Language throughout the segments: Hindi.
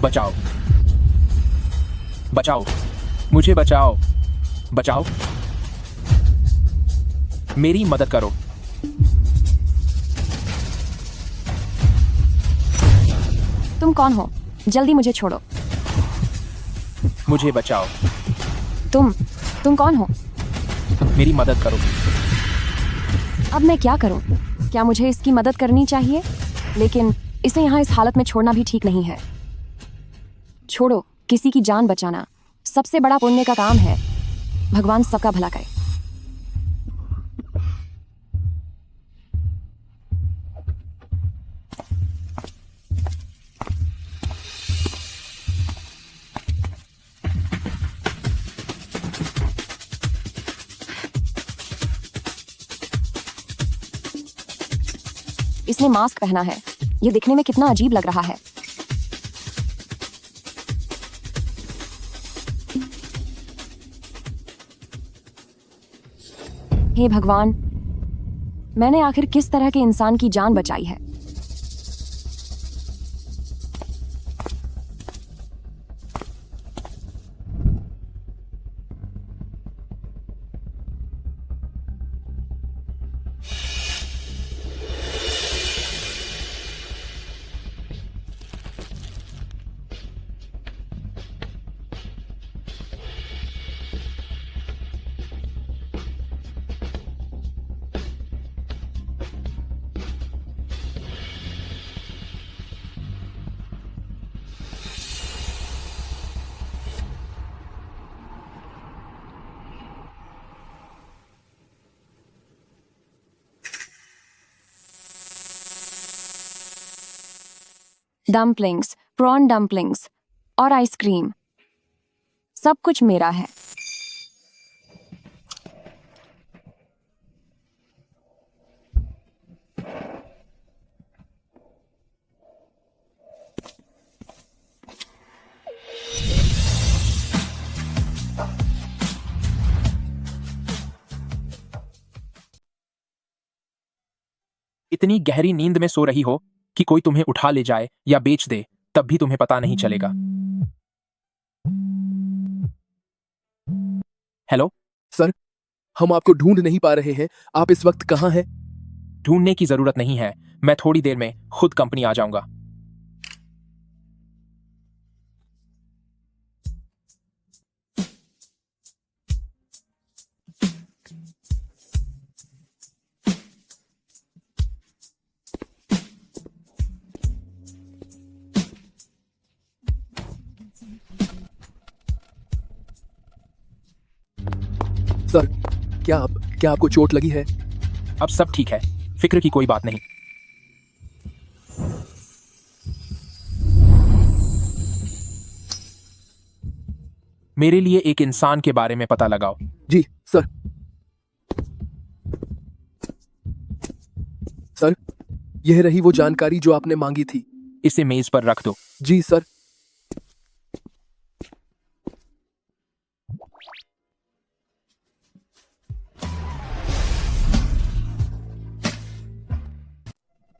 बचाओ, बचाओ, मुझे बचाओ, बचाओ, मेरी मदद करो। तुम कौन हो? जल्दी मुझे छोड़ो। मुझे बचाओ। तुम कौन हो? मेरी मदद करो। अब मैं क्या करूं? क्या मुझे इसकी मदद करनी चाहिए? लेकिन इसे यहाँ इस हालत में छोड़ना भी ठीक नहीं है। छोड़ो, किसी की जान बचाना सबसे बड़ा पुण्य का काम है। भगवान सबका भला करे। इसने मास्क पहना है। ये दिखने में कितना अजीब लग रहा है। हे भगवान, मैंने आखिर किस तरह के इंसान की जान बचाई है? डम्पलिंग्स, प्रॉन डम्पलिंग्स और आइसक्रीम, सब कुछ मेरा है। इतनी गहरी नींद में सो रही हो कि कोई तुम्हें उठा ले जाए या बेच दे, तब भी तुम्हें पता नहीं चलेगा। हेलो सर, हम आपको ढूंढ नहीं पा रहे हैं। आप इस वक्त कहाँ हैं? ढूंढने की जरूरत नहीं है, मैं थोड़ी देर में खुद कंपनी आ जाऊंगा। सर, क्या आपको चोट लगी है? अब सब ठीक है, फिक्र की कोई बात नहीं। मेरे लिए एक इंसान के बारे में पता लगाओ। जी सर। सर, यह रही वो जानकारी जो आपने मांगी थी। इसे मेज पर रख दो। जी सर।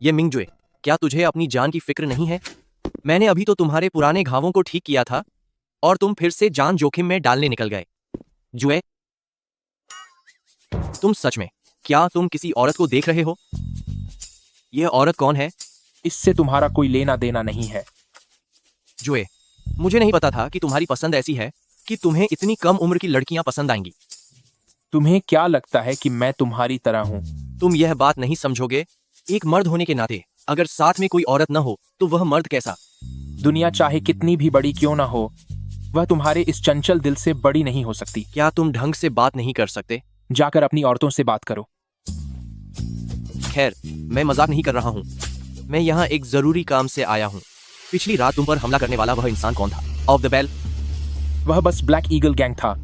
ये मिंगजुए, क्या तुझे अपनी जान की फिक्र नहीं है? मैंने अभी तो तुम्हारे पुराने घावों को ठीक किया था और तुम फिर से जान जोखिम में डालने निकल गए। जुए, तुम सच में, क्या तुम किसी औरत को देख रहे हो? यह औरत कौन है? इससे तुम्हारा कोई लेना देना नहीं है। जुए, मुझे नहीं पता था कि तुम्हारी पसंद ऐसी है कि तुम्हें इतनी कम उम्र की लड़कियां पसंद आएंगी। तुम्हें क्या लगता है कि मैं तुम्हारी तरह हूं? तुम यह बात नहीं समझोगे। एक मर्द होने के नाते अगर साथ में कोई औरत न हो तो वह मर्द कैसा? दुनिया चाहे कितनी भी बड़ी क्यों ना हो, वह तुम्हारे इस चंचल दिल से बड़ी नहीं हो सकती। क्या तुम ढंग से बात नहीं कर सकते? जाकर अपनी औरतों से बात करो। खैर, मैं मजाक नहीं कर रहा हूँ। मैं यहाँ एक जरूरी काम से आया हूँ। पिछली रात तुम पर हमला करने वाला वह इंसान कौन था? Of the bell? वह बस ब्लैक ईगल गैंग था,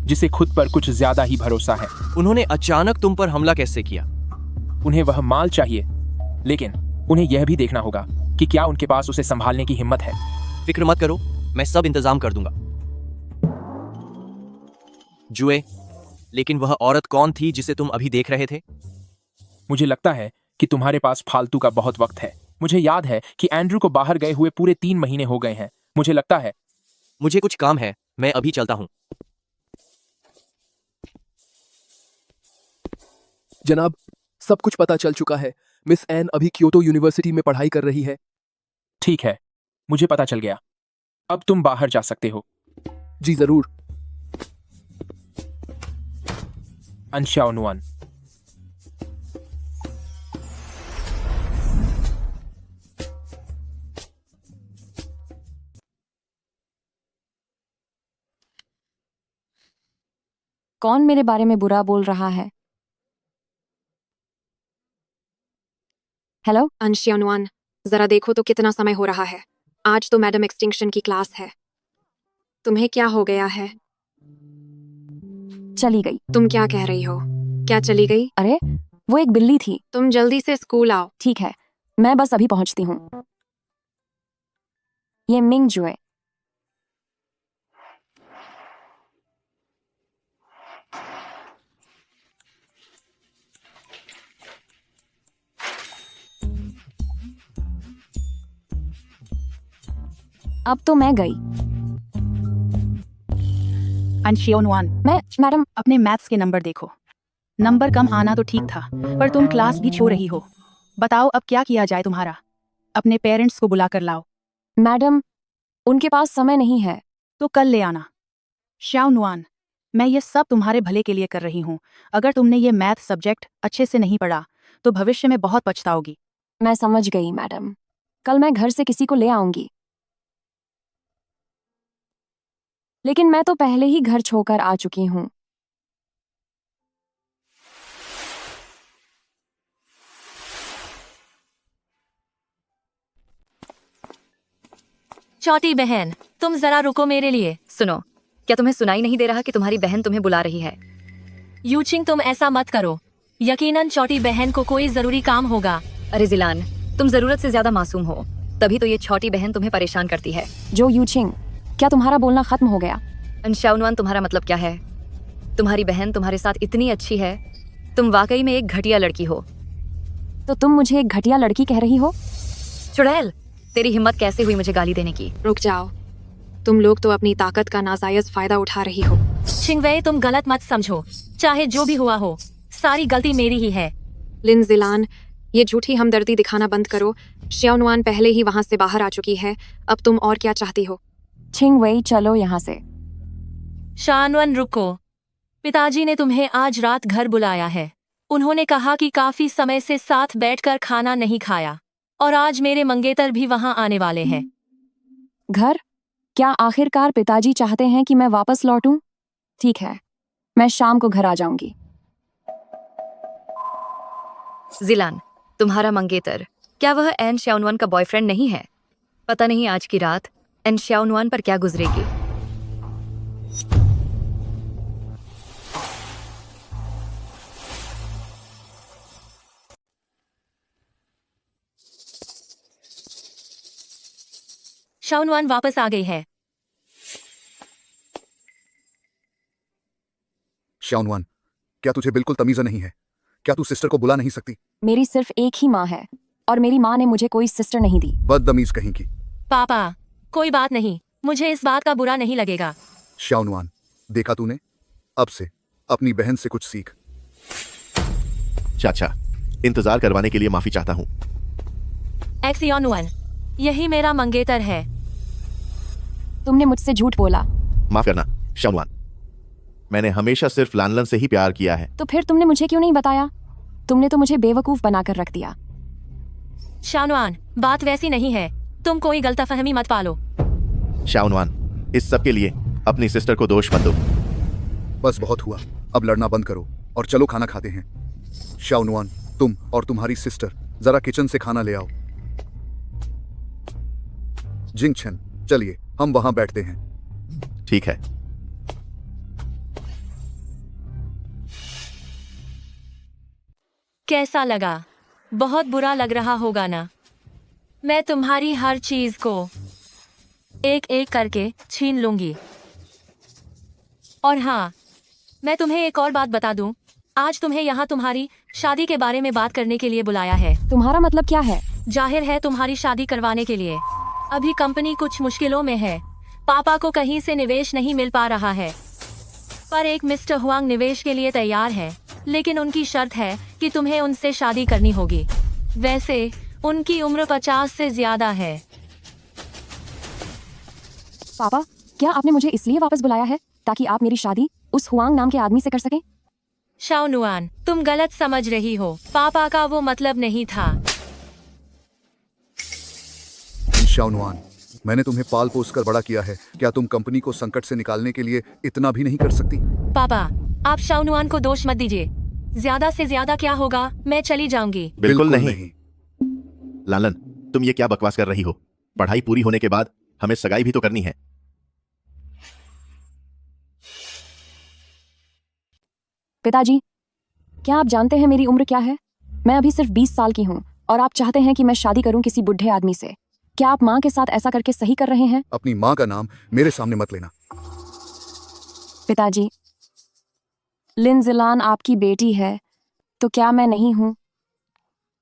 जिसे खुद पर कुछ ज्यादा ही भरोसा है। उन्होंने अचानक तुम पर हमला कैसे किया? उन्हें वह माल चाहिए, लेकिन उन्हें यह भी देखना होगा कि क्या उनके पास उसे संभालने की हिम्मत है। फिक्र मत करो, मैं सब इंतजाम कर दूंगा। जुए, लेकिन वह औरत कौन थी जिसे तुम अभी देख रहे थे? मुझे लगता है कि तुम्हारे पास फालतू का बहुत वक्त है। मुझे याद है कि एंड्रू को बाहर गए हुए पूरे 3 महीने हो गए हैं। मुझे लगता है मुझे कुछ काम है, मैं अभी चलता हूँ। जनाब, सब कुछ पता चल चुका है। मिस एन अभी क्योटो यूनिवर्सिटी में पढ़ाई कर रही है। ठीक है, मुझे पता चल गया। अब तुम बाहर जा सकते हो। जी जरूर। अंशानुआन। कौन मेरे बारे में बुरा बोल रहा है? हेलो। अंशियानुआन, जरा देखो तो कितना समय हो रहा है। आज तो मैडम एक्सटिंक्शन की क्लास है। तुम्हें क्या हो गया है? चली गई। तुम क्या कह रही हो? क्या चली गई? अरे, वो एक बिल्ली थी। तुम जल्दी से स्कूल आओ। ठीक है, मैं बस अभी पहुंचती हूँ। ये मिंग जुए। अब तो मैं गई। अंशियोनुआन, मैडम, अपने मैथ्स के नंबर देखो। नंबर कम आना तो ठीक था, पर तुम क्लास भी छो रही हो। बताओ अब क्या किया जाए तुम्हारा? अपने पेरेंट्स को बुला कर लाओ। मैडम, उनके पास समय नहीं है। तो कल ले आना। श्याओनुआन, मैं ये सब तुम्हारे भले के लिए कर रही हूँ। अगर तुमने ये मैथ सब्जेक्ट अच्छे से नहीं पढ़ा तो भविष्य में बहुत पछताओगी। मैं समझ गई मैडम। कल मैं घर से किसी को ले आऊंगी। लेकिन मैं तो पहले ही घर छोड़कर आ चुकी हूँ। छोटी बहन, तुम जरा रुको मेरे लिए। सुनो, क्या तुम्हें सुनाई नहीं दे रहा कि तुम्हारी बहन तुम्हें बुला रही है? यूचिंग, तुम ऐसा मत करो। यकीनन छोटी बहन को कोई जरूरी काम होगा। अरे जिलान, तुम जरूरत से ज्यादा मासूम हो, तभी तो ये छोटी बहन तुम्हें परेशान करती है। जो यूचिंग, क्या तुम्हारा बोलना खत्म हो गया? अंशानुआन, तुम्हारा मतलब क्या है? तुम्हारी बहन तुम्हारे साथ इतनी अच्छी है, तुम वाकई में एक घटिया लड़की हो। तो तुम मुझे एक घटिया लड़की कह रही हो? चुड़ैल, तेरी हिम्मत कैसे हुई मुझे गाली देने की? रुक जाओ, तुम लोग तो अपनी ताकत का नाजायज फायदा उठा रही हो। छिंगवे, तुम गलत मत समझो। चाहे जो भी हुआ हो, सारी गलती मेरी ही है। लिन जिलान, ये झूठी हमदर्दी दिखाना बंद करो। श्याओनुआन पहले ही वहां से बाहर आ चुकी है, अब तुम और क्या चाहती हो? छिंग वई, चलो यहाँ से। शानवन, रुको। पिताजी ने तुम्हें आज रात घर बुलाया है। उन्होंने कहा कि काफी समय से साथ बैठकर खाना नहीं खाया, और आज मेरे मंगेतर भी वहां आने वाले हैं। घर? क्या आखिरकार पिताजी चाहते हैं कि मैं वापस लौटूं? ठीक है, मैं शाम को घर आ जाऊंगी। जिलान, तुम्हारा मंगेतर, क्या वह एन श्याओनुआन का बॉयफ्रेंड नहीं है? पता नहीं आज की रात एन श्याओनुआन पर क्या गुजरेगी। शाओनुआन वापस आ गई है। श्याओनुआन, क्या तुझे बिल्कुल तमीज़ नहीं है? क्या तू सिस्टर को बुला नहीं सकती? मेरी सिर्फ एक ही माँ है, और मेरी माँ ने मुझे कोई सिस्टर नहीं दी। बदतमीज कहीं की। पापा, कोई बात नहीं, मुझे इस बात का बुरा नहीं लगेगा। श्याओनुआन, देखा तूने? अब से अपनी बहन से कुछ सीख। चाचा, इंतजार करवाने के लिए माफी चाहता हूँ। एक्सियोनुआन, यही मेरा मंगेतर है। तुमने मुझसे झूठ बोला। माफ करना शाओनुआन, मैंने हमेशा सिर्फ लानलन से ही प्यार किया है। तो फिर तुमने मुझे क्यों नहीं बताया? तुमने तो मुझे बेवकूफ बनाकर रख दिया। शाओनुआन, बात वैसी नहीं है, तुम कोई गलतफहमी मत पालो। शाओनुआन, इस सब के लिए अपनी सिस्टर को दोष मत दो। बस बहुत हुआ, अब लड़ना बंद करो और चलो खाना खाते हैं। श्याओनुआन, तुम और तुम्हारी सिस्टर जरा किचन से खाना ले आओ। जिंगछन, चलिए हम वहां बैठते हैं। ठीक है। कैसा लगा? बहुत बुरा लग रहा होगा ना? मैं तुम्हारी हर चीज को एक एक करके छीन लूंगी। और हाँ, मैं तुम्हें एक और बात बता दूं, आज तुम्हें यहाँ तुम्हारी शादी के बारे में बात करने के लिए बुलाया है। तुम्हारा मतलब क्या है? जाहिर है तुम्हारी शादी करवाने के लिए। अभी कंपनी कुछ मुश्किलों में है। पापा को कहीं से निवेश नहीं मिल पा रहा है, पर एक मिस्टर हुआंग निवेश के लिए तैयार है, लेकिन उनकी शर्त है कि तुम्हें उनसे शादी करनी होगी। वैसे उनकी उम्र 50 से ज्यादा है। पापा, क्या आपने मुझे इसलिए वापस बुलाया है ताकि आप मेरी शादी उस हुआंग नाम के आदमी से कर सकें? शाओनुआन, तुम गलत समझ रही हो। पापा का वो मतलब नहीं था। शाओनुआन, मैंने तुम्हें पाल पोस कर बड़ा किया है। क्या तुम कंपनी को संकट से निकालने के लिए इतना भी नहीं कर सकती? पापा, आप शाओनुआन को दोष मत दीजिए। ज्यादा से ज्यादा क्या होगा, मैं चली जाऊंगी। बिल्कुल नहीं। लालन, तुम ये क्या बकवास कर रही हो? पढ़ाई पूरी होने के बाद हमें सगाई भी तो करनी है। पिताजी, क्या आप जानते हैं मेरी उम्र क्या है? मैं अभी सिर्फ 20 साल की हूँ और आप चाहते हैं कि मैं शादी करूं किसी बुढ़े आदमी से। क्या आप माँ के साथ ऐसा करके सही कर रहे हैं? अपनी माँ का नाम मेरे सामने मत लेना। पिताजी, लिन जिलान आपकी बेटी है, तो क्या मैं नहीं हूँ?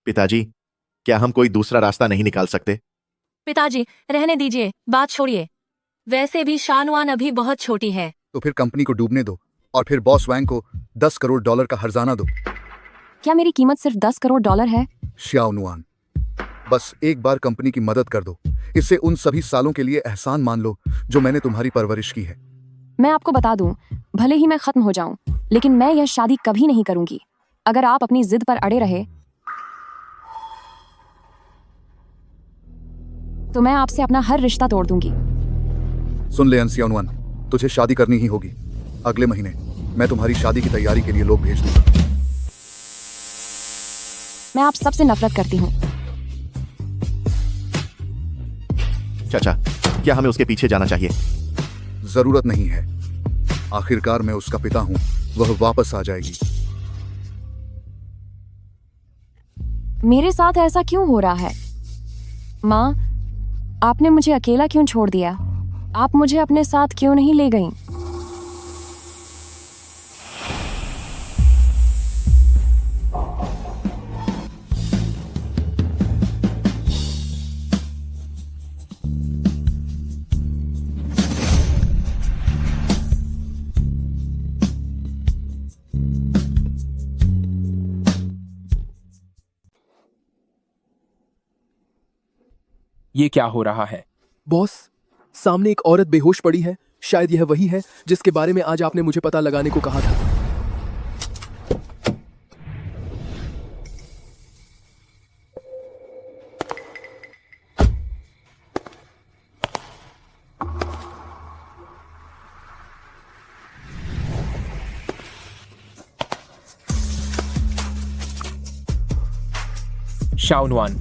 पिताजी, क्या हम कोई दूसरा रास्ता नहीं निकाल सकते? पिताजी, रहने दीजिए, बात छोड़िए। वैसे भी शाओनुआन अभी बहुत छोटी है। तो फिर कंपनी को डूबने दो और फिर बॉस वैंग को $10 करोड़ का हर्जाना दो। क्या मेरी कीमत सिर्फ $10 करोड़ है? शाओनुआन, बस एक बार कंपनी की मदद कर दो। इससे उन सभी सालों के लिए एहसान मान लो जो मैंने तुम्हारी परवरिश की है। मैं आपको बता दूं, भले ही मैं खत्म हो जाऊं, लेकिन मैं यह शादी कभी नहीं करूंगी। अगर आप अपनी जिद पर अड़े रहे तो मैं आपसे अपना हर रिश्ता तोड़ दूंगी। सुन ले शाओनुआन, तुझे शादी करनी ही होगी। अगले महीने मैं तुम्हारी शादी की तैयारी के लिए लोग भेज दूंगा। मैं आप सबसे नफरत करती हूँ। चाचा, क्या हमें उसके पीछे जाना चाहिए? जरूरत नहीं है। आखिरकार मैं उसका पिता हूं, वह वापस आ जाएगी। मेरे साथ ऐसा क्यों हो रहा है? माँ, आपने मुझे अकेला क्यों छोड़ दिया? आप मुझे अपने साथ क्यों नहीं ले गईं? ये क्या हो रहा है? बॉस, सामने एक औरत बेहोश पड़ी है। शायद यह वही है जिसके बारे में आज आपने मुझे पता लगाने को कहा था। शाओनुआन,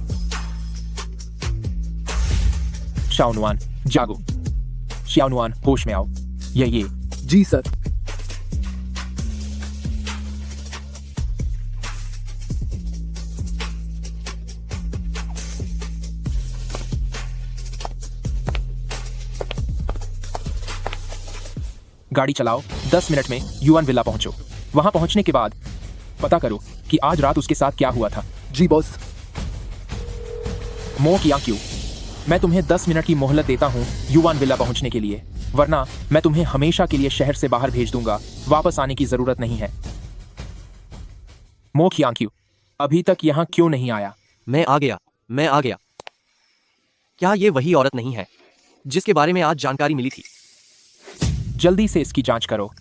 शाओनुआन, जागो। शाओनुआन, होश में आओ। ये जी सर। गाड़ी चलाओ। 10 मिनट में युआन विला पहुंचो। वहां पहुंचने के बाद पता करो कि आज रात उसके साथ क्या हुआ था। जी बॉस। मो किया क्यों? मैं तुम्हें 10 मिनट की मोहलत देता हूं युआन विला पहुंचने के लिए, वरना मैं तुम्हें हमेशा के लिए शहर से बाहर भेज दूंगा। वापस आने की जरूरत नहीं है। मो किया क्यों अभी तक यहां क्यों नहीं आया? मैं आ गया। क्या ये वही औरत नहीं है जिसके बारे में आज जानकारी मिली थी? जल्दी से इसकी जांच करो।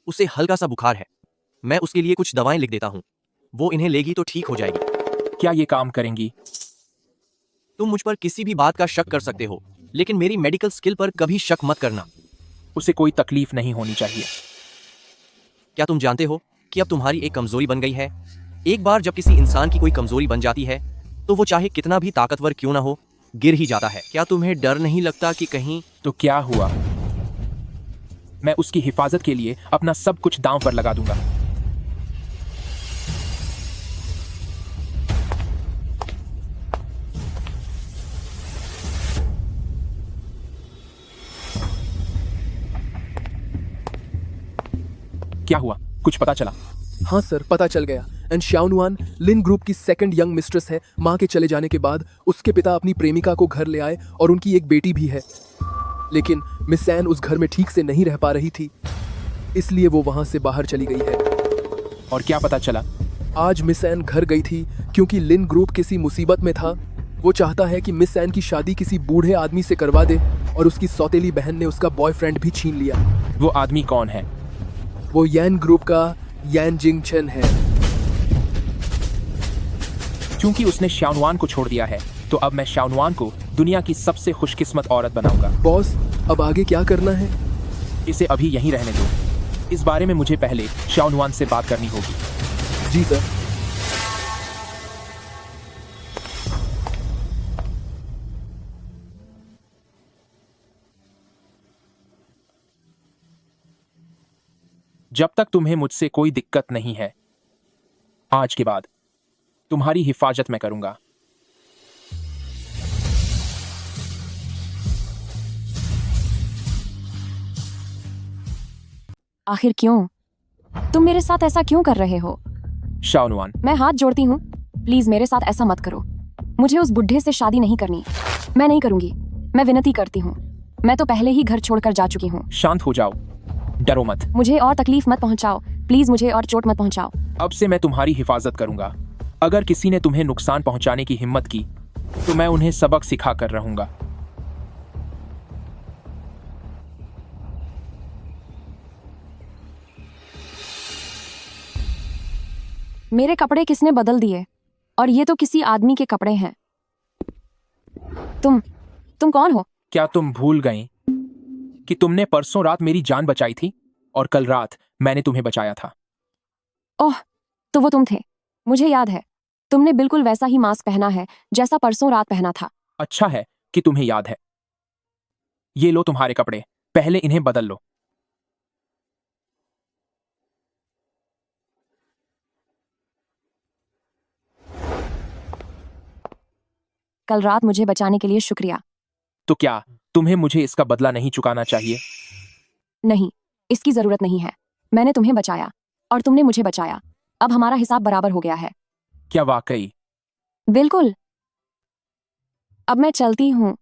उसे हल्का सा बुखार है। मैं उसके लिए कुछ दवाएं लिख देता हूं। वो इन्हें लेगी तो ठीक हो जाएगी। क्या ये काम करेंगी? तुम मुझ पर किसी भी बात का शक कर सकते हो, लेकिन मेरी मेडिकल स्किल पर कभी शक मत करना। उसे कोई तकलीफ नहीं होनी चाहिए। क्या तुम जानते हो कि अब तुम्हारी एक कमजोरी बन गई है? एक बार जब किसी इंसान की कोई कमजोरी बन जाती है तो वो चाहे कितना भी ताकतवर क्यों ना हो, गिर ही जाता है। क्या तुम्हें डर नहीं लगता कि कहीं? तो क्या हुआ? मैं उसकी हिफाजत के लिए अपना सब कुछ दांव पर लगा दूंगा। क्या हुआ, कुछ पता चला? हाँ सर, पता चल गया। एंड शाओनुआन लिन ग्रुप की सेकंड यंग मिस्ट्रेस है। माँ के चले जाने के बाद उसके पिता अपनी प्रेमिका को घर ले आए और उनकी एक बेटी भी है। लेकिन मिस एन उस घर में ठीक से नहीं रह पा रही थी, इसलिए वो वहां से बाहर चली गई है। और क्या पता चला? आज मिस एन घर गई थी क्योंकि लिन ग्रुप किसी मुसीबत में था। वो चाहता है कि मिस एन की शादी किसी बूढ़े आदमी से करवा दे और उसकी सौतेली बहन ने उसका बॉयफ्रेंड भी छीन लिया। वो आदमी कौन है? वो यान ग्रुप का यान जिंगचन है। क्योंकि उसने शाओनुआन को छोड़ दिया है, तो अब मैं शाओनुआन को दुनिया की सबसे खुशकिस्मत औरत बनाऊंगा। बॉस, अब आगे क्या करना है? इसे अभी यहीं रहने दो। इस बारे में मुझे पहले शाओनुआन से बात करनी होगी। जी सर। जब तक तुम्हें मुझसे कोई दिक्कत नहीं है, आज के बाद तुम्हारी हिफाजत मैं करूंगा। आखिर क्यों? तुम मेरे साथ ऐसा क्यों कर रहे हो? शाओनुआन, मैं हाथ जोड़ती हूँ, प्लीज मेरे साथ ऐसा मत करो। मुझे उस बुढ़े से शादी नहीं करनी। मैं नहीं करूंगी। मैं विनती करती हूँ। मैं तो पहले ही घर छोड़कर जा चुकी हूँ। शांत हो जाओ, डरो मत। मुझे और तकलीफ मत पहुँचाओ, प्लीज मुझे और चोट मत पहुँचाओ। अब से मैं तुम्हारी हिफाजत करूंगा। अगर किसी ने तुम्हें नुकसान पहुंचाने की हिम्मत की, तो मैं उन्हें सबक सिखा कर रहूंगा। मेरे कपड़े किसने बदल दिए? और ये तो किसी आदमी के कपड़े हैं। तुम कौन हो? क्या तुम भूल गई कि तुमने परसों रात मेरी जान बचाई थी और कल रात मैंने तुम्हें बचाया था? ओह, तो वो तुम थे। मुझे याद है। तुमने बिल्कुल वैसा ही मास्क पहना है जैसा परसों रात पहना था। अच्छा है कि तुम्हें याद है। ये लो तुम्हारे कपड़े, पहले इन्हें बदल लो। कल रात मुझे बचाने के लिए शुक्रिया। तो क्या तुम्हें मुझे इसका बदला नहीं चुकाना चाहिए? नहीं, इसकी जरूरत नहीं है। मैंने तुम्हें बचाया और तुमने मुझे बचाया। अब हमारा हिसाब बराबर हो गया है। क्या वाकई? बिल्कुल। अब मैं चलती हूँ।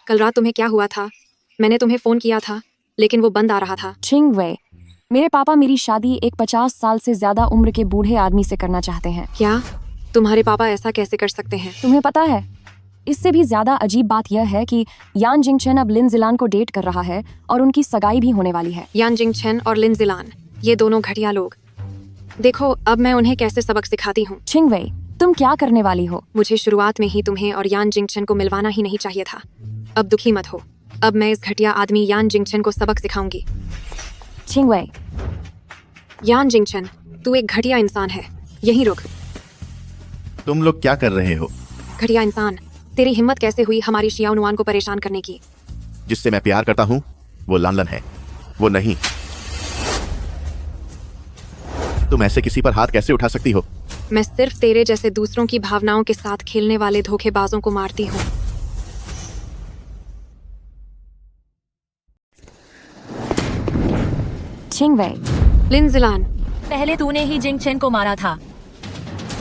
कल रात तुम्हें क्या हुआ था? मैंने तुम्हें फोन किया था, लेकिन वो बंद आ रहा था। छिंग वे, मेरे पापा मेरी शादी एक 50 साल से ज्यादा उम्र के बूढ़े आदमी से करना चाहते हैं। क्या? तुम्हारे पापा ऐसा कैसे कर सकते हैं? तुम्हें पता है, इससे भी ज्यादा अजीब बात यह है कि यान जिंगचन अब लिन जिलान को डेट कर रहा है और उनकी सगाई भी होने वाली है। यान जिंगचन और लिन जिलान, ये दोनों घटिया लोग। देखो, अब मैं उन्हें कैसे सबक सिखाती हूँ। छिंग वे, तुम क्या करने वाली हो? मुझे शुरुआत में ही तुम्हें और यान जिंगचन को मिलवाना ही नहीं चाहिए था। अब दुखी मत हो। अब मैं इस घटिया आदमी यान जिंगचन को सबक सिखाऊंगी। छिंग वे, यान जिंगचन, तू एक घटिया इंसान है। यहीं रुक। तुम लोग क्या कर रहे हो? घटिया इंसान, तेरी हिम्मत कैसे हुई हमारी शाओनुआन को परेशान करने की? जिससे मैं प्यार करता हूँ वो लालन है, वो नहीं। तुम ऐसे किसी पर हाथ कैसे उठा सकती हो? मैं सिर्फ तेरे जैसे दूसरों की भावनाओं के साथ खेलने वाले धोखेबाजों को मारती हूँ। छिंग वे, लिन जिलान, पहले तूने ही जिंगचन को मारा था।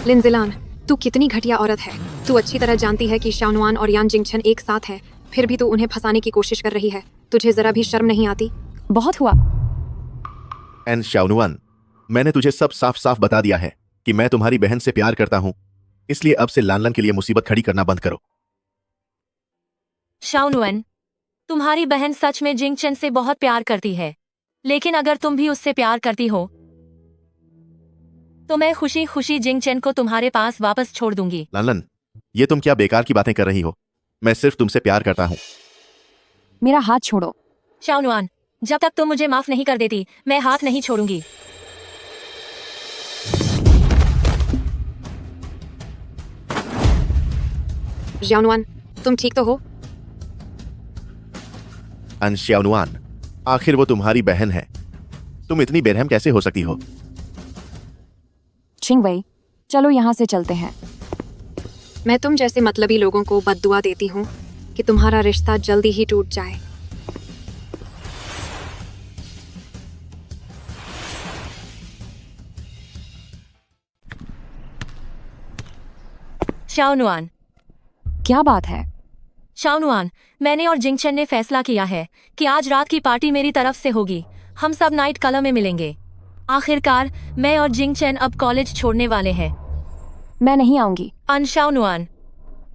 लिन जिलान, तू कितनी घटिया औरत है। तू अच्छी तरह जानती है कि शाओनुआन और यान जिंगचन एक साथ हैं, फिर भी तू उन्हें फंसाने की कोशिश कर रही है। तुझे जरा भी शर्म नहीं आती? बहुत हुआ। एन शाओनुआन, मैंने तुझे सब साफ साफ बता दिया है कि मैं तुम्हारी बहन से प्यार करता हूँ, इसलिए अब से लालन के लिए मुसीबत खड़ी करना बंद करो। शाओनुआन, तुम्हारी बहन सच में जिंगचन से बहुत प्यार करती है, लेकिन अगर तुम भी उससे प्यार करती हो तो मैं खुशी खुशी जिंगचन को तुम्हारे पास वापस छोड़ दूंगी। लालन, ये तुम क्या बेकार की बातें कर रही हो? मैं सिर्फ तुमसे प्यार करता हूँ। मेरा हाथ छोड़ो। शाओनुआन, जब तक तुम मुझे माफ नहीं कर देती, मैं हाथ नहीं छोड़ूंगी। शाओनुआन, तुम ठीक तो हो? अन शाओनुआन, आखिर वो तुम्हारी बहन है। तुम इतनी बेरहम कैसे हो सकती हो? छिंगवई, चलो यहाँ से चलते हैं। मैं तुम जैसे मतलबी लोगों को बद्दुआ देती हूँ कि तुम्हारा रिश्ता जल्दी ही टूट जाए। शाओनुआन, क्या बात है? शाओनुआन, मैंने और जिंगचन ने फैसला किया है कि आज रात की पार्टी मेरी तरफ से होगी। हम सब नाइट क्लब में मिलेंगे। आखिरकार मैं और जिंगचन अब कॉलेज छोड़ने वाले हैं। मैं नहीं आऊंगी। शाओनुआन,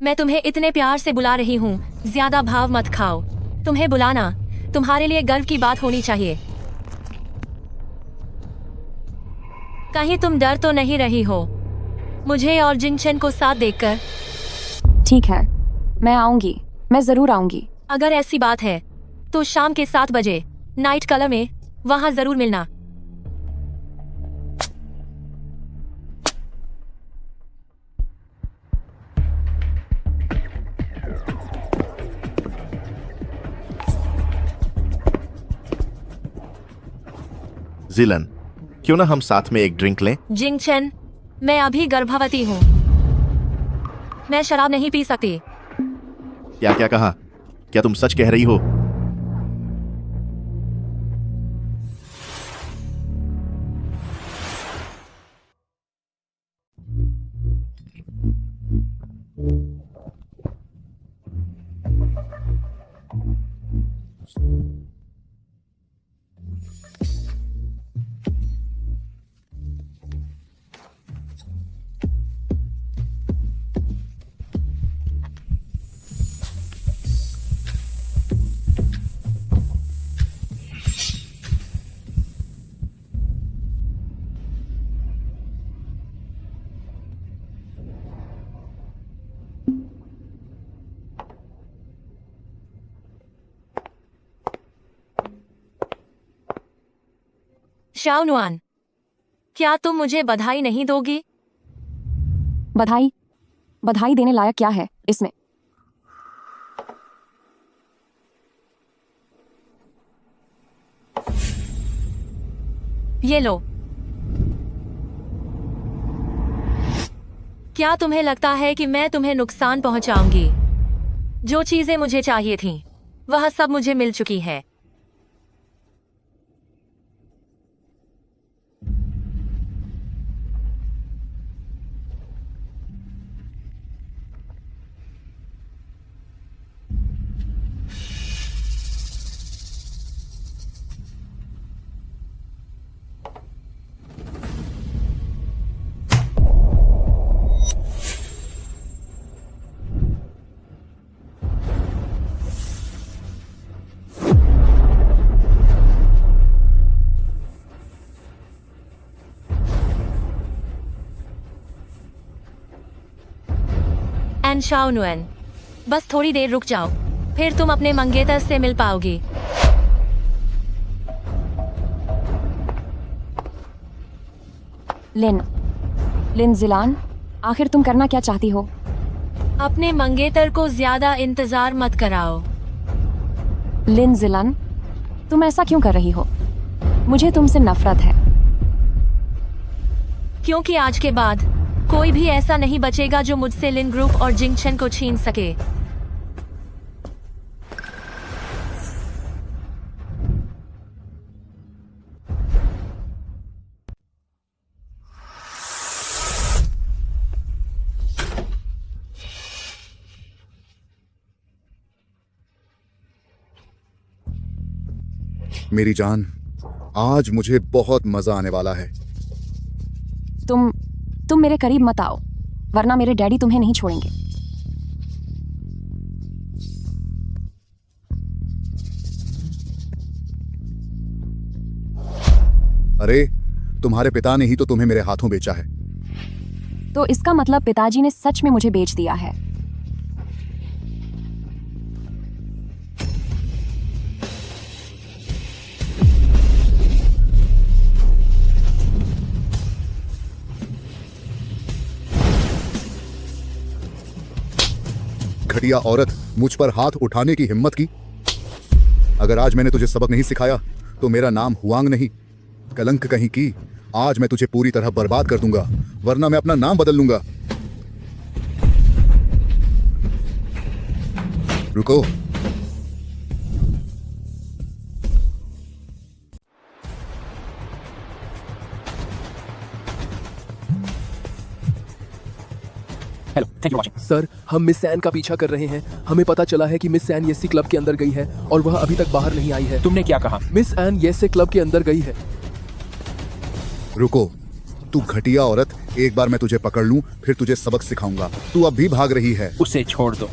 मैं तुम्हें इतने प्यार से बुला रही हूँ, ज्यादा भाव मत खाओ। तुम्हें बुलाना तुम्हारे लिए गर्व की बात होनी चाहिए। कहीं तुम डर तो नहीं रही हो मुझे और जिंगचन को साथ देखकर? ठीक है, मैं आऊंगी, मैं जरूर आऊंगी। अगर ऐसी बात है तो शाम के 7 बजे नाइट क्लब में वहां जरूर मिलना। जिलन, क्यों ना हम साथ में एक ड्रिंक लें? जिंगचन, मैं अभी गर्भवती हूँ। मैं शराब नहीं पी सकती। क्या क्या कहा? क्या तुम सच कह रही हो? शाओनुआन, क्या तुम मुझे बधाई नहीं दोगी? बधाई? बधाई देने लायक क्या है इसमें? ये लो। क्या तुम्हें लगता है कि मैं तुम्हें नुकसान पहुंचाऊंगी? जो चीजें मुझे चाहिए थीं, वह सब मुझे मिल चुकी है। शाओनुआन, बस थोड़ी देर रुक जाओ, फिर तुम अपने मंगेतर से मिल पाओगी। लिन जिलान, आखिर तुम करना क्या चाहती हो? अपने मंगेतर को ज्यादा इंतजार मत कराओ। लिन जिलान, तुम ऐसा क्यों कर रही हो? मुझे तुमसे नफरत है। क्योंकि आज के बाद कोई भी ऐसा नहीं बचेगा जो मुझसे लिन ग्रुप और जिंगचन को छीन सके। मेरी जान, आज मुझे बहुत मजा आने वाला है। तुम मेरे करीब मत आओ, वरना मेरे डैडी तुम्हें नहीं छोड़ेंगे। अरे, तुम्हारे पिता ने ही तो तुम्हें मेरे हाथों बेचा है। तो इसका मतलब पिताजी ने सच में मुझे बेच दिया है। घटिया औरत, मुझ पर हाथ उठाने की हिम्मत की। अगर आज मैंने तुझे सबक नहीं सिखाया तो मेरा नाम हुआंग नहीं कलंक कहीं की, आज मैं तुझे पूरी तरह बर्बाद कर दूंगा, वरना मैं अपना नाम बदल लूंगा। रुको। Hello, thank you watching. Sir, हम मिस सैन का पीछा कर रहे हैं। हमें पता चला है कि मिस सैन येसी क्लब के अंदर गई है और वह अभी तक बाहर नहीं आई है। तुमने क्या कहा? मिस एन येसे क्लब के अंदर गई है। रुको, तू घटिया औरत, एक बार मैं तुझे पकड़ लूं फिर तुझे सबक सिखाऊंगा। तू अब भी भाग रही है। उसे छोड़ दो।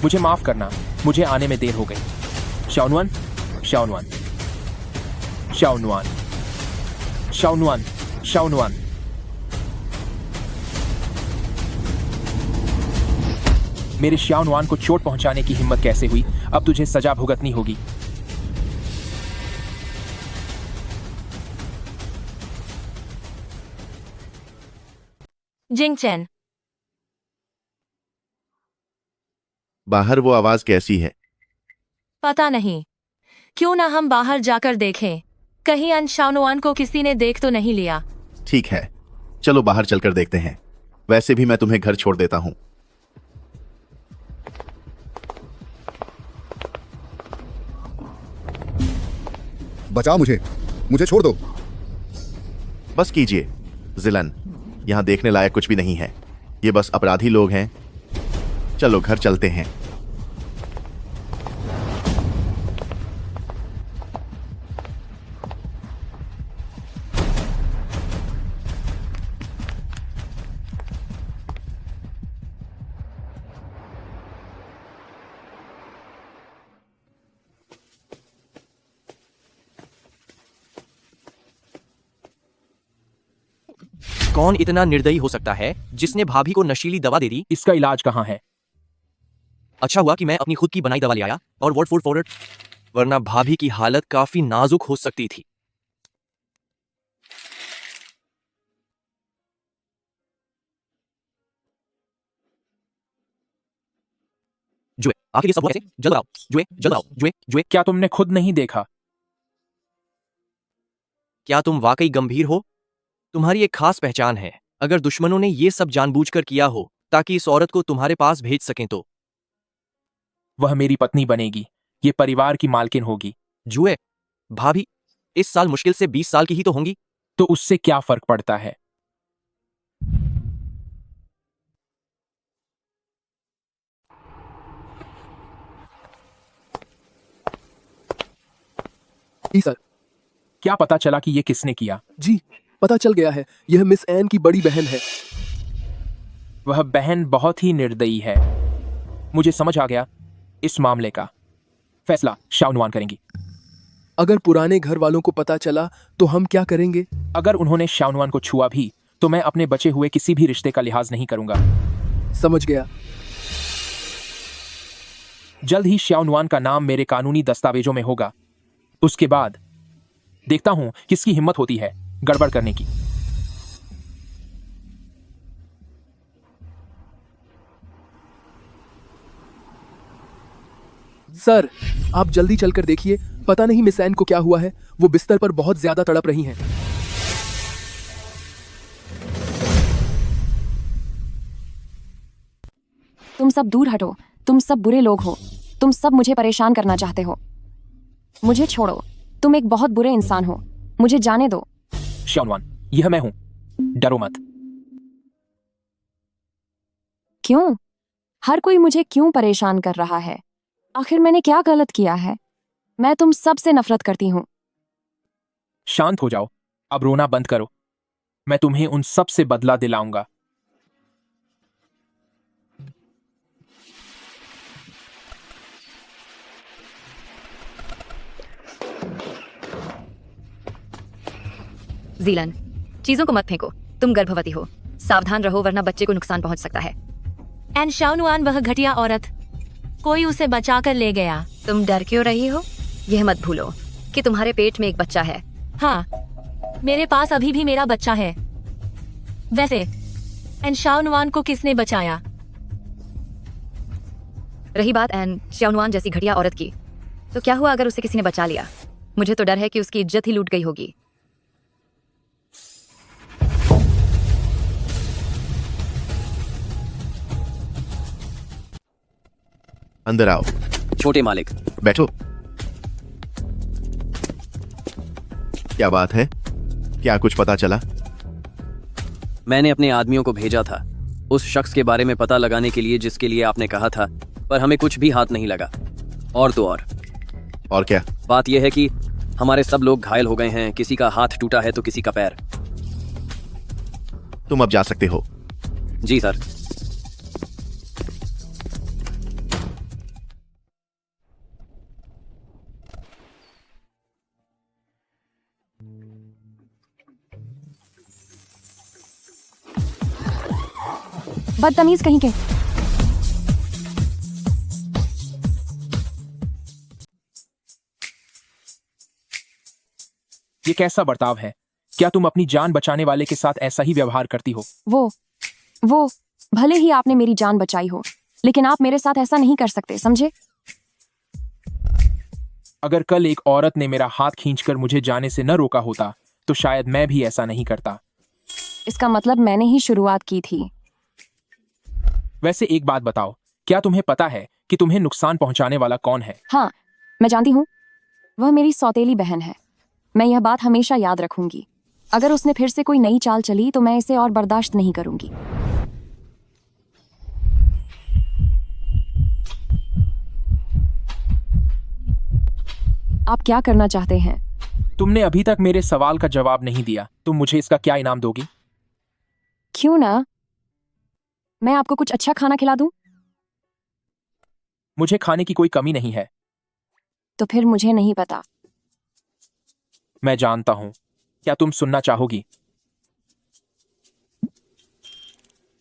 मुझे माफ करना, मुझे आने में देर हो गई। शाओनुआन, शाओनुआन, शाओनुआन, शाओनुआन, शाओनुआन। मेरे शाओनुआन को चोट पहुंचाने की हिम्मत कैसे हुई? अब तुझे सजा भुगतनी होगी। जिंगचेन, बाहर वो आवाज कैसी है? पता नहीं। क्यों ना हम बाहर जाकर देखें, कहीं अन शाओनुआन को किसी ने देख तो नहीं लिया। ठीक है, चलो बाहर चलकर देखते हैं। वैसे भी मैं तुम्हें घर छोड़ देता हूँ। बचा मुझे, मुझे छोड़ दो। बस कीजिए जिलन, यहाँ देखने लायक कुछ भी नहीं है। ये बस अपराधी लोग हैं। चलो घर चलते हैं। कौन इतना निर्दयी हो सकता है जिसने भाभी को नशीली दवा दे दी? इसका इलाज कहाँ है? अच्छा हुआ कि मैं अपनी खुद की बनाई दवा ले आया और वर्ड फूड फॉरवर्ड, वरना भाभी की हालत काफी नाजुक हो सकती थी। जुए, आखिर ये सब हुआ कैसे? जल्द आओ जुए, जल्द आओ जुए, जुए। क्या तुमने खुद नहीं देखा? क्या तुम वाकई गंभीर हो? तुम्हारी एक खास पहचान है। अगर दुश्मनों ने ये सब जानबूझकर किया हो ताकि इस औरत को तुम्हारे पास भेज सकें तो वह मेरी पत्नी बनेगी, ये परिवार की मालकिन होगी। जुए, भाभी इस साल मुश्किल से 20 साल की ही तो होंगी। तो उससे क्या फर्क पड़ता है? जी सर। क्या पता चला कि ये किसने किया? जी, पता चल गया है। यह मिस एन की बड़ी बहन है। वह बहन बहुत ही निर्दयी है। मुझे समझ आ गया। इस मामले का फैसला शाओनुआन करेंगी। अगर पुराने घर वालों को पता चला तो हम क्या करेंगे? अगर उन्होंने शाओनुआन को छुआ भी तो मैं अपने बचे हुए किसी भी रिश्ते का लिहाज नहीं करूंगा। समझ गया। जल्द ही शाओनुआन का नाम मेरे कानूनी दस्तावेजों में होगा। उसके बाद देखता हूं किसकी हिम्मत होती है गड़बड़ करने की। सर, आप जल्दी चलकर देखिए। पता नहीं मिस एन को क्या हुआ है। वो बिस्तर पर बहुत ज्यादा तड़प रही हैं। तुम सब दूर हटो। तुम सब बुरे लोग हो। तुम सब मुझे परेशान करना चाहते हो। मुझे छोड़ो। तुम एक बहुत बुरे इंसान हो। मुझे जाने दो। शाओनुआन, यह मैं हूं। डरो मत। क्यों? हर कोई मुझे क्यों परेशान कर रहा है? आखिर मैंने क्या गलत किया है? मैं तुम सब से नफरत करती हूँ। शांत हो जाओ। अब रोना बंद करो। मैं तुम्हें उन सब से बदला दिलाऊंगा। जीलन, चीजों को मत फेंको। तुम गर्भवती हो, सावधान रहो वरना बच्चे को नुकसान पहुंच सकता है। एन शाओनुआन, वह घटिया औरत, कोई उसे बचा कर ले गया। तुम डर क्यों रही हो? यह मत भूलो कि तुम्हारे पेट में एक बच्चा है। हाँ, मेरे पास अभी भी मेरा बच्चा है। वैसे एन शाओनुआन को किसने बचाया? रही बात एन शाओनुआन जैसी घटिया औरत की, तो क्या हुआ अगर उसे किसी ने बचा लिया? मुझे तो डर है कि उसकी इज्जत ही लूट गई होगी। अंदर आओ। छोटे मालिक, बैठो। क्या बात है? क्या कुछ पता चला? मैंने अपने आदमियों को भेजा था उस शख्स के बारे में पता लगाने के लिए जिसके लिए आपने कहा था, पर हमें कुछ भी हाथ नहीं लगा। और तो और क्या? बात यह है कि हमारे सब लोग घायल हो गए हैं। किसी का हाथ टूटा है तो किसी का पैर। तुम अब जा सकते हो। जी सर। बदतमीज कहीं के। ये कैसा बर्ताव है? क्या तुम अपनी जान बचाने वाले के साथ ऐसा ही व्यवहार करती हो? वो भले ही आपने मेरी जान बचाई हो, लेकिन आप मेरे साथ ऐसा नहीं कर सकते, समझे? अगर कल एक औरत ने मेरा हाथ खींचकर मुझे जाने से न रोका होता तो शायद मैं भी ऐसा नहीं करता। इसका मतलब मैंने ही शुरुआत की थी। वैसे एक बात बताओ, क्या तुम्हें पता है कि तुम्हें नुकसान पहुंचाने वाला कौन है? हाँ, मैं जानती हूँ। वह मेरी सौतेली बहन है। मैं यह बात हमेशा याद रखूंगी। अगर उसने फिर से कोई नई चाल चली तो मैं इसे और बर्दाश्त नहीं करूंगी। आप क्या करना चाहते हैं? तुमने अभी तक मेरे सवाल का जवाब नहीं दिया। तुम मुझे इसका क्या इनाम दोगी? क्यों ना, मैं आपको कुछ अच्छा खाना खिला दूं? मुझे खाने की कोई कमी नहीं है। तो फिर मुझे नहीं पता। मैं जानता हूं। क्या तुम सुनना चाहोगी?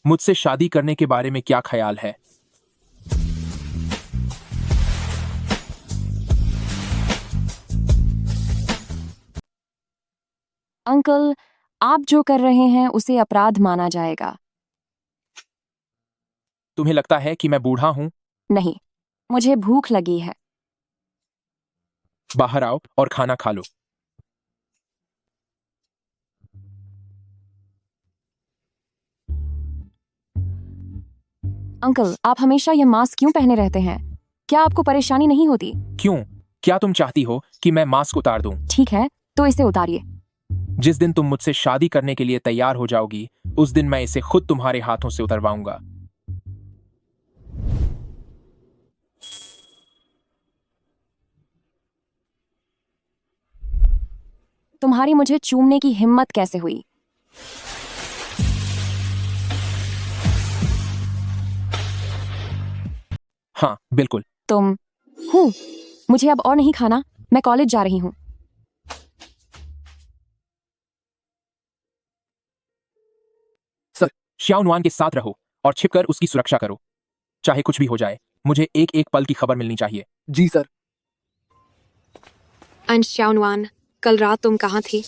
मुझसे शादी करने के बारे में क्या ख्याल है? अंकल, आप जो कर रहे हैं उसे अपराध माना जाएगा। तुम्हें लगता है कि मैं बूढ़ा हूं? नहीं, मुझे भूख लगी है। बाहर आओ और खाना खा लो। अंकल, आप हमेशा यह मास्क क्यों पहने रहते हैं? क्या आपको परेशानी नहीं होती? क्यों? क्या तुम चाहती हो कि मैं मास्क उतार दूं? ठीक है, तो इसे उतारिए। जिस दिन तुम मुझसे शादी करने के लिए तैयार हो जाओगी, उस दिन मैं इसे खुद तुम्हारे हाथों से उतरवाऊंगा। तुम्हारी मुझे चूमने की हिम्मत कैसे हुई? हाँ, बिल्कुल। हूँ, मुझे अब और नहीं खाना। मैं कॉलेज जा रही हूँ। श्याओनुआन के साथ रहो और छिपकर उसकी सुरक्षा करो। चाहे कुछ भी हो जाए, मुझे एक एक पल की खबर मिलनी चाहिए। जी सर। अंश शाओनुआन, कल रात तुम कहाँ थी?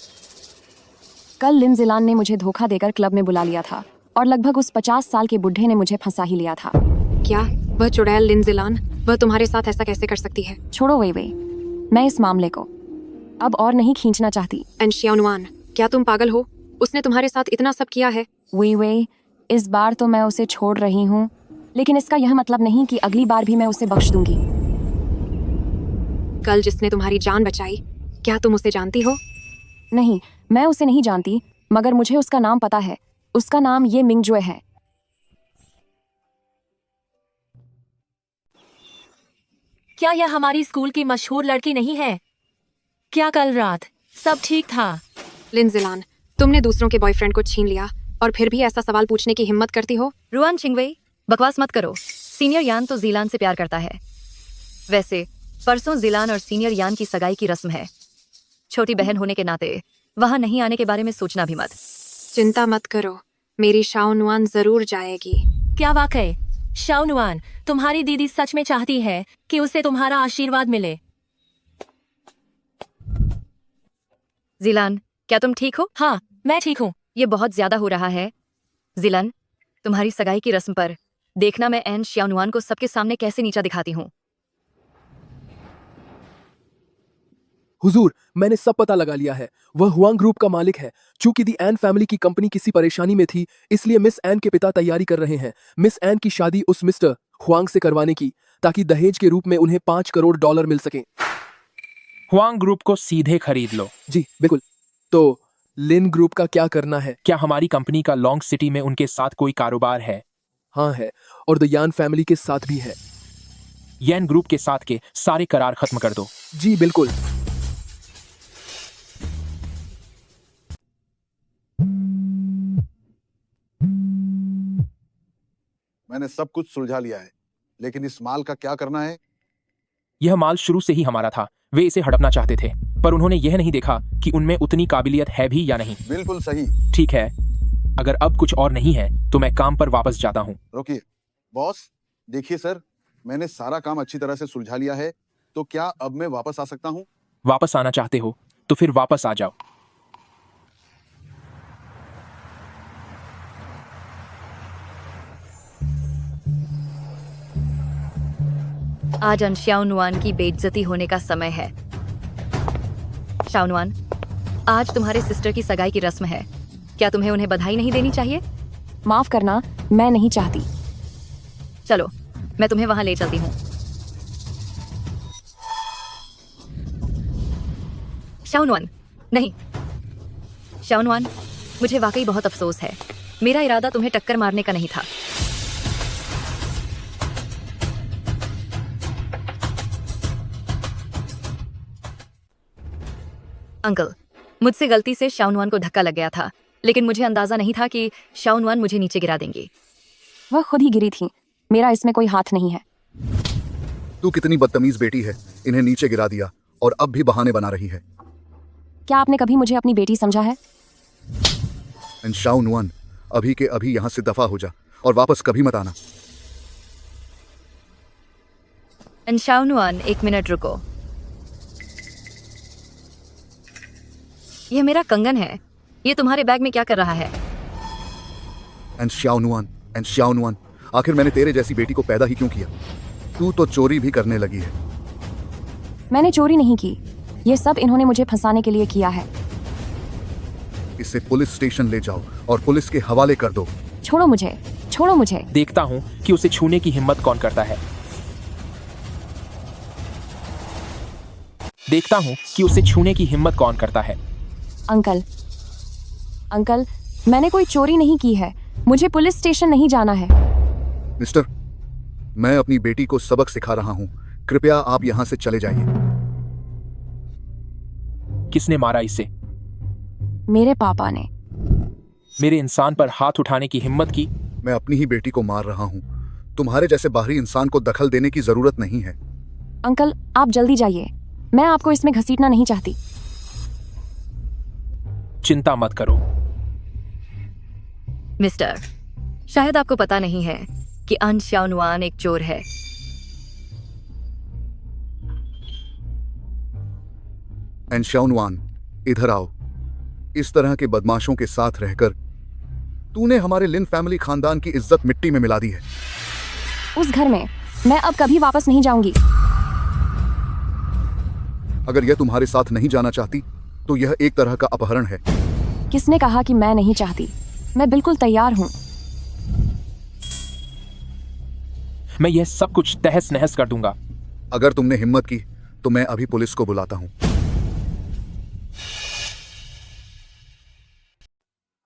कल लिन जिलान ने मुझे धोखा देकर क्लब में बुला लिया था और लगभग उस 50 साल के बुढ़े ने मुझे फंसा ही लिया था। क्या वह चुड़ैल लिन जिलान, वह तुम्हारे साथ ऐसा कैसे कर सकती है? छोड़ो वे मैं इस मामले को अब और नहीं खींचना चाहती। अंश शाओनुआन, क्या तुम पागल हो? उसने तुम्हारे साथ इतना सब किया है। वे इस बार तो मैं उसे छोड़ रही हूँ, लेकिन इसका यह मतलब नहीं कि अगली बार भी मैं उसे बख्श दूंगी। कल जिसने तुम्हारी जान बचाई, क्या तुम उसे जानती हो? नहीं, मैं उसे नहीं जानती, मगर मुझे उसका नाम पता है। उसका नाम ये मिंगजुए है। क्या यह हमारी स्कूल की मशहूर लड़की नहीं है? क्या कल रात सब ठीक था? लिन जिलान, तुमने दूसरों के बॉयफ्रेंड को छीन लिया और फिर भी ऐसा सवाल पूछने की हिम्मत करती हो? रुआन छिंगवेई, बकवास मत करो। सीनियर यान तो जिलान से प्यार करता है। वैसे परसों जिलान और सीनियर यान की सगाई की रस्म है। छोटी बहन होने के नाते वहां नहीं आने के बारे में सोचना भी मत। चिंता मत करो, मेरी शाओनुआन जरूर जाएगी। क्या वाकई? शाओनुआन, तुम्हारी दीदी सच में चाहती है कि उसे तुम्हारा आशीर्वाद मिले? जिलान, क्या तुम ठीक हो? हाँ, मैं ठीक हूँ। ये बहुत ज्यादा हो रहा है। जिलान, तुम्हारी सगाई की रस्म पर देखना मैं एन श्यानुआन को सबके सामने कैसे नीचा दिखाती हूँ। हुजूर, मैंने सब पता लगा लिया है। वह हुआंग ग्रुप का मालिक है। चूंकि दी एन फैमिली की कंपनी किसी परेशानी में थी, इसलिए मिस एन के पिता तैयारी कर रहे हैं मिस एन की शादी उस मिस्टर हुआंग से करवाने की, ताकि दहेज के रूप में उन्हें $5 करोड़ मिल सके। हुआंग ग्रुप को सीधे खरीद लो। जी बिल्कुल। तो लिन ग्रुप का क्या करना है? क्या हमारी कंपनी का लॉन्ग सिटी में उनके साथ कोई कारोबार है? हाँ है, और द यान फैमिली के साथ भी है। येन ग्रुप के साथ के सारे करार खत्म कर दो। जी बिल्कुल। मैंने सब कुछ सुलझा लिया है, लेकिन इस माल का क्या करना है? यह माल शुरू से ही हमारा था। वे इसे हड़पना चाहते थे, पर उन्होंने यह नहीं देखा कि उनमें उतनी काबिलियत है भी या नहीं। बिल्कुल सही। ठीक है, अगर अब कुछ और नहीं है तो मैं काम पर वापस जाता हूँ। रुकिए बॉस, देखिए सर, मैंने सारा काम अच्छी तरह से सुलझा लिया है, तो क्या अब मैं वापस आ सकता हूँ? वापस आना चाहते हो तो फिर वापस आ जाओ। आज शाओनुआन की बेइज्जती होने का समय है। शाओनुआन, आज तुम्हारे सिस्टर की सगाई की रस्म है। क्या तुम्हें उन्हें बधाई नहीं देनी चाहिए? माफ करना, मैं नहीं चाहती। चलो, मैं तुम्हें वहां ले चलती हूँ। शाओनुआन, नहीं। शाओनुआन, मुझे वाकई बहुत अफसोस है। मेरा इरादा तुम्हें टक्कर मारने का नहीं था। अंकल, मुझसे गलती से शाओनुआन को धक्का लग गया था, लेकिन मुझे अंदाजा नहीं था कि शाओनुआन मुझे नीचे गिरा देंगी। वह खुद ही गिरी थी, मेरा इसमें कोई हाथ नहीं है। तू कितनी बदतमीज बेटी है, इन्हें नीचे गिरा दिया और अब भी बहाने बना रही है। क्या आपने कभी मुझे अपनी बेटी समझा है? एंड शाओनुआन, अभी के अभी यहाँ से दफा हो जा और वापस कभी मत आना। शाओनुआन, एक मिनट रुको। यह मेरा कंगन है। ये तुम्हारे बैग में क्या कर रहा है? एंड शाओनुआन, आखिर मैंने तेरे जैसी बेटी को पैदा ही क्यों किया? तू तो चोरी भी करने लगी है। मैंने चोरी नहीं की, ये सब इन्होंने मुझे फंसाने के लिए किया है। इसे पुलिस स्टेशन ले जाओ और पुलिस के हवाले कर दो। छोड़ो मुझे, छोड़ो मुझे। देखता हूँ कि उसे छूने की हिम्मत कौन करता है। देखता हूँ कि उसे छूने की हिम्मत कौन करता है। अंकल, अंकल, मैंने कोई चोरी नहीं की है। मुझे पुलिस स्टेशन नहीं जाना है। मिस्टर, मैं अपनी बेटी को सबक सिखा रहा हूँ, कृपया आप यहाँ से चले जाइए। किसने मारा इसे? मेरे पापा ने। मेरे इंसान पर हाथ उठाने की हिम्मत की? मैं अपनी ही बेटी को मार रहा हूँ। तुम्हारे जैसे बाहरी इंसान को दखल देने की जरूरत नहीं है। अंकल, आप जल्दी जाइए, मैं आपको इसमें घसीटना नहीं चाहती। चिंता मत करो मिस्टर, शायद आपको पता नहीं है कि शाओनुआन एक चोर है। एंड शाओनुआन, इधर आओ। इस तरह के बदमाशों के साथ रहकर तूने हमारे लिन फैमिली खानदान की इज्जत मिट्टी में मिला दी है। उस घर में मैं अब कभी वापस नहीं जाऊंगी। अगर यह तुम्हारे साथ नहीं जाना चाहती तो यह एक तरह का अपहरण है। किसने कहा कि मैं नहीं चाहती? मैं बिल्कुल तैयार हूं। मैं यह सब कुछ तहस नहस कर दूंगा। अगर तुमने हिम्मत की तो मैं अभी पुलिस को बुलाता हूं।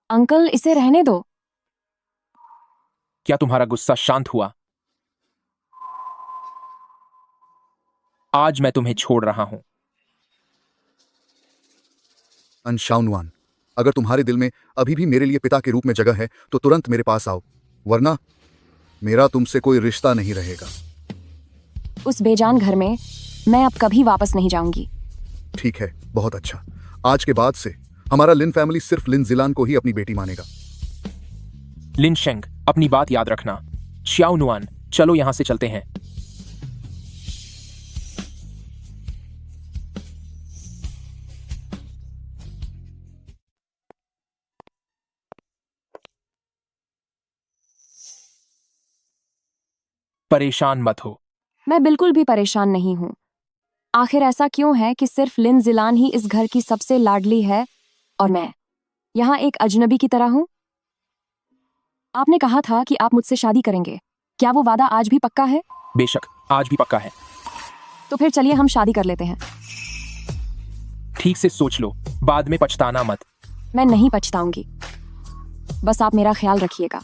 अंकल, इसे रहने दो। क्या तुम्हारा गुस्सा शांत हुआ? आज मैं तुम्हें छोड़ रहा हूं। एंड शाओनुआन, अगर तुम्हारे दिल में अभी भी मेरे लिए पिता के रूप में जगह है तो तुरंत मेरे पास आओ, वरना मेरा तुमसे कोई रिश्ता नहीं रहेगा। उस बेजान घर में मैं अब कभी वापस नहीं जाऊंगी। ठीक है, बहुत अच्छा। आज के बाद से हमारा लिन फैमिली सिर्फ लिन जिलान को ही अपनी बेटी मानेगा। लिन शेंग, अपनी बात याद रखना। शाओनुआन, चलो यहां से चलते हैं। परेशान मत हो। मैं बिल्कुल भी परेशान नहीं हूं। आखिर ऐसा क्यों है कि सिर्फ लिन जिलान ही इस घर की सबसे लाडली है और मैं यहाँ एक अजनबी की तरह हूँ? आपने कहा था कि आप मुझसे शादी करेंगे। क्या वो वादा आज भी पक्का है? बेशक आज भी पक्का है। तो फिर चलिए हम शादी कर लेते हैं। ठीक से सोच लो, बाद में पछताना मत। मैं नहीं पछताऊंगी, बस आप मेरा ख्याल रखिएगा।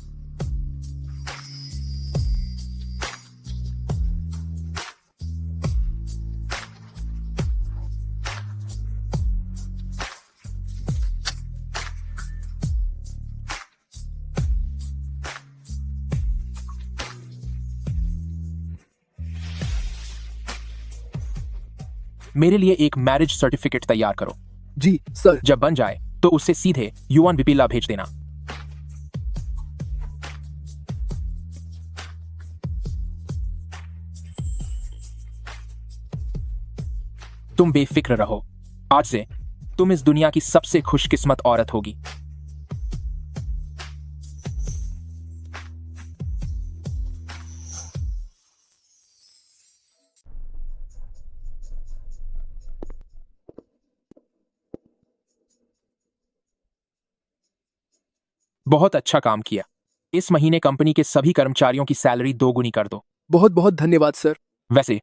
मेरे लिए एक मैरिज सर्टिफिकेट तैयार करो। जी सर। जब बन जाए तो उससे सीधे युवान विपिला भेज देना। तुम बेफिक्र रहो, आज से तुम इस दुनिया की सबसे खुशकिस्मत औरत होगी। बहुत अच्छा काम किया। इस महीने कंपनी के सभी कर्मचारियों की सैलरी 2 गुनी कर दो। बहुत बहुत धन्यवाद सर। वैसे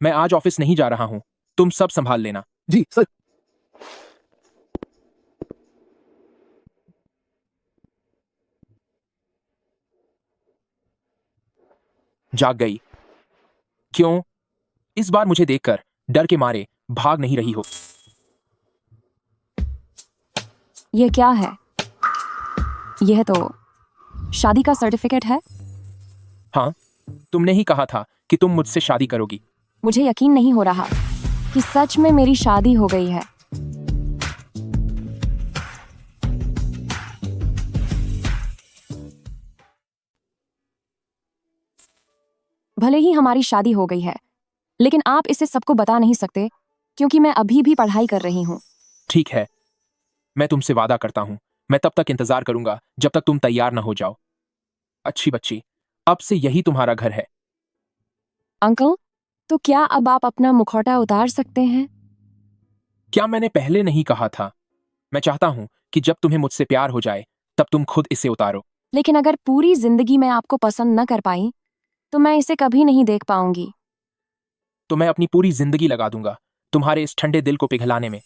मैं आज ऑफिस नहीं जा रहा हूं, तुम सब संभाल लेना। जी सर। जाग गई? क्यों? इस बार मुझे देखकर डर के मारे भाग नहीं रही हो? यह क्या है? यह तो शादी का सर्टिफिकेट है। हाँ, तुमने ही कहा था कि तुम मुझसे शादी करोगी। मुझे यकीन नहीं हो रहा कि सच में मेरी शादी हो गई है। भले ही हमारी शादी हो गई है, लेकिन आप इसे सबको बता नहीं सकते क्योंकि मैं अभी भी पढ़ाई कर रही हूँ। ठीक है, मैं तुमसे वादा करता हूं, मैं तब तक इंतजार करूंगा जब तक तुम तैयार न हो जाओ। अच्छी बच्ची, अब से यही तुम्हारा घर है। अंकल, तो क्या अब आप अपना मुखौटा उतार सकते हैं? क्या मैंने पहले नहीं कहा था? मैं चाहता हूं कि जब तुम्हें मुझसे प्यार हो जाए तब तुम खुद इसे उतारो। लेकिन अगर पूरी जिंदगी मैं आपको पसंद न कर पाई तो मैं इसे कभी नहीं देख पाऊंगी। तो मैं अपनी पूरी जिंदगी लगा दूंगा तुम्हारे इस ठंडे दिल को पिघलाने में।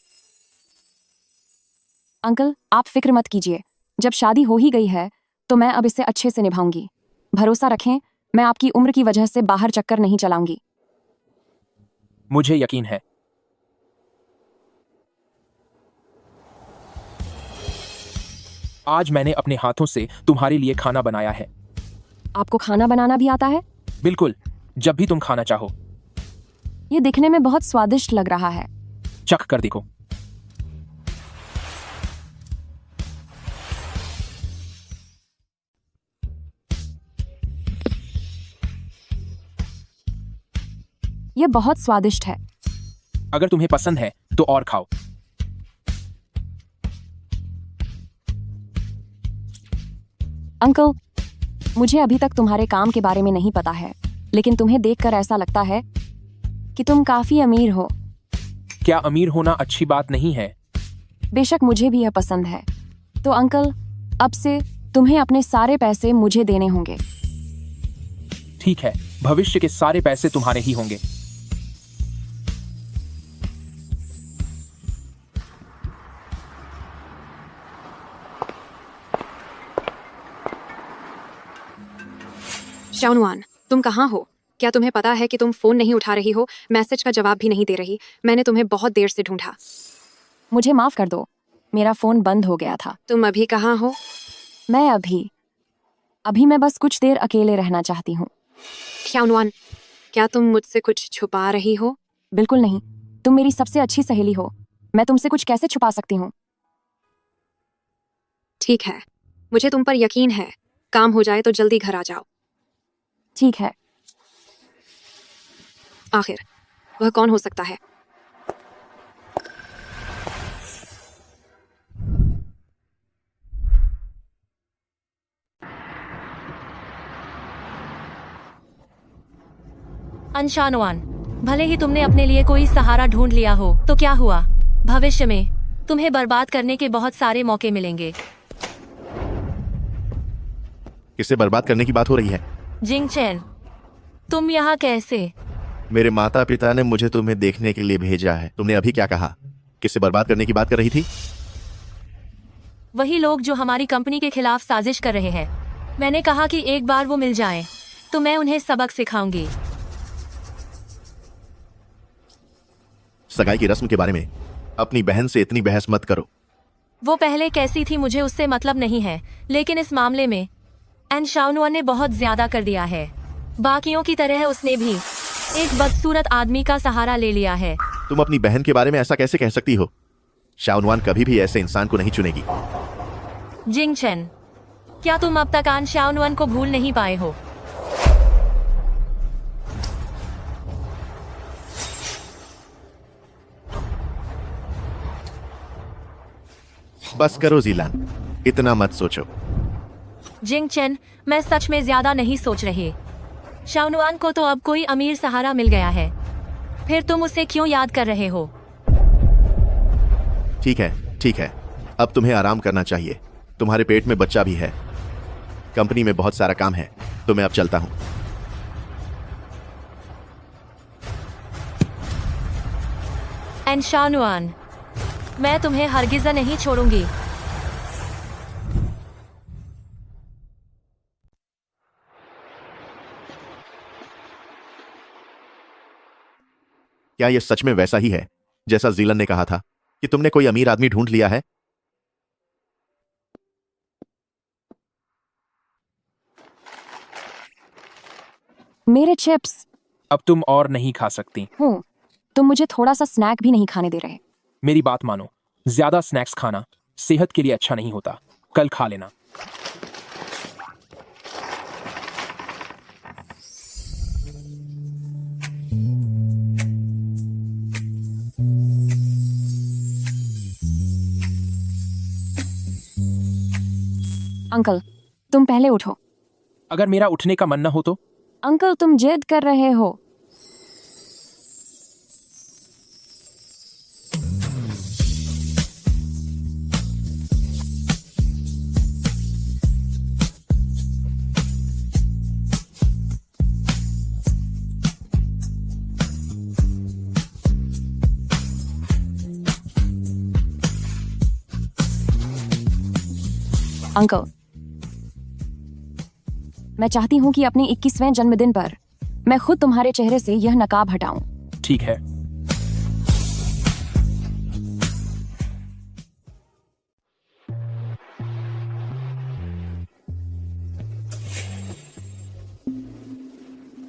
अंकल, आप फिक्र मत कीजिए। जब शादी हो ही गई है तो मैं अब इसे अच्छे से निभाऊंगी। भरोसा रखें, मैं आपकी उम्र की वजह से बाहर चक्कर नहीं चलाऊंगी। मुझे यकीन है। आज मैंने अपने हाथों से तुम्हारे लिए खाना बनाया है। आपको खाना बनाना भी आता है? बिल्कुल, जब भी तुम खाना चाहो। ये दिखने में बहुत स्वादिष्ट लग रहा है। चख कर देखो। ये बहुत स्वादिष्ट है। अगर तुम्हें पसंद है तो और खाओ। अंकल, मुझे अभी तक तुम्हारे काम के बारे में नहीं पता है, लेकिन तुम्हें देखकर ऐसा लगता है कि तुम काफी अमीर हो। क्या अमीर होना अच्छी बात नहीं है? बेशक मुझे भी यह पसंद है। तो अंकल, अब से तुम्हें अपने सारे पैसे मुझे देने होंगे। ठीक है, भविष्य के सारे पैसे तुम्हारे ही होंगे। शाओनुआन, तुम कहाँ हो? क्या तुम्हें पता है कि तुम फोन नहीं उठा रही हो, मैसेज का जवाब भी नहीं दे रही? मैंने तुम्हें बहुत देर से ढूंढा। मुझे माफ कर दो, मेरा फोन बंद हो गया था। तुम अभी कहाँ हो? मैं अभी मैं बस कुछ देर अकेले रहना चाहती हूँ। शाओनुआन, क्या तुम मुझसे कुछ छुपा रही हो? बिल्कुल नहीं, तुम मेरी सबसे अच्छी सहेली हो। मैं तुमसे कुछ कैसे छुपा सकती हूँ? ठीक है, मुझे तुम पर यकीन है। काम हो जाए तो जल्दी घर आ जाओ। ठीक है। आखिर वह कौन हो सकता है? अंशानुआन, भले ही तुमने अपने लिए कोई सहारा ढूंढ लिया हो तो क्या हुआ, भविष्य में तुम्हें बर्बाद करने के बहुत सारे मौके मिलेंगे। किसे बर्बाद करने की बात हो रही है? जिंग चैन, तुम यहाँ कैसे? मेरे माता पिता ने मुझे तुम्हें देखने के लिए भेजा है। तुमने अभी क्या कहा? किसे बर्बाद करने की बात कर रही थी? वही लोग जो हमारी कंपनी के खिलाफ साजिश कर रहे हैं। मैंने कहा कि एक बार वो मिल जाएं, तो मैं उन्हें सबक सिखाऊंगी। सगाई की रस्म के बारे में अपनी बहन से इतनी बहस मत करो। वो पहले कैसी थी मुझे उससे मतलब नहीं है, लेकिन इस मामले में एन शाओनुआन ने बहुत ज्यादा कर दिया है। बाकियों की तरह उसने भी एक बदसूरत आदमी का सहारा ले लिया है। तुम अपनी बहन के बारे में ऐसा कैसे कह सकती हो? शाओनुआन कभी भी ऐसे इंसान को नहीं चुनेगी। जिंग चैन, क्या तुम अब तक आन शाओनुआन को भूल नहीं पाए हो? बस करो जीलान, इतना मत सोचो। जिंग चैन, मैं सच में ज्यादा नहीं सोच रही। शाओनुआन को तो अब कोई अमीर सहारा मिल गया है, फिर तुम उसे क्यों याद कर रहे हो? ठीक है, अब तुम्हें आराम करना चाहिए। तुम्हारे पेट में बच्चा भी है, कंपनी में बहुत सारा काम है, तो मैं अब चलता हूं। एन शाओनुआन, मैं तुम्हें हरगिज़ नहीं छोड़ूंगी। क्या यह सच में वैसा ही है जैसा जीलन ने कहा था कि तुमने कोई अमीर आदमी ढूंढ लिया है? मेरे चिप्स। अब तुम और नहीं खा सकती। हूँ, तुम मुझे थोड़ा सा स्नैक भी नहीं खाने दे रहे। मेरी बात मानो, ज्यादा स्नैक्स खाना सेहत के लिए अच्छा नहीं होता। कल खा लेना। अंकल, तुम पहले उठो। अगर मेरा उठने का मन न हो तो? अंकल, तुम जिद कर रहे हो। अंकल, मैं चाहती हूँ कि अपने 21वें जन्मदिन पर मैं खुद तुम्हारे चेहरे से यह नकाब हटाऊं। ठीक है।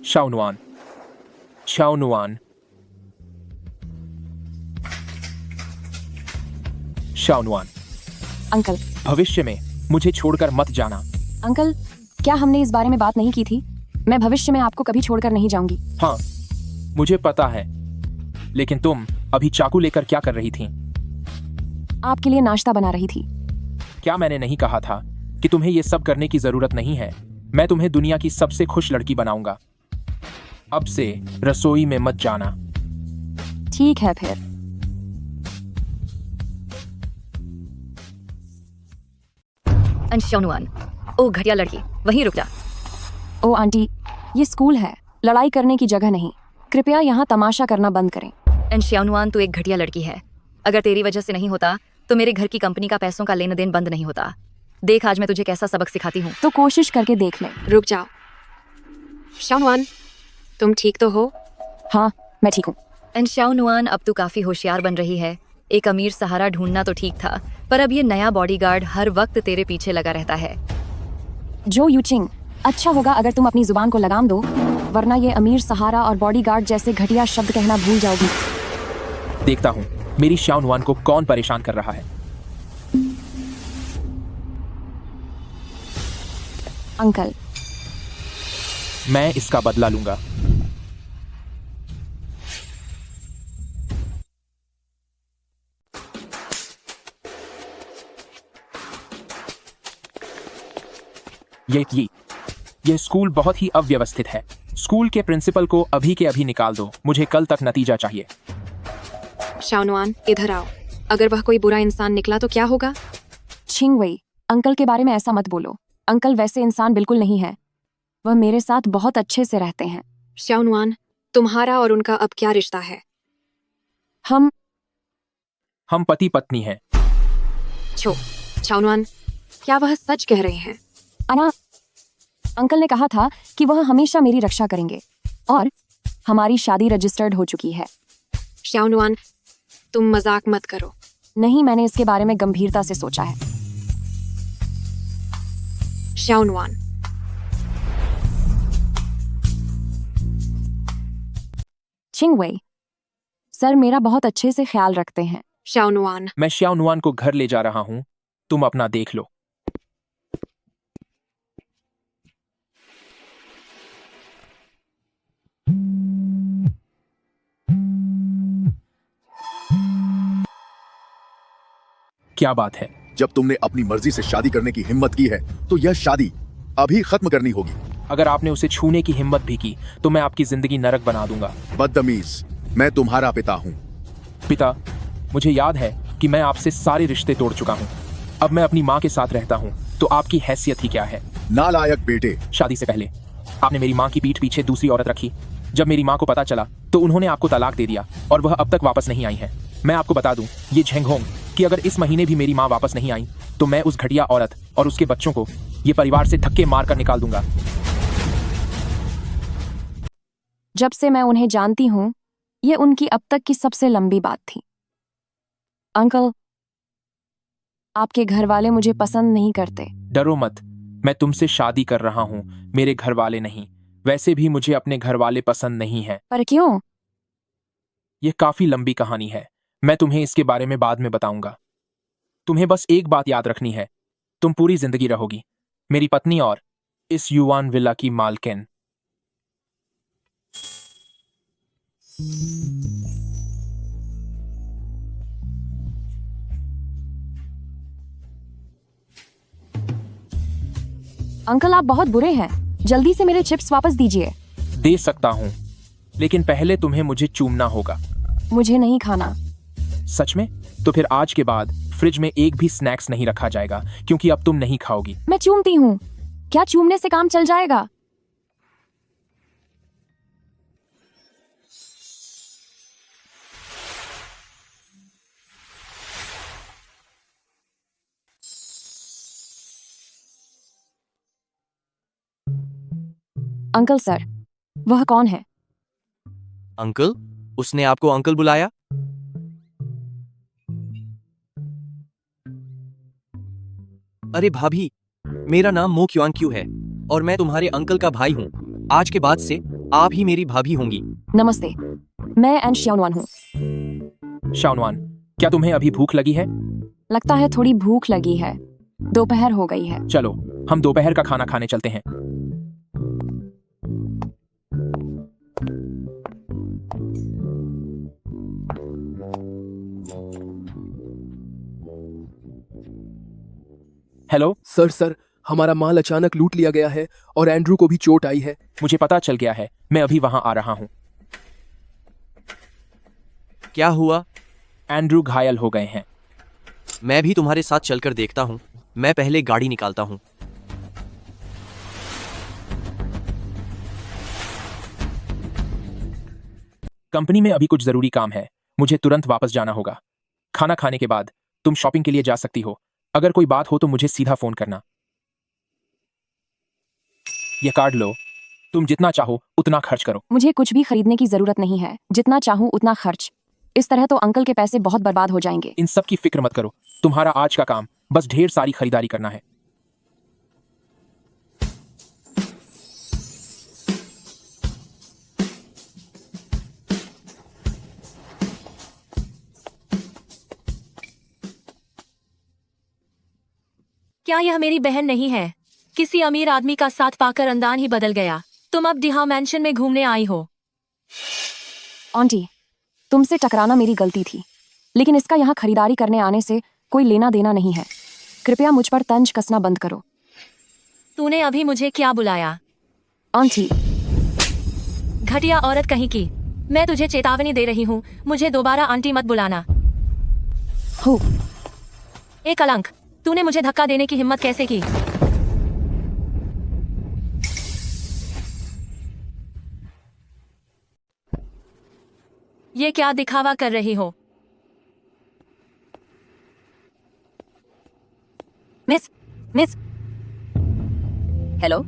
शाओनुआन, शाओनुआन, शाओनुआन। अंकल, भविष्य में मुझे छोड़कर मत जाना। अंकल, क्या हमने इस बारे में बात नहीं की थी? मैं भविष्य में आपको कभी छोड़कर नहीं जाऊंगी। हाँ, मुझे पता है, लेकिन तुम अभी चाकू लेकर क्या कर रही थी? आपके लिए नाश्ता बना रही थी। क्या मैंने नहीं कहा था कि तुम्हें ये सब करने की जरूरत नहीं है? मैं तुम्हें दुनिया की सबसे खुश लड़की बनाऊंगा। अब से रसोई में मत जाना। ठीक है फिर। एन शाओनुआन, ओ घटिया लड़की, वहीं रुक जा। ओ आंटी, ये स्कूल है, लड़ाई करने की जगह नहीं। कृपया यहाँ तमाशा करना बंद करें। एन शाओनुआन, तू एक घटिया लड़की है। अगर तेरी वजह से नहीं होता तो मेरे घर की कंपनी का पैसों का लेन देन बंद नहीं होता। देख आज मैं तुझे कैसा सबक सिखाती हूँ। तो कोशिश करके देख ले। रुक जाओ। शाओनुआन, तुम ठीक तो हो? हाँ, मैं ठीक हूँ। एन शाओनुआन, अब तू काफी होशियार बन रही है। एक अमीर सहारा ढूंढना तो ठीक था, पर अब ये नया बॉडीगार्ड हर वक्त तेरे पीछे लगा रहता है। जो यूचिंग, अच्छा होगा अगर तुम अपनी जुबान को लगाम दो, वरना ये अमीर सहारा और बॉडीगार्ड जैसे घटिया शब्द कहना भूल जाओगी। देखता हूँ मेरी शाओनुआन को कौन परेशान कर रहा है। अंकल, मैं इसका बदला लूंगा। ये स्कूल बहुत ही अव्यवस्थित है। स्कूल के प्रिंसिपल को अभी के अभी निकाल दो, मुझे कल तक नतीजा चाहिए। शाओनुआन, इधर आओ। अगर वह कोई बुरा इंसान निकला तो क्या होगा? छिंगवेई, अंकल के बारे में ऐसा मत बोलो। अंकल वैसे इंसान बिल्कुल नहीं है। वह मेरे साथ बहुत अच्छे से रहते हैं। शाओनुआन, तुम्हारा और उनका अब क्या रिश्ता है? हम पति पत्नी हैं। शाओनुआन, क्या वह सच कह रहे हैं? अना, अंकल ने कहा था कि वह हमेशा मेरी रक्षा करेंगे और हमारी शादी रजिस्टर्ड हो चुकी है। शाओनुआन, तुम मजाक मत करो। नहीं, मैंने इसके बारे में गंभीरता से सोचा है। शाओनुआन, छिंगवेई, सर मेरा बहुत अच्छे से ख्याल रखते हैं। शाओनुआन, मैं शाओनुआन को घर ले जा रहा हूँ, तुम अपना देख लो। क्या बात है? जब तुमने अपनी मर्जी से शादी करने की हिम्मत की है तो यह शादी अभी खत्म करनी होगी। अगर आपने उसे छूने की हिम्मत भी की तो मैं आपकी जिंदगी नरक बना दूंगा। बदतमीज, मैं तुम्हारा पिता हूँ। पिता, मुझे याद है कि मैं आपसे सारे रिश्ते तोड़ चुका हूँ। अब मैं अपनी माँ के साथ रहता हूँ, तो आपकी हैसियत ही क्या है? नालायक बेटे। शादी से पहले आपने मेरी माँ की पीठ पीछे दूसरी औरत रखी। जब मेरी माँ को पता चला तो उन्होंने आपको तलाक दे दिया और वह अब तक वापस नहीं आई है। मैं आपको बता दूं, ये झेंगहोंग, कि अगर इस महीने भी मेरी माँ वापस नहीं आई तो मैं उस घटिया औरत और उसके बच्चों को ये परिवार से धक्के मारकर निकाल दूंगा। जब से मैं उन्हें जानती हूँ, ये उनकी अब तक की सबसे लंबी बात थी। अंकल, आपके घर वाले मुझे पसंद नहीं करते। डरो मत, मैं तुमसे शादी कर रहा हूँ, मेरे घर वाले नहीं। वैसे भी मुझे अपने घर वाले पसंद नहीं है। पर क्यों? यह काफी लंबी कहानी है, मैं तुम्हें इसके बारे में बाद में बताऊंगा। तुम्हें बस एक बात याद रखनी है, तुम पूरी जिंदगी रहोगी मेरी पत्नी और इस युवान विला की मालकिन। अंकल, आप बहुत बुरे हैं। जल्दी से मेरे चिप्स वापस दीजिए। दे सकता हूं, लेकिन पहले तुम्हें मुझे चूमना होगा। मुझे नहीं खाना। सच में? तो फिर आज के बाद फ्रिज में एक भी स्नैक्स नहीं रखा जाएगा, क्योंकि अब तुम नहीं खाओगी। मैं चूमती हूँ। क्या चूमने से काम चल जाएगा? अंकल सर, वह कौन है? अंकल? उसने आपको अंकल बुलाया? अरे भाभी, मेरा नाम मो क्युआंग क्यू है और मैं तुम्हारे अंकल का भाई हूँ। आज के बाद से आप ही मेरी भाभी होंगी। नमस्ते, मैं एन शाओनुआन हूँ। शाओनुआन, क्या तुम्हें अभी भूख लगी है? लगता है थोड़ी भूख लगी है। दोपहर हो गई है। चलो हम दोपहर का खाना खाने चलते हैं। हेलो सर, हमारा माल अचानक लूट लिया गया है और एंड्रू को भी चोट आई है। मुझे पता चल गया है, मैं अभी वहां आ रहा हूं। क्या हुआ? एंड्रू घायल हो गए हैं। मैं भी तुम्हारे साथ चलकर देखता हूँ। मैं पहले गाड़ी निकालता हूँ। कंपनी में अभी कुछ जरूरी काम है, मुझे तुरंत वापस जाना होगा। खाना खाने के बाद तुम शॉपिंग के लिए जा सकती हो। अगर कोई बात हो तो मुझे सीधा फोन करना। यह कार्ड लो, तुम जितना चाहो उतना खर्च करो। मुझे कुछ भी खरीदने की जरूरत नहीं है। जितना चाहूँ उतना खर्च। इस तरह तो अंकल के पैसे बहुत बर्बाद हो जाएंगे। इन सब की फिक्र मत करो, तुम्हारा आज का काम बस ढेर सारी खरीदारी करना है। क्या यह मेरी बहन नहीं है? किसी अमीर आदमी का साथ पाकर अंदान ही बदल गया। तुम अब डिहा मैंशन में घूमने आई हो। आंटी, तुमसे टकराना मेरी गलती थी, लेकिन इसका यहाँ खरीदारी करने आने से कोई लेना देना नहीं है। कृपया मुझ पर तंज कसना बंद करो। तूने अभी मुझे क्या बुलाया? आंटी, घटिया औरत कहीं की। मैं तुझे चेतावनी दे रही हूँ, मुझे दोबारा आंटी मत बुलाना। हो, ए कलंक, तूने मुझे धक्का देने की हिम्मत कैसे की? ये क्या दिखावा कर रही हो? मिस हेलो,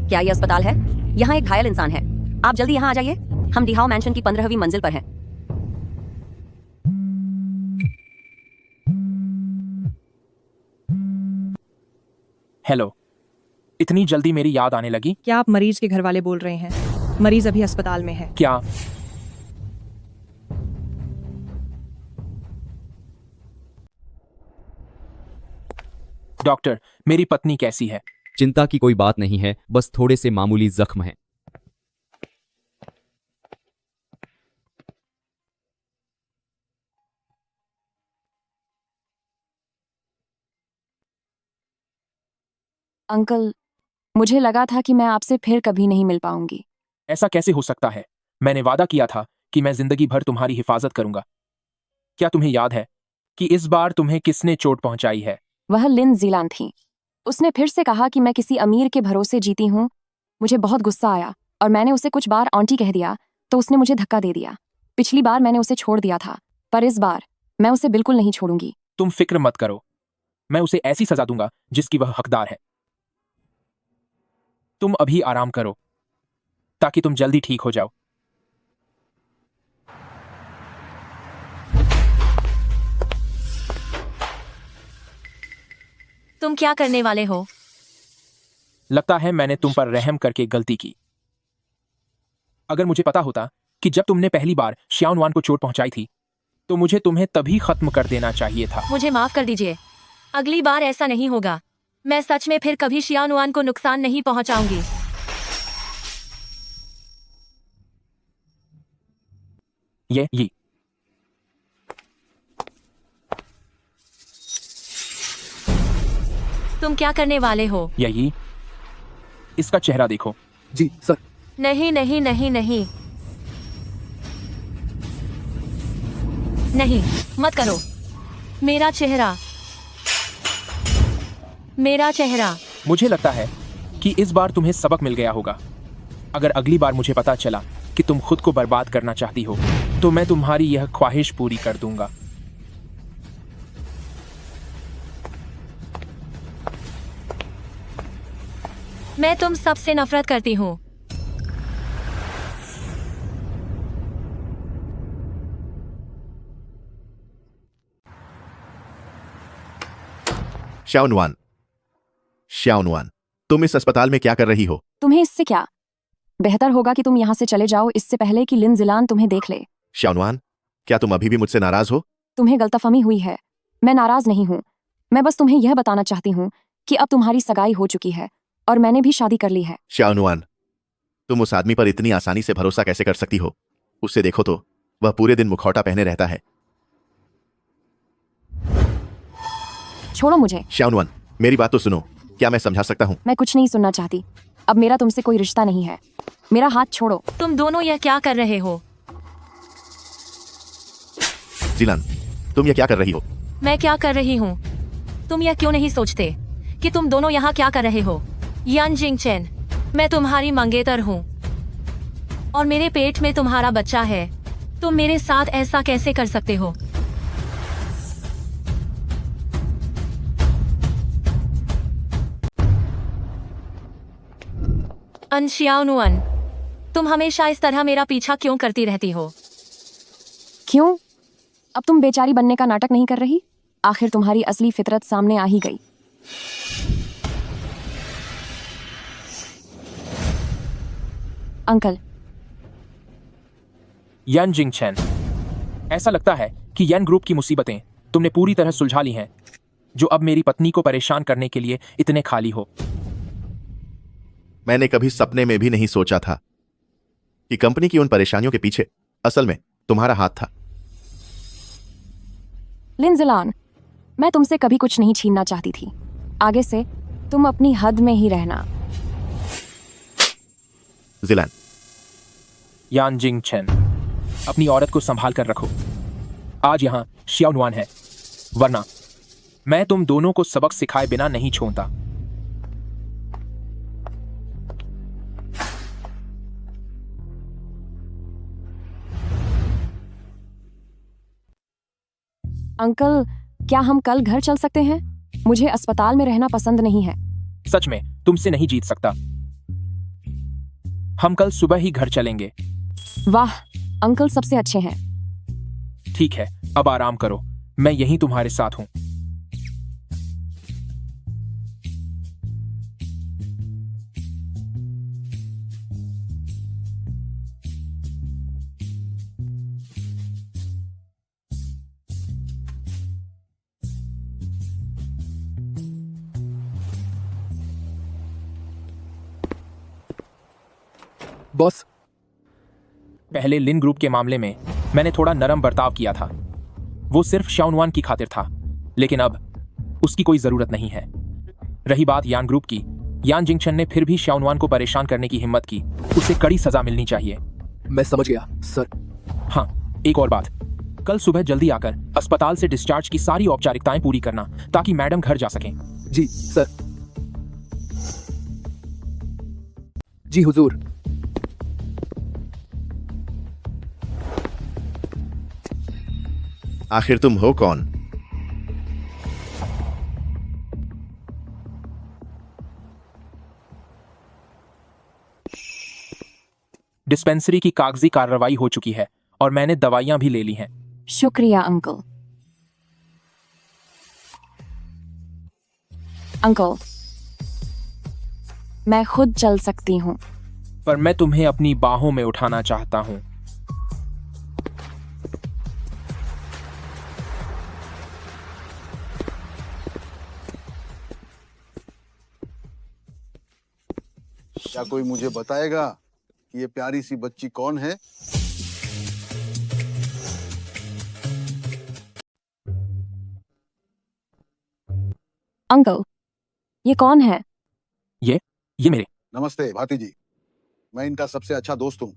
क्या ये अस्पताल है? यहाँ एक घायल इंसान है। आप जल्दी यहाँ आ जाइए। हम डिहाओ मैंशन की 15वीं मंजिल पर हैं। हेलो, इतनी जल्दी मेरी याद आने लगी? क्या आप मरीज के घर वाले बोल रहे हैं? मरीज अभी अस्पताल में है। क्या? डॉक्टर, मेरी पत्नी कैसी है? चिंता की कोई बात नहीं है, बस थोड़े से मामूली जख्म हैं। अंकल, मुझे लगा था कि मैं आपसे फिर कभी नहीं मिल पाऊंगी। ऐसा कैसे हो सकता है? मैंने वादा किया था कि मैं जिंदगी भर तुम्हारी हिफाजत करूंगा। क्या तुम्हें याद है कि इस बार तुम्हें किसने चोट पहुंचाई है? वह लिन जीलान थी। उसने फिर से कहा कि मैं किसी अमीर के भरोसे जीती हूँ। मुझे बहुत गुस्सा आया और मैंने उसे कुछ बार आंटी कह दिया तो उसने मुझे धक्का दे दिया। पिछली बार मैंने उसे छोड़ दिया था, पर इस बार मैं उसे बिल्कुल नहीं छोड़ूंगी। तुम फिक्र मत करो, मैं उसे ऐसी सजा दूंगा जिसकी वह हकदार है। तुम अभी आराम करो ताकि तुम जल्दी ठीक हो जाओ। तुम क्या करने वाले हो? लगता है मैंने तुम पर रहम करके गलती की। अगर मुझे पता होता कि जब तुमने पहली बार श्याओनुआन को चोट पहुंचाई थी तो मुझे तुम्हें तभी खत्म कर देना चाहिए था। मुझे माफ कर दीजिए, अगली बार ऐसा नहीं होगा। मैं सच में फिर कभी श्याओनुआन को नुकसान नहीं पहुंचाऊंगी। ये तुम क्या करने वाले हो? यही, इसका चेहरा देखो। जी सर। नहीं नहीं नहीं नहीं नहीं, मत करो। मेरा चेहरा, मेरा चेहरा। मुझे लगता है कि इस बार तुम्हें सबक मिल गया होगा। अगर अगली बार मुझे पता चला कि तुम खुद को बर्बाद करना चाहती हो तो मैं तुम्हारी यह ख्वाहिश पूरी कर दूंगा। मैं तुम सबसे नफरत करती हूँ। श्याओनुआन, श्याओनुआन, तुम इस अस्पताल में क्या कर रही हो? तुम्हें इससे क्या? बेहतर होगा कि तुम यहाँ से चले जाओ इससे पहले कि लिन जिलान तुम्हें देख ले। श्याओनुआन, क्या तुम अभी भी मुझसे नाराज हो? तुम्हें गलतफहमी हुई है। मैं नाराज नहीं हूँ। मैं बस तुम्हें यह बताना चाहती हूँ कि अब तुम्हारी सगाई हो चुकी है और मैंने भी शादी कर ली है। श्याओनुआन, तुम उस आदमी पर इतनी आसानी से भरोसा कैसे कर सकती हो? उससे देखो तो, वह पूरे दिन मुखौटा पहने रहता है। छोड़ो मुझे। श्याओनुआन, मेरी बात तो सुनो। क्या मैं समझा सकता हूँ? मैं कुछ नहीं सुनना चाहती। अब मेरा तुमसे कोई रिश्ता नहीं है। मेरा हाथ छोड़ो। तुम दोनों यह क्या कर रहे हो? जिलान, तुम ये क्या कर रही हो? मैं क्या कर रही हूँ? तुम यह क्यों नहीं सोचते कि तुम दोनों यहाँ क्या कर रहे हो? यान जिंगचेन, मैं तुम्हारी मंगेतर हूँ और मेरे पेट में तुम्हारा बच्चा है। तुम मेरे साथ ऐसा कैसे कर सकते हो? श्याओनुआन, तुम हमेशा इस तरह मेरा पीछा क्यों करती रहती हो? क्यों? अब तुम बेचारी बनने का नाटक नहीं कर रही? आखिर तुम्हारी असली फितरत सामने आ ही गई। अंकल। यान जिंगचेन, ऐसा लगता है कि यान ग्रुप की मुसीबतें तुमने पूरी तरह सुलझा ली हैं, जो अब मेरी पत्नी को परेशान करने के लिए इतने खाली हो। मैंने कभी सपने में भी नहीं सोचा था कि कंपनी की उन परेशानियों के पीछे असल में तुम्हारा हाथ था। लिन जिलान, मैं तुमसे कभी कुछ नहीं छीनना चाहती थी। आगे से तुम अपनी हद में ही रहना। जिलान, यान जिंग चेन, अपनी औरत को संभाल कर रखो। आज यहाँ श्याओनुआन है, वरना मैं तुम दोनों को सबक सिखाए बिना नहीं छोड़ता। अंकल, क्या हम कल घर चल सकते हैं? मुझे अस्पताल में रहना पसंद नहीं है। सच में तुमसे नहीं जीत सकता। हम कल सुबह ही घर चलेंगे। वाह, अंकल सबसे अच्छे हैं। ठीक है, अब आराम करो, मैं यहीं तुम्हारे साथ हूं। बॉस, पहले लिन ग्रुप के मामले में मैंने थोड़ा नरम बर्ताव किया था। वो सिर्फ शाओनुआन की खातिर था, लेकिन अब उसकी कोई जरूरत नहीं है। रही बात यान ग्रुप की, यान जिंगशन ने फिर भी शाओनुआन को परेशान करने की हिम्मत की। उसे कड़ी सजा मिलनी चाहिए। मैं समझ गया सर। हाँ, एक और बात, कल सुबह जल्दी आकर अस्पताल से डिस्चार्ज की सारी औपचारिकताएं पूरी करना, ताकि मैडम घर जा सकें। जी सर। जी हुजूर। आखिर तुम हो कौन? डिस्पेंसरी की कागजी कार्रवाई हो चुकी है और मैंने दवाइयां भी ले ली हैं। शुक्रिया अंकल। अंकल, मैं खुद चल सकती हूँ। पर मैं तुम्हें अपनी बाहों में उठाना चाहता हूँ। क्या कोई मुझे बताएगा कि ये प्यारी सी बच्ची कौन है? अंकल, ये कौन है? ये मेरे नमस्ते भाती जी, मैं इनका सबसे अच्छा दोस्त हूँ।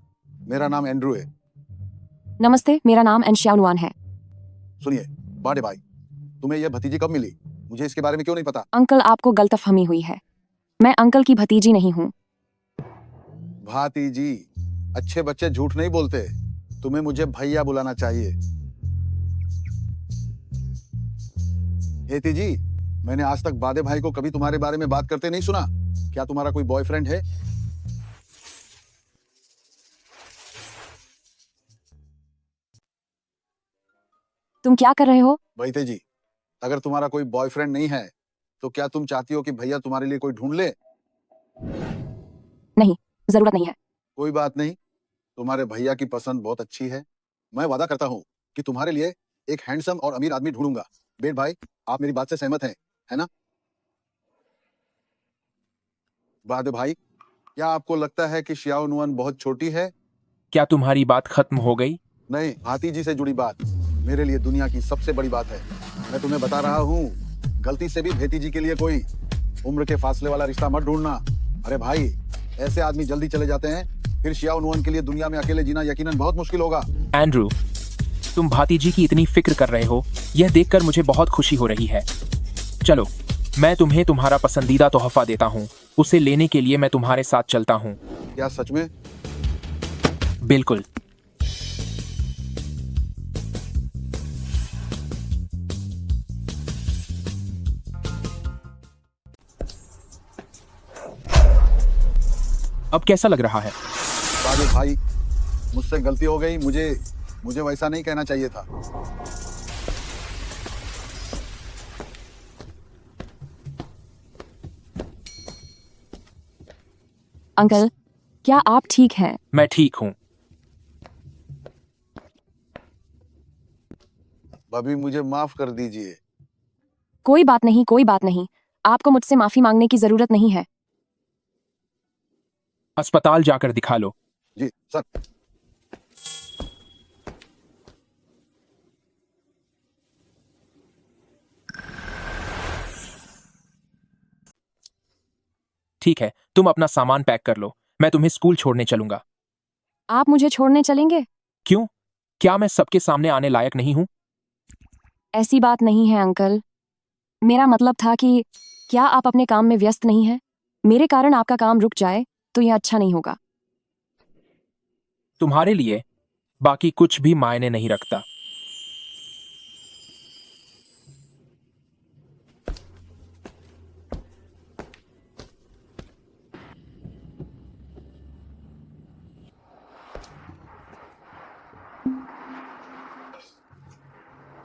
मेरा नाम एंड्रू है। नमस्ते, मेरा नाम एनशियानुआन है। सुनिए बाडे भाई, तुम्हें यह भतीजी कब मिली? मुझे इसके बारे में क्यों नहीं पता? अंकल, आपको गलतफहमी हुई है। मैं अंकल की भतीजी नहीं हूँ। भाती जी, अच्छे बच्चे झूठ नहीं बोलते। तुम्हें मुझे भैया बुलाना चाहिए। हेती जी, मैंने आज तक बादे भाई को कभी तुम्हारे बारे में बात करते नहीं सुना। क्या तुम्हारा कोई बॉयफ्रेंड है? तुम क्या कर रहे हो? भैते जी, अगर तुम्हारा कोई बॉयफ्रेंड नहीं है तो क्या तुम चाहती हो कि भैया तुम्हारे लिए कोई ढूंढ ले? नहीं, जरूरत नहीं है। कोई बात नहीं, तुम्हारे भैया की पसंद बहुत अच्छी है। मैं वादा करता हूँ कि तुम्हारे लिए एक हैंडसम और अमीर आदमी ढूंढूंगा। बेट भाई, आप मेरी बात से सहमत हैं, है ना? बादे भाई, क्या आपको लगता है कि शियाओनुआन बहुत छोटी है? क्या तुम्हारी बात खत्म हो गई? नहीं, भाती जी से जुड़ी बात मेरे लिए दुनिया की सबसे बड़ी बात है। मैं तुम्हें बता रहा हूँ, गलती से भी भेती जी के लिए कोई उम्र के फासले वाला रिश्ता मत ढूंढना। अरे भाई, ऐसे आदमी जल्दी चले जाते हैं, फिर शियाओनुआन के लिए दुनिया में अकेले जीना यकीनन बहुत मुश्किल होगा। एंड्रू, तुम भाती जी की इतनी फिक्र कर रहे हो, यह देखकर मुझे बहुत खुशी हो रही है। चलो, मैं तुम्हें तुम्हारा पसंदीदा तोहफा देता हूँ। उसे लेने के लिए मैं तुम्हारे साथ चलता हूँ। क्या सच में? बिल्कुल। अब कैसा लग रहा है? बादे भाई, मुझसे गलती हो गई। मुझे वैसा नहीं कहना चाहिए था। अंकल, क्या आप ठीक हैं? मैं ठीक हूँ। भाभी, मुझे माफ कर दीजिए। कोई बात नहीं, कोई बात नहीं। आपको मुझसे माफी मांगने की जरूरत नहीं है। अस्पताल जाकर दिखा लो। जी सर। ठीक है, तुम अपना सामान पैक कर लो, मैं तुम्हें स्कूल छोड़ने चलूंगा। आप मुझे छोड़ने चलेंगे? क्यों? क्या मैं सबके सामने आने लायक नहीं हूँ? ऐसी बात नहीं है अंकल। मेरा मतलब था कि क्या आप अपने काम में व्यस्त नहीं हैं? मेरे कारण आपका काम रुक जाए तो यह अच्छा नहीं होगा। तुम्हारे लिए बाकी कुछ भी मायने नहीं रखता।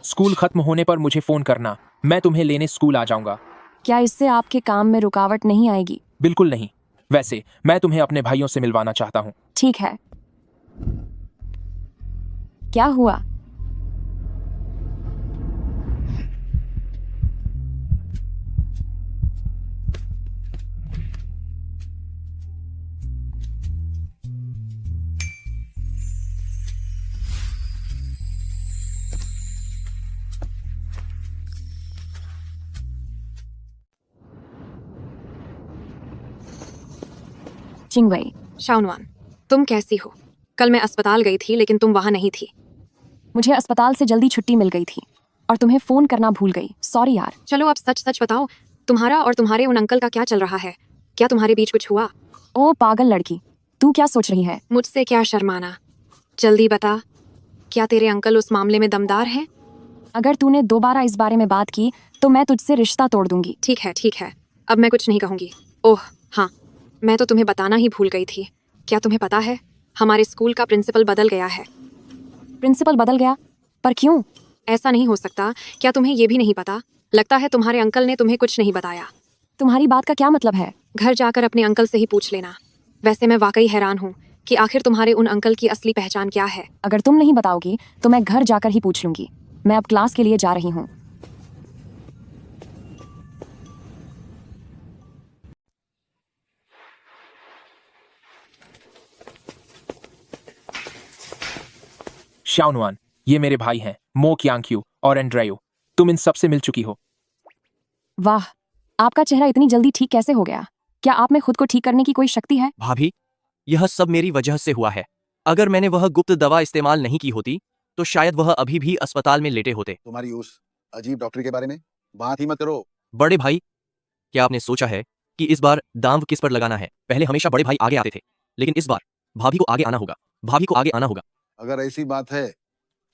स्कूल खत्म होने पर मुझे फोन करना, मैं तुम्हें लेने स्कूल आ जाऊंगा। क्या इससे आपके काम में रुकावट नहीं आएगी? बिल्कुल नहीं। वैसे मैं तुम्हें अपने भाइयों से मिलवाना चाहता हूँ। ठीक है। क्या हुआ? चिंगवई, शाओनुआन, तुम कैसी हो? कल मैं अस्पताल गई थी लेकिन तुम वहां नहीं थी। मुझे अस्पताल से जल्दी छुट्टी मिल गई थी और तुम्हें फोन करना भूल गई। सॉरी यार। चलो अब सच सच बताओ, तुम्हारा और तुम्हारे उन अंकल का क्या चल रहा है? क्या तुम्हारे बीच कुछ हुआ? ओ पागल लड़की, तू क्या सोच रही है? मुझसे क्या शर्माना, जल्दी बता, क्या तेरे अंकल उस मामले में दमदार हैं? अगर तूने दोबारा इस बारे में बात की तो मैं तुझसे रिश्ता तोड़ दूंगी। ठीक है, अब मैं कुछ नहीं कहूंगी। ओह हाँ, मैं तो तुम्हें बताना ही भूल गई थी। क्या तुम्हें पता है, हमारे स्कूल का प्रिंसिपल बदल गया है। प्रिंसिपल बदल गया? पर क्यों? ऐसा नहीं हो सकता। क्या तुम्हें ये भी नहीं पता? लगता है तुम्हारे अंकल ने तुम्हें कुछ नहीं बताया। तुम्हारी बात का क्या मतलब है? घर जाकर अपने अंकल से ही पूछ लेना। वैसे मैं वाकई हैरान हूँ कि आखिर तुम्हारे उन अंकल की असली पहचान क्या है। अगर तुम नहीं बताओगी तो मैं घर जाकर ही पूछ लूंगी। मैं अब क्लास के लिए जा रही हूँ। शाओनुआन, ये मेरे भाई हैं, मो क्यांग्क्यू और एंड्रेयो। तुम इन सब से मिल चुकी हो। वाह, आपका चेहरा इतनी जल्दी ठीक कैसे हो गया? क्या आप में खुद को ठीक करने की कोई शक्ति है? भाभी, यह सब मेरी वजह से हुआ है। अगर मैंने वह गुप्त दवा इस्तेमाल नहीं की होती तो शायद वह अभी भी अस्पताल में लेटे होते। तुम्हारी उस अजीब डॉक्टर के बारे में बात ही मत करो। बड़े भाई, क्या आपने सोचा है कि इस बार दांव किस पर लगाना है? पहले हमेशा बड़े भाई आगे आते थे, लेकिन इस बार भाभी को आगे आना होगा। भाभी को आगे आना होगा। अगर ऐसी बात है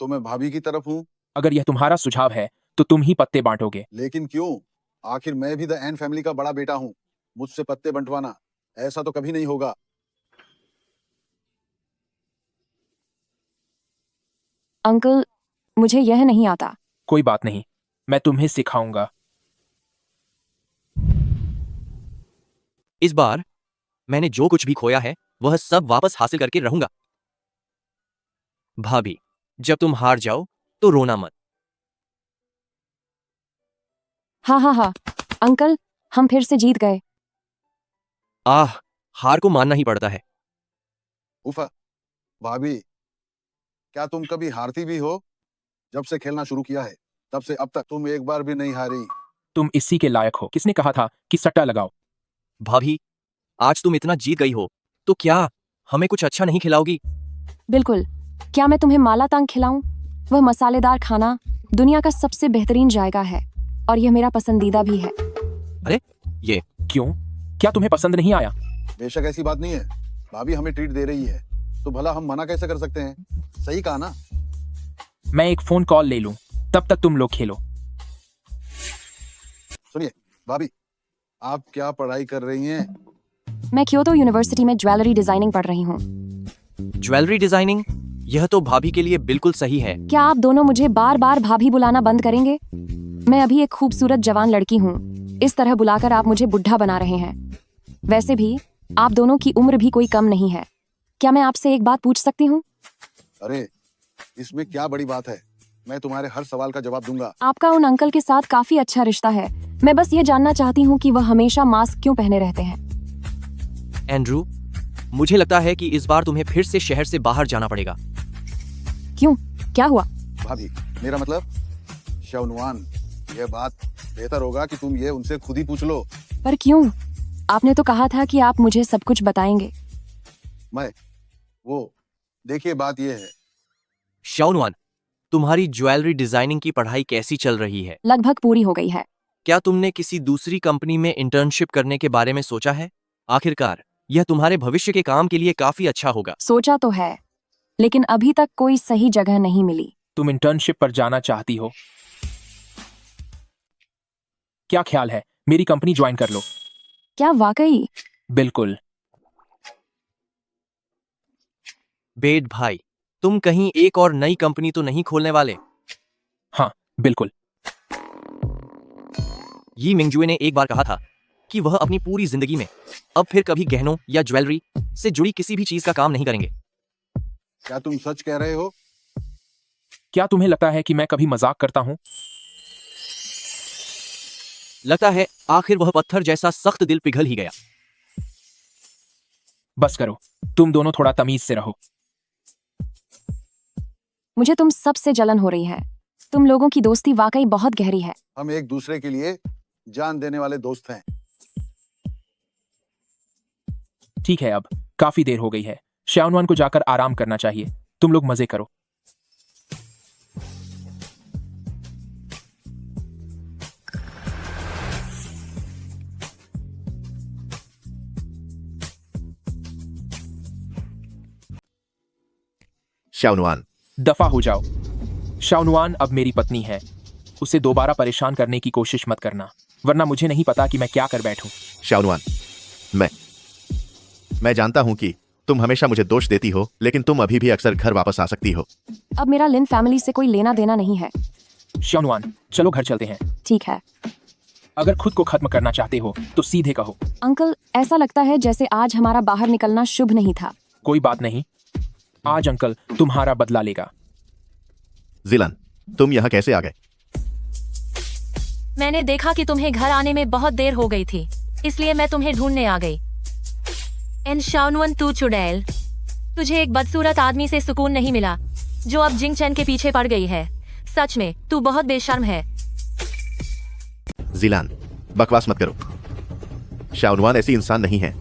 तो मैं भाभी की तरफ हूँ। अगर यह तुम्हारा सुझाव है तो तुम ही पत्ते बांटोगे। लेकिन क्यों? आखिर मैं भी द एन फैमिली का बड़ा बेटा हूँ। मुझसे पत्ते बंटवाना ऐसा तो कभी नहीं होगा। अंकल, मुझे यह नहीं आता। कोई बात नहीं, मैं तुम्हें सिखाऊंगा। इस बार मैंने जो कुछ भी खोया है वह सब वापस हासिल करके रहूंगा। भाभी, जब तुम हार जाओ तो रोना मत। हाँ, अंकल, हम फिर से जीत गए। हार को मानना ही पड़ता है। उफा, भाभी, क्या तुम कभी हारती भी हो? जब से खेलना शुरू किया है तब से अब तक तुम एक बार भी नहीं हारी। तुम इसी के लायक हो। किसने कहा था कि सट्टा लगाओ? भाभी, आज तुम इतना जीत गई हो तो क्या हमें कुछ अच्छा नहीं खिलाओगी? बिल्कुल। क्या मैं तुम्हें माला तांग खिलाऊं? वह मसालेदार खाना दुनिया का सबसे बेहतरीन जायका है और यह मेरा पसंदीदा भी है। अरे ये क्यों? क्या तुम्हें पसंद नहीं आया? बेशक ऐसी बात नहीं है। भाभी हमें ट्रीट दे रही है तो भला हम मना कैसे कर सकते हैं? सही कहा ना? मैं एक फोन कॉल ले लूं, तब तक तुम लोग खेलो। सुनिए भाभी, आप क्या पढ़ाई कर रही हैं? मैं क्योतो यूनिवर्सिटी में ज्वेलरी डिजाइनिंग पढ़ रही हूँ। Jewellery designing? यह तो भाभी के लिए बिल्कुल सही है। क्या आप दोनों मुझे बार बार भाभी बुलाना बंद करेंगे? मैं अभी एक खूबसूरत जवान लड़की हूँ। इस तरह बुलाकर आप मुझे बुढ़ा बना रहे हैं। वैसे भी आप दोनों की उम्र भी कोई कम नहीं है। क्या मैं आपसे एक बात पूछ सकती हूँ? अरे इसमें क्या बड़ी बात है? मैं तुम्हारे हर सवाल का जवाब दूंगा। आपका उन अंकल के साथ काफी अच्छा रिश्ता है। मैं बस ये जानना चाहती हूँ कि वह हमेशा मास्क क्यों पहने रहते हैं। एंड्रू, मुझे लगता है कि इस बार तुम्हें फिर से शहर से बाहर जाना पड़ेगा। क्यों? क्या हुआ? भाभी, मेरा मतलब शाओनुआन, यह बात बेहतर होगा कि तुम ये उनसे खुद ही पूछ लो। पर क्यों? आपने तो कहा था कि आप मुझे सब कुछ बताएंगे। मैं वो देखिए बात यह है, शाओनुआन, तुम्हारी ज्वेलरी डिजाइनिंग की पढ़ाई कैसी चल रही है? लगभग पूरी हो गई है। क्या तुमने किसी दूसरी कंपनी में इंटर्नशिप करने के बारे में सोचा है? आखिरकार यह तुम्हारे भविष्य के काम के लिए काफी अच्छा होगा। सोचा तो है, लेकिन अभी तक कोई सही जगह नहीं मिली। तुम इंटर्नशिप पर जाना चाहती हो? क्या ख्याल है मेरी कंपनी ज्वाइन कर लो? क्या वाकई? बिल्कुल। बेड भाई, तुम कहीं एक और नई कंपनी तो नहीं खोलने वाले? हाँ बिल्कुल। यी मिंगजुए ने एक बार कहा था कि वह अपनी पूरी जिंदगी में अब फिर कभी गहनों या ज्वेलरी से जुड़ी किसी भी चीज का काम नहीं करेंगे। क्या तुम सच कह रहे हो? क्या तुम्हें लगता है कि मैं कभी मजाक करता हूं? लगता है आखिर वह पत्थर जैसा सख्त दिल पिघल ही गया। बस करो, तुम दोनों थोड़ा तमीज से रहो। मुझे तुम सबसे जलन हो रही है। तुम लोगों की दोस्ती वाकई बहुत गहरी है। हम एक दूसरे के लिए जान देने वाले दोस्त हैं। ठीक है, अब काफी देर हो गई है। शाओनुआन को जाकर आराम करना चाहिए। तुम लोग मजे करो। शाओनुआन, दफा हो जाओ। शाओनुआन अब मेरी पत्नी है। उसे दोबारा परेशान करने की कोशिश मत करना, वरना मुझे नहीं पता कि मैं क्या कर बैठूं। शाओनुआन, मैं जानता हूं कि तुम हमेशा मुझे दोष देती हो, लेकिन तुम अभी भी अक्सर घर वापस आ सकती हो। अब मेरा लिन फैमिली से कोई लेना देना नहीं है। शाओनुआन, चलो घर चलते हैं। ठीक है। अगर खुद को खत्म करना चाहते हो तो सीधे कहो। अंकल, ऐसा लगता है जैसे आज हमारा बाहर निकलना शुभ नहीं था। कोई बात नहीं, आज अंकल तुम्हारा बदला लेगा। जिलान, तुम यहाँ कैसे आ गए? मैंने देखा कि तुम्हें घर आने में बहुत देर हो गई थी, इसलिए मैं तुम्हें ढूंढने आ गई। एन शाओनुआन, तू चुड़ैल, तुझे एक बदसूरत आदमी से सुकून नहीं मिला जो अब जिंगचन के पीछे पड़ गई है। सच में तू बहुत बेशर्म है। जिलान, बकवास मत करो। शाओनुआन ऐसी इंसान नहीं है।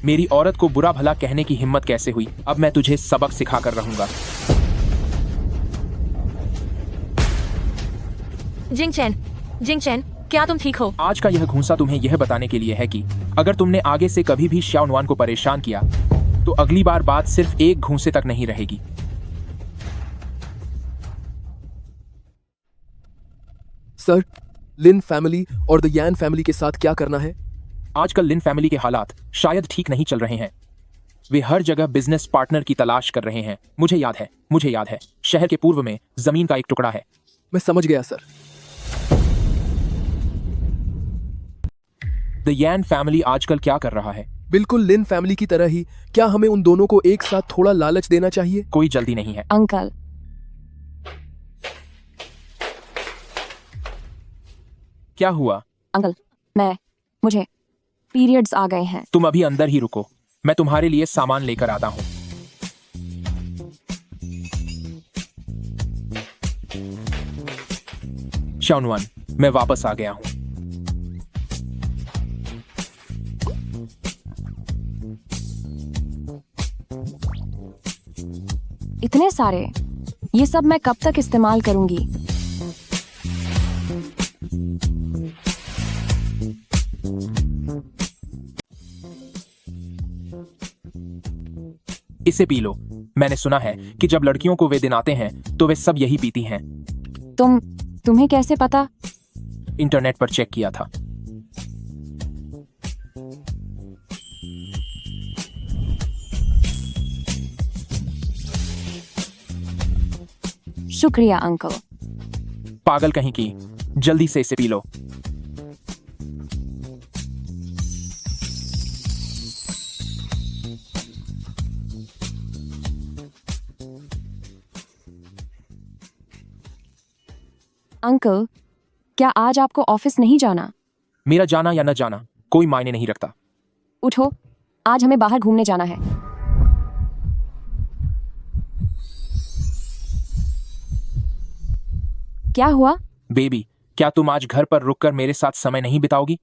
मेरी औरत को बुरा भला कहने की हिम्मत कैसे हुई? अब मैं तुझे सबक सिखा कर रहूंगा। जिंगचन, क्या तुम ठीक हो? आज का यह घूंसा तुम्हें यह बताने के लिए है कि अगर तुमने आगे से कभी भी शाओनुआन को परेशान किया तो अगली बार बात सिर्फ एक घूंसे तक नहीं रहेगी। सर, लिन फैमिली और द यान फैमिली के साथ क्या करना है? आजकल लिन फैमिली के हालात शायद ठीक नहीं चल रहे हैं। वे हर जगह बिजनेस पार्टनर की तलाश कर रहे हैं। मुझे याद है, शहर के पूर्व में जमीन का एक टुकड़ा है। मैं समझ गया सर। द यान फैमिली आजकल क्या कर रहा है? बिल्कुल लिन फैमिली की तरह ही। क्या हमें उन दोनों को एक साथ थोड़ा लालच देना चाहिए? कोई जल्दी नहीं है। अंकल, क्या हुआ? अंकल, मुझे पीरियड्स आ गए हैं। तुम अभी अंदर ही रुको, मैं तुम्हारे लिए सामान लेकर आता हूँ। शाओनुआन, मैं वापस आ गया हूँ। इतने सारे, ये सब मैं कब तक इस्तेमाल करूंगी? इसे पी लो। मैंने सुना है कि जब लड़कियों को वे दिन आते हैं तो वे सब यही पीती हैं। तुम्हें कैसे पता? इंटरनेट पर चेक किया था। शुक्रिया अंकल। पागल कहीं की, जल्दी से इसे पी लो। अंकल, क्या आज आपको ऑफिस नहीं जाना? मेरा जाना या न जाना कोई मायने नहीं रखता। उठो, आज हमें बाहर घूमने जाना है। क्या हुआ? बेबी, क्या तुम आज घर पर रुककर मेरे साथ समय नहीं बिताओगी?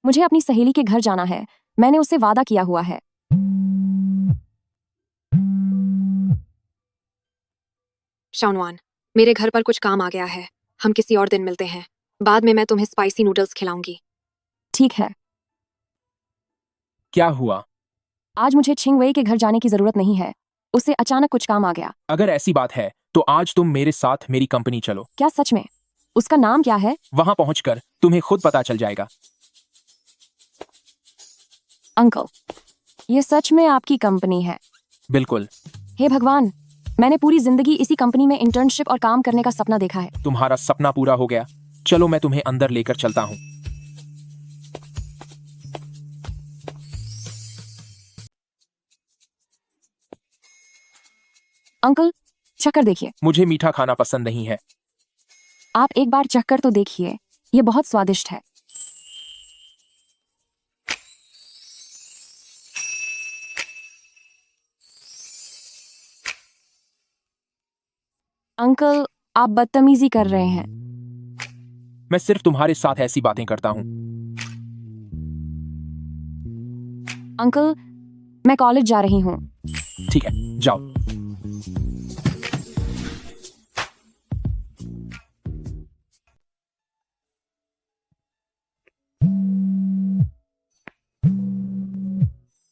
मुझे अपनी सहेली के घर जाना है। मैंने उससे वादा किया हुआ है। शाओनुआन, मेरे घर पर कुछ काम आ गया है। हम किसी और दिन मिलते हैं। बाद में मैं तुम्हें स्पाइसी नूडल्स खिलाऊंगी। ठीक है। क्या हुआ? आज मुझे छिंगवेई के घर जाने की जरूरत नहीं है। उससे अचानक कुछ काम आ गया। अगर ऐसी बात है तो आज तुम मेरे साथ मेरी कंपनी चलो। क्या सच में? उसका नाम क्या है? वहां पहुंचकर तुम्हें खुद पता चल जाएगा। अंकल, ये सच में आपकी कंपनी है? बिल्कुल। हे भगवान, मैंने पूरी जिंदगी इसी कंपनी में इंटर्नशिप और काम करने का सपना देखा है। तुम्हारा सपना पूरा हो गया। चलो मैं तुम्हें अंदर लेकर चलता हूँ। अंकल, चक्कर देखिए। मुझे मीठा खाना पसंद नहीं है। आप एक बार चखकर तो देखिए, ये बहुत स्वादिष्ट है। अंकल, आप बदतमीजी कर रहे हैं। मैं सिर्फ तुम्हारे साथ ऐसी बातें करता हूँ। अंकल, मैं कॉलेज जा रही हूँ। ठीक है, जाओ।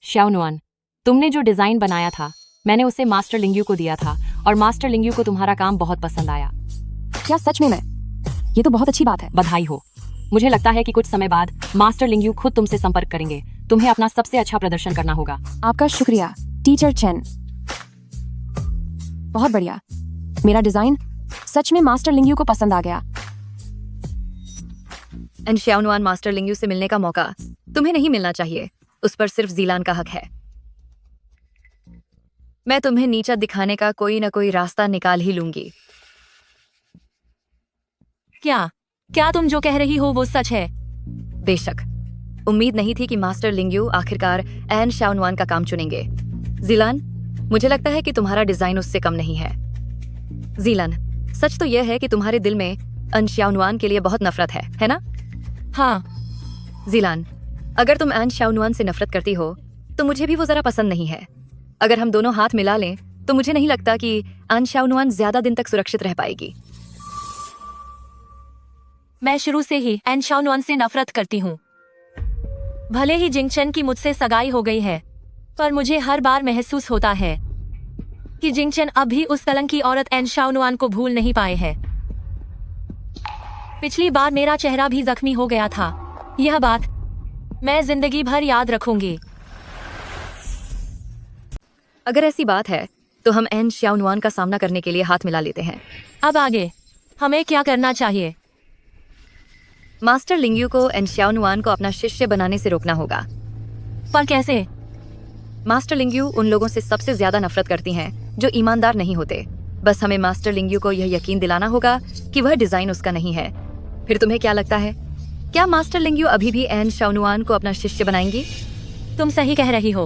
शाओनुआन, तुमने जो डिजाइन बनाया था, मैंने उसे मास्टर लिंग्यू को दिया था और मास्टर लिंग्यू को तुम्हारा काम बहुत पसंद आया। क्या सच में? मैं ये तो बहुत अच्छी बात है। बधाई हो। मुझे लगता है कि कुछ समय बाद मास्टर लिंग्यू खुद तुमसे संपर्क करेंगे। तुम्हें अपना सबसे अच्छा प्रदर्शन करना होगा। आपका शुक्रिया टीचर चेन। बहुत बढ़िया। मेरा डिजाइन सच में मास्टर लिंग्यू को पसंद आ गया। एंड शाओनुआन, मास्टर लिंग्यू से मिलने का मौका तुम्हें नहीं मिलना चाहिए। उस पर सिर्फ जीलान का हक है। मैं तुम्हें नीचा दिखाने का कोई ना कोई रास्ता निकाल ही लूंगी। क्या क्या तुम जो कह रही हो वो सच है? बेशक। उम्मीद नहीं थी कि मास्टर लिंग्यू आखिरकार एन शाओनुआन का काम चुनेंगे। जीलान, मुझे लगता है कि तुम्हारा डिजाइन उससे कम नहीं है। जीलान, सच तो यह है कि तुम्हारे दिल में एन शाओनुआन के लिए बहुत नफरत है ना? हाँ। जीलान, अगर तुम एन शाओनुआन से नफरत करती हो तो मुझे भी वो जरा पसंद नहीं है। अगर हम दोनों हाथ मिला लें तो मुझे नहीं लगता कि एन शाओनुआन ज्यादा दिन तक सुरक्षित रह पाएगी। मैं शुरू से ही एन शाओनुआन से नफरत करती हूँ। भले ही जिंगचन की मुझसे सगाई हो गई है, पर मुझे हर बार महसूस होता है कि जिंगचन अब भी उस कलंकी औरत एन शाओनुआन को भूल नहीं पाए हैं। पिछली बार मेरा चेहरा भी जख्मी हो गया था। यह बात मैं जिंदगी भर याद रखूंगी। अगर ऐसी बात है तो हम एन शाओनुआन का सामना करने के लिए हाथ मिला लेते हैं। अब आगे हमें क्या करना चाहिए? मास्टर लिंग्यू को एन शाओनुआन को अपना शिष्य बनाने से रोकना होगा। पर कैसे? मास्टर लिंग्यू उन लोगों से सबसे ज्यादा नफरत करती हैं जो ईमानदार नहीं होते। बस हमें मास्टर लिंग्यू को यह यकीन दिलाना होगा कि वह डिजाइन उसका नहीं है। फिर तुम्हें क्या लगता है, क्या मास्टर लिंग्यू अभी भी एन शाओनुआन को अपना शिष्य बनाएंगी? तुम सही कह रही हो।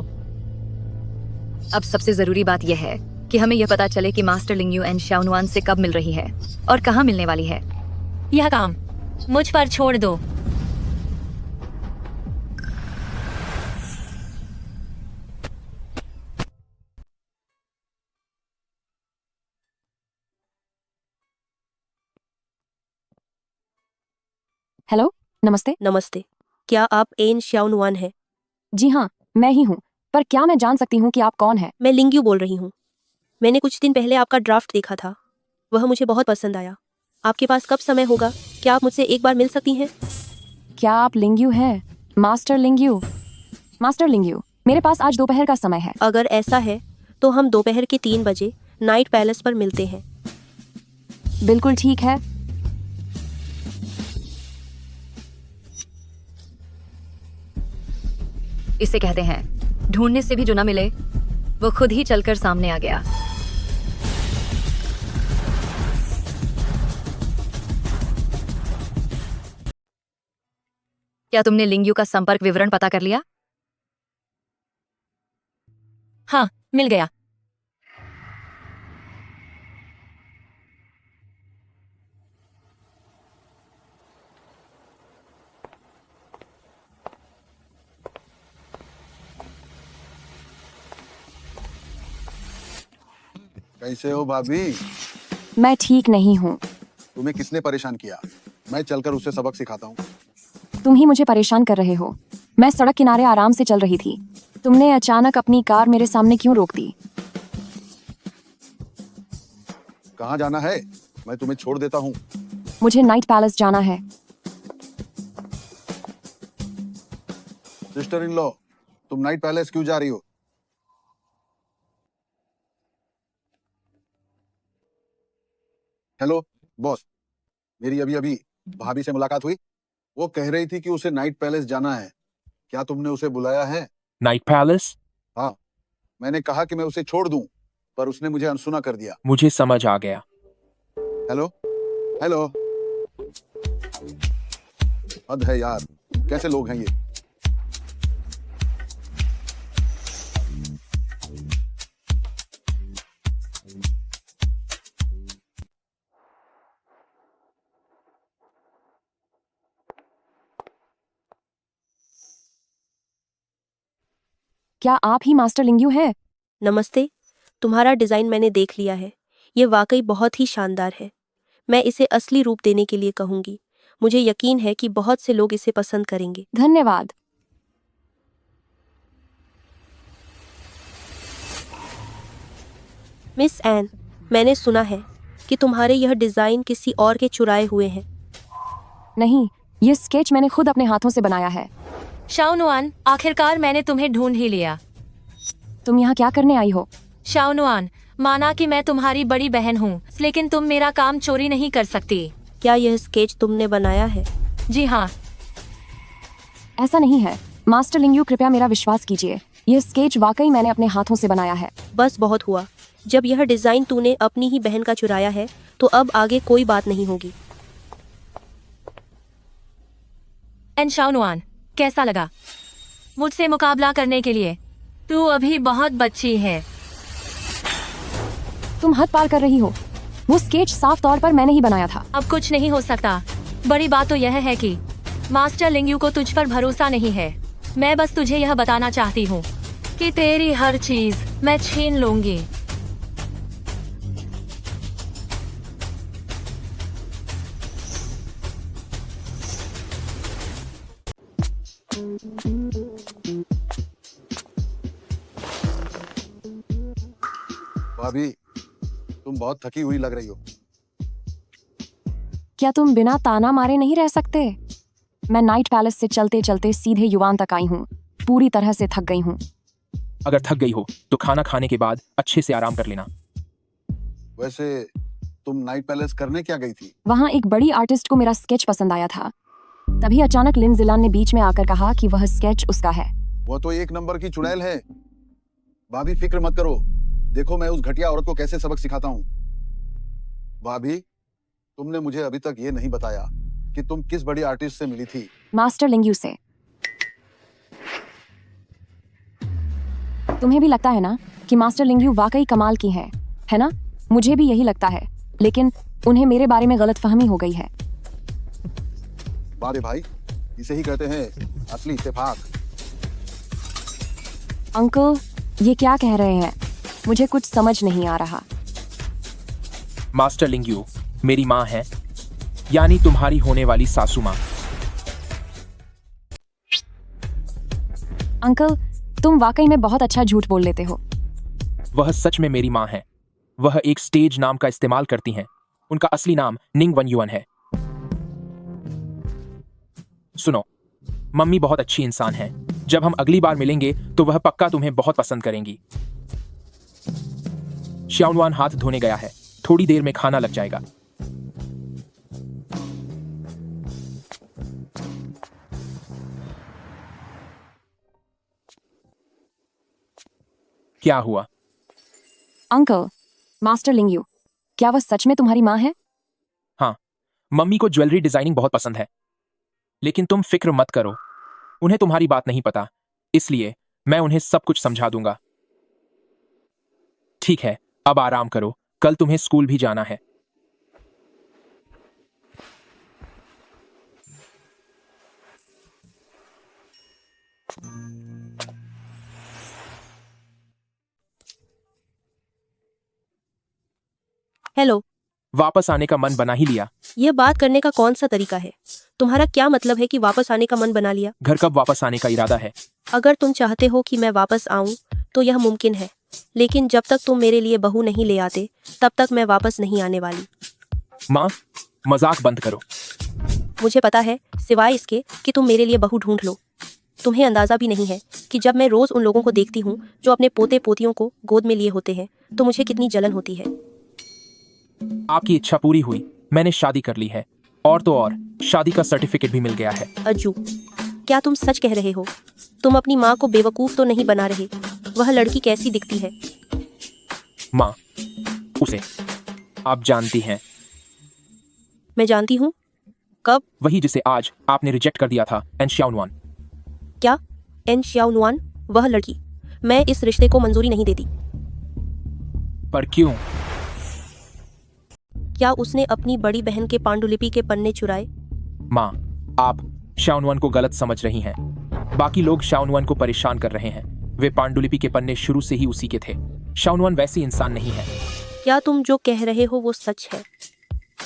अब सबसे जरूरी बात यह है कि हमें यह पता चले कि मास्टर लिंग्यू एन शाओनुआन से कब मिल रही है और कहाँ मिलने वाली है। यह काम मुझ पर छोड़ दो। हेलो, नमस्ते। नमस्ते, क्या आप एन शाओनुआन हैं? जी हाँ, मैं ही हूँ। पर क्या मैं जान सकती हूँ कि आप कौन हैं? मैं लिंग्यू बोल रही हूँ। मैंने कुछ दिन पहले आपका ड्राफ्ट देखा था, वह मुझे बहुत पसंद आया। आपके पास कब समय होगा? क्या आप मुझसे एक बार मिल सकती हैं? क्या आप लिंग्यू हैं? मास्टर लिंग्यू? मास्टर लिंग्यू, मेरे पास आज दोपहर का समय है। अगर ऐसा है तो हम दोपहर के 3 बजे नाइट पैलेस पर मिलते हैं। बिल्कुल ठीक है। इसे कहते हैं ढूंढने से भी जो न मिले वो खुद ही चलकर सामने आ गया। क्या तुमने लिंग्यू का संपर्क विवरण पता कर लिया? हाँ, मिल गया। कैसे हो भाभी? मैं ठीक नहीं हूँ। तुम्हें किसने परेशान किया? मैं चलकर उसे सबक सिखाता हूँ। तुम ही मुझे परेशान कर रहे हो। मैं सड़क किनारे आराम से चल रही थी। तुमने अचानक अपनी कार मेरे सामने क्यों रोक दी? कहाँ जाना है? मैं तुम्हें छोड़ देता हूँ। मुझे नाइट पैलेस जाना है। सिस्टर इन लॉ, तुम नाइट पैलेस क्यों जा रही हो? हेलो बॉस, मेरी अभी अभी भाभी से मुलाकात हुई। वो कह रही थी कि उसे नाइट पैलेस जाना है। क्या तुमने उसे बुलाया है? Night palace? हाँ, मैंने कहा कि मैं उसे छोड़ दूं, पर उसने मुझे अनसुना कर दिया। मुझे समझ आ गया। हेलो हेलो, हद है यार, कैसे लोग हैं ये? क्या आप ही मास्टर लिंग्यू हैं? नमस्ते, तुम्हारा डिज़ाइन मैंने देख लिया है। ये वाकई बहुत ही शानदार है। मैं इसे असली रूप देने के लिए कहूँगी। मुझे यकीन है कि बहुत से लोग इसे पसंद करेंगे। धन्यवाद। मिस एन, मैंने सुना है कि तुम्हारे यह डिज़ाइन किसी और के चुराए हुए हैं। नहीं, ये स्केच मैंने खुद अपने हाथों से बनाया है। शाओनुआन, आखिरकार मैंने तुम्हें ढूंढ ही लिया। तुम यहाँ क्या करने आई हो? शाओनुआन, माना कि मैं तुम्हारी बड़ी बहन हूँ, लेकिन तुम मेरा काम चोरी नहीं कर सकती। क्या यह स्केच तुमने बनाया है? जी हाँ। ऐसा नहीं है मास्टर लिंग्यू, कृपया मेरा विश्वास कीजिए। ये स्केच वाकई मैंने अपने हाथों से बनाया है। बस बहुत हुआ। जब यह डिज़ाइन तूने अपनी ही बहन का चुराया है, तो अब आगे कोई बात नहीं होगी। एन शाओनुआन, कैसा लगा मुझसे मुकाबला करने के लिए? तू अभी बहुत बच्ची है। तुम हद पार कर रही हो। वो स्केच साफ तौर पर मैंने ही बनाया था। अब कुछ नहीं हो सकता। बड़ी बात तो यह है कि मास्टर लिंग्यू को तुझ पर भरोसा नहीं है। मैं बस तुझे यह बताना चाहती हूँ कि तेरी हर चीज मैं छीन लूंगी। भाभी, तुम बहुत थकी हुई लग रही हो। क्या तुम बिना ताना मारे नहीं रह सकते? मैं नाइट पैलेस से चलते चलते सीधे युवान तक आई हूँ। पूरी तरह से थक गई हूँ। अगर थक गई हो तो खाना खाने के बाद अच्छे से आराम कर लेना। वैसे तुम नाइट पैलेस करने क्या गई थी? वहाँ एक बड़ी आर्टिस्ट को मेरा स्केच पसंद आया था। तभी अचानक लिन जिलान ने बीच में आकर कहा कि वह स्केच उसका है। वो तो एक नंबर की चुड़ैल है। भाभी फिक्र मत करो, देखो मैं उस घटिया औरत को कैसे सबक सिखाता हूँ। भाभी, तुमने मुझे अभी तक ये नहीं बताया कि तुम किस बड़ी आर्टिस्ट से मिली थी। मास्टर लिंग्यू से। तुम्हें भी लगता है ना कि मास्टर लिंग्यू वाकई कमाल की है ना? मुझे भी यही लगता है, लेकिन उन्हें मेरे बारे में गलतफहमी हो गई है। वाह रे भाई, इसे ही कहते हैं असली इत्तेफाक। अंकल, ये क्या कह रहे हैं? मुझे कुछ समझ नहीं आ रहा। मास्टर लिंग्यू मेरी माँ है, यानी तुम्हारी होने वाली सासू माँ। अंकल, तुम वाकई में बहुत अच्छा झूठ बोल लेते हो। वह सच में मेरी माँ है। वह एक स्टेज नाम का इस्तेमाल करती हैं। उनका असली नाम निंग वन युअन है। सुनो, मम्मी बहुत अच्छी इंसान है। जब हम अगली बार मिलेंगे तो वह पक्का तुम्हें बहुत पसंद करेंगी। शाओनुआन हाथ धोने गया है, थोड़ी देर में खाना लग जाएगा। क्या हुआ? अंकल, मास्टर लिंग्यू, क्या वह सच में तुम्हारी माँ है? हाँ, मम्मी को ज्वेलरी डिजाइनिंग बहुत पसंद है। लेकिन तुम फिक्र मत करो, उन्हें तुम्हारी बात नहीं पता, इसलिए मैं उन्हें सब कुछ समझा दूंगा। ठीक है, अब आराम करो, कल तुम्हें स्कूल भी जाना है। हेलो। वापस आने का मन बना ही लिया। यह बात करने का कौन सा तरीका है? तुम्हारा क्या मतलब है कि वापस आने का मन बना लिया? घर कब वापस आने का इरादा है? अगर तुम चाहते हो कि मैं वापस आऊं तो यह मुमकिन है, लेकिन जब तक तुम मेरे लिए बहू नहीं ले आते तब तक मैं वापस नहीं आने वाली। माँ, मजाक बंद करो। मुझे पता है, सिवाय इसके कि तुम मेरे लिए बहू ढूंढ लो। तुम्हें अंदाजा भी नहीं है कि जब मैं रोज उन लोगों को देखती हूँ जो अपने पोते पोतियों को गोद में लिए होते हैं तो मुझे कितनी जलन होती है। आपकी इच्छा पूरी हुई, मैंने शादी कर ली है, और तो और शादी का सर्टिफिकेट भी मिल गया है। अज्जू, क्या तुम सच कह रहे हो? तुम अपनी माँ को बेवकूफ तो नहीं बना रहे? वह लड़की कैसी दिखती है? माँ, उसे आप जानती हैं। मैं जानती हूँ। कब? वही जिसे आज आपने रिजेक्ट कर दिया था, एन श्याओनुआन। क्या? एन श्याओनुआन? वह लड़की? मैं इस रिश्ते को मंजूरी नहीं देती। पर क्यों? क्या उसने अपनी बड़ी बहन के पांडुलिपि के पन्ने चुराए? माँ, आप श्याओनुआन को गलत समझ रही हैं। बाकी लोग श्याओनुआन को परेशान कर रहे हैं। वे पांडुलिपि के पन्ने शुरू से ही उसी के थे। श्याओनुआन वैसी इंसान नहीं है। क्या तुम जो कह रहे हो वो सच है?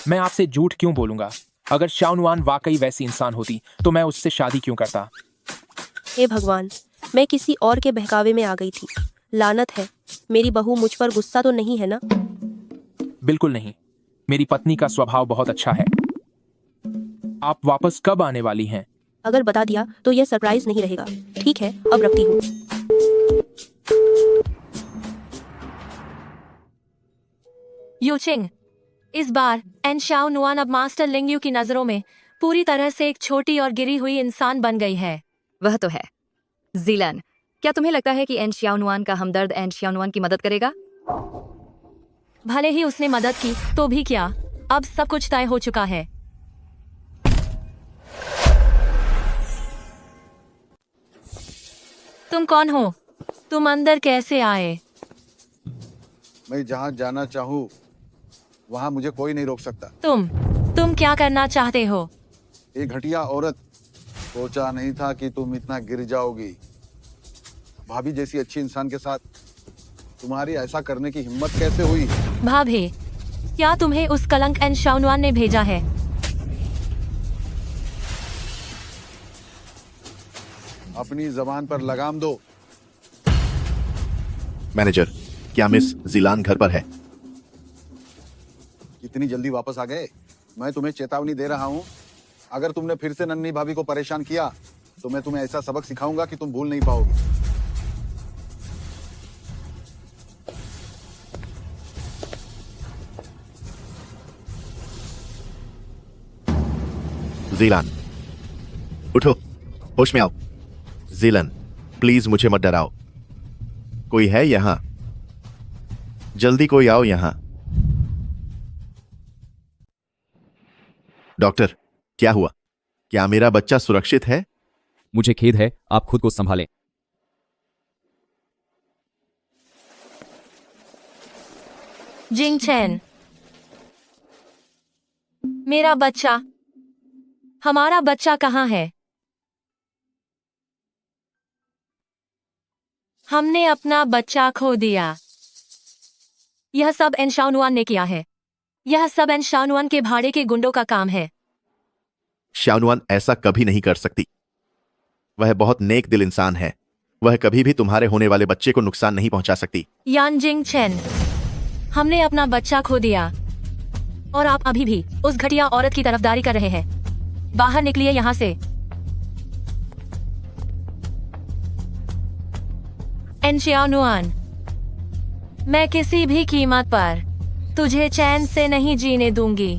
मैं आपसे झूठ क्यों बोलूंगा? अगर श्याओनुआन वाकई वैसी इंसान होती तो मैं उससे शादी क्यों करता? हे भगवान, मैं किसी और के बहकावे में आ गई थी। लानत है। मेरी बहू मुझ पर गुस्सा तो नहीं है ना? बिल्कुल नहीं, मेरी पत्नी का स्वभाव बहुत अच्छा है। आप वापस कब आने वाली हैं? अगर बता दिया तो यह सरप्राइज नहीं रहेगा। ठीक है, अब रखती हूँ। यूचिंग, इस बार एन श्याओनुआन अब मास्टर लिंगयू की नजरों में पूरी तरह से एक छोटी और गिरी हुई इंसान बन गई है। वह तो है। जीलान, क्या तुम्हें लगता है कि एन श्याओनुआन का हमदर्द एन श्याओनुआन की मदद करेगा? भले ही उसने मदद की तो भी क्या, अब सब कुछ तय हो चुका है। तुम कौन हो? तुम अंदर कैसे आए? मैं जहाँ जाना चाहूँ वहाँ मुझे कोई नहीं रोक सकता। तुम क्या करना चाहते हो? एक घटिया औरत, सोचा नहीं था कि तुम इतना गिर जाओगी। भाभी जैसी अच्छी इंसान के साथ तुम्हारी ऐसा करने की हिम्मत कैसे हुई? भाभी, क्या तुम्हें उस कलंक एन श्याओनुआन ने भेजा है? अपनी जबान पर लगाम दो। मैनेजर, क्या मिस जिलान घर पर है? इतनी जल्दी वापस आ गए? मैं तुम्हें चेतावनी दे रहा हूँ, अगर तुमने फिर से नन्ही भाभी को परेशान किया तो मैं तुम्हें ऐसा सबक सिखाऊंगा कि तुम भूल नहीं पाओगे। जिलान, उठो, होश में आओ। जिलन, प्लीज मुझे मत डराओ। कोई है यहां? जल्दी कोई आओ यहां। डॉक्टर, क्या हुआ? क्या मेरा बच्चा सुरक्षित है? मुझे खेद है, आप खुद को संभालें। जिंग चैन, मेरा बच्चा, हमारा बच्चा कहाँ है? हमने अपना बच्चा खो दिया। यह सब एन श्याओनुआन ने किया है। यह सब एन श्याओनुआन के भाड़े के गुंडों का काम है। श्याओनुआन ऐसा कभी नहीं कर सकती। वह बहुत नेक दिल इंसान है। वह कभी भी तुम्हारे होने वाले बच्चे को नुकसान नहीं पहुंचा सकती। यान जिंग चैन, हमने अपना बच्चा खो दिया और आप अभी भी उस घटिया औरत की तरफदारी कर रहे हैं। बाहर निकलिए यहाँ से। एन श्याओनुआन, मैं किसी भी कीमत पर तुझे चैन से नहीं जीने दूंगी।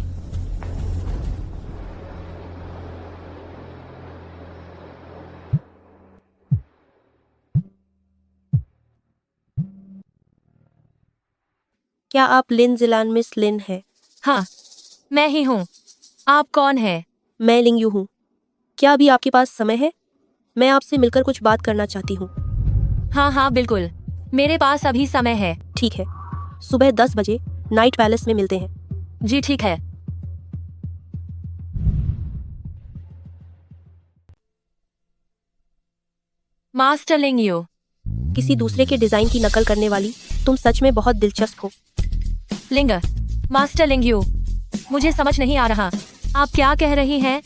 क्या आप लिन जिलान मिस लिन है? हाँ, मैं ही हूँ। आप कौन है? मैं लिंगयू हूँ। क्या अभी आपके पास समय है? मैं आपसे मिलकर कुछ बात करना चाहती हूँ। हाँ, बिल्कुल, मेरे पास अभी समय है। ठीक है, सुबह 10 बजे नाइट पैलेस में मिलते हैं। जी ठीक है। मास्टर लिंगयू, किसी दूसरे के डिजाइन की नकल करने वाली तुम सच में बहुत दिलचस्प हो। लिंग, मास्टर लिंग्यू, मुझे समझ नहीं आ रहा आप क्या कह रही हैं।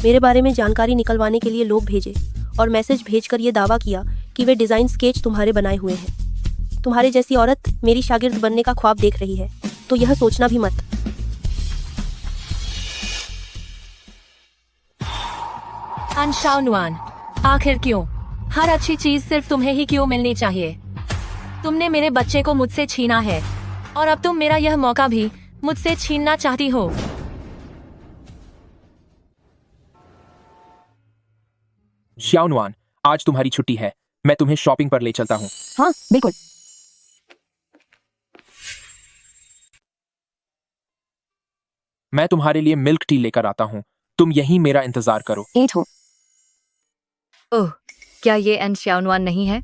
मेरे बारे में जानकारी निकलवाने के लिए लोग भेजे और मैसेज भेजकर ये दावा किया कि वे डिज़ाइन स्केच तुम्हारे बनाए हुए हैं। तुम्हारे जैसी औरत मेरी शागिर्द बनने का ख्वाब देख रही है, तो यह सोचना भी मत। अनशाओनुआन, आखिर क्यों? हर अच्छी चीज सिर्फ तुम्हें ही क्यों मिलनी चाहिए? तुमने मेरे बच्चे को मुझसे छीना है और अब तुम मेरा यह मौका भी मुझसे छीनना चाहती हो। श्याओनुआन, आज तुम्हारी छुट्टी है, मैं तुम्हें शॉपिंग पर ले चलता हूँ। हाँ बिल्कुल। मैं तुम्हारे लिए मिल्क टी लेकर आता हूँ, तुम यहीं मेरा इंतजार करो। एट हो। ओह, क्या ये एन श्याओनुआन नहीं है?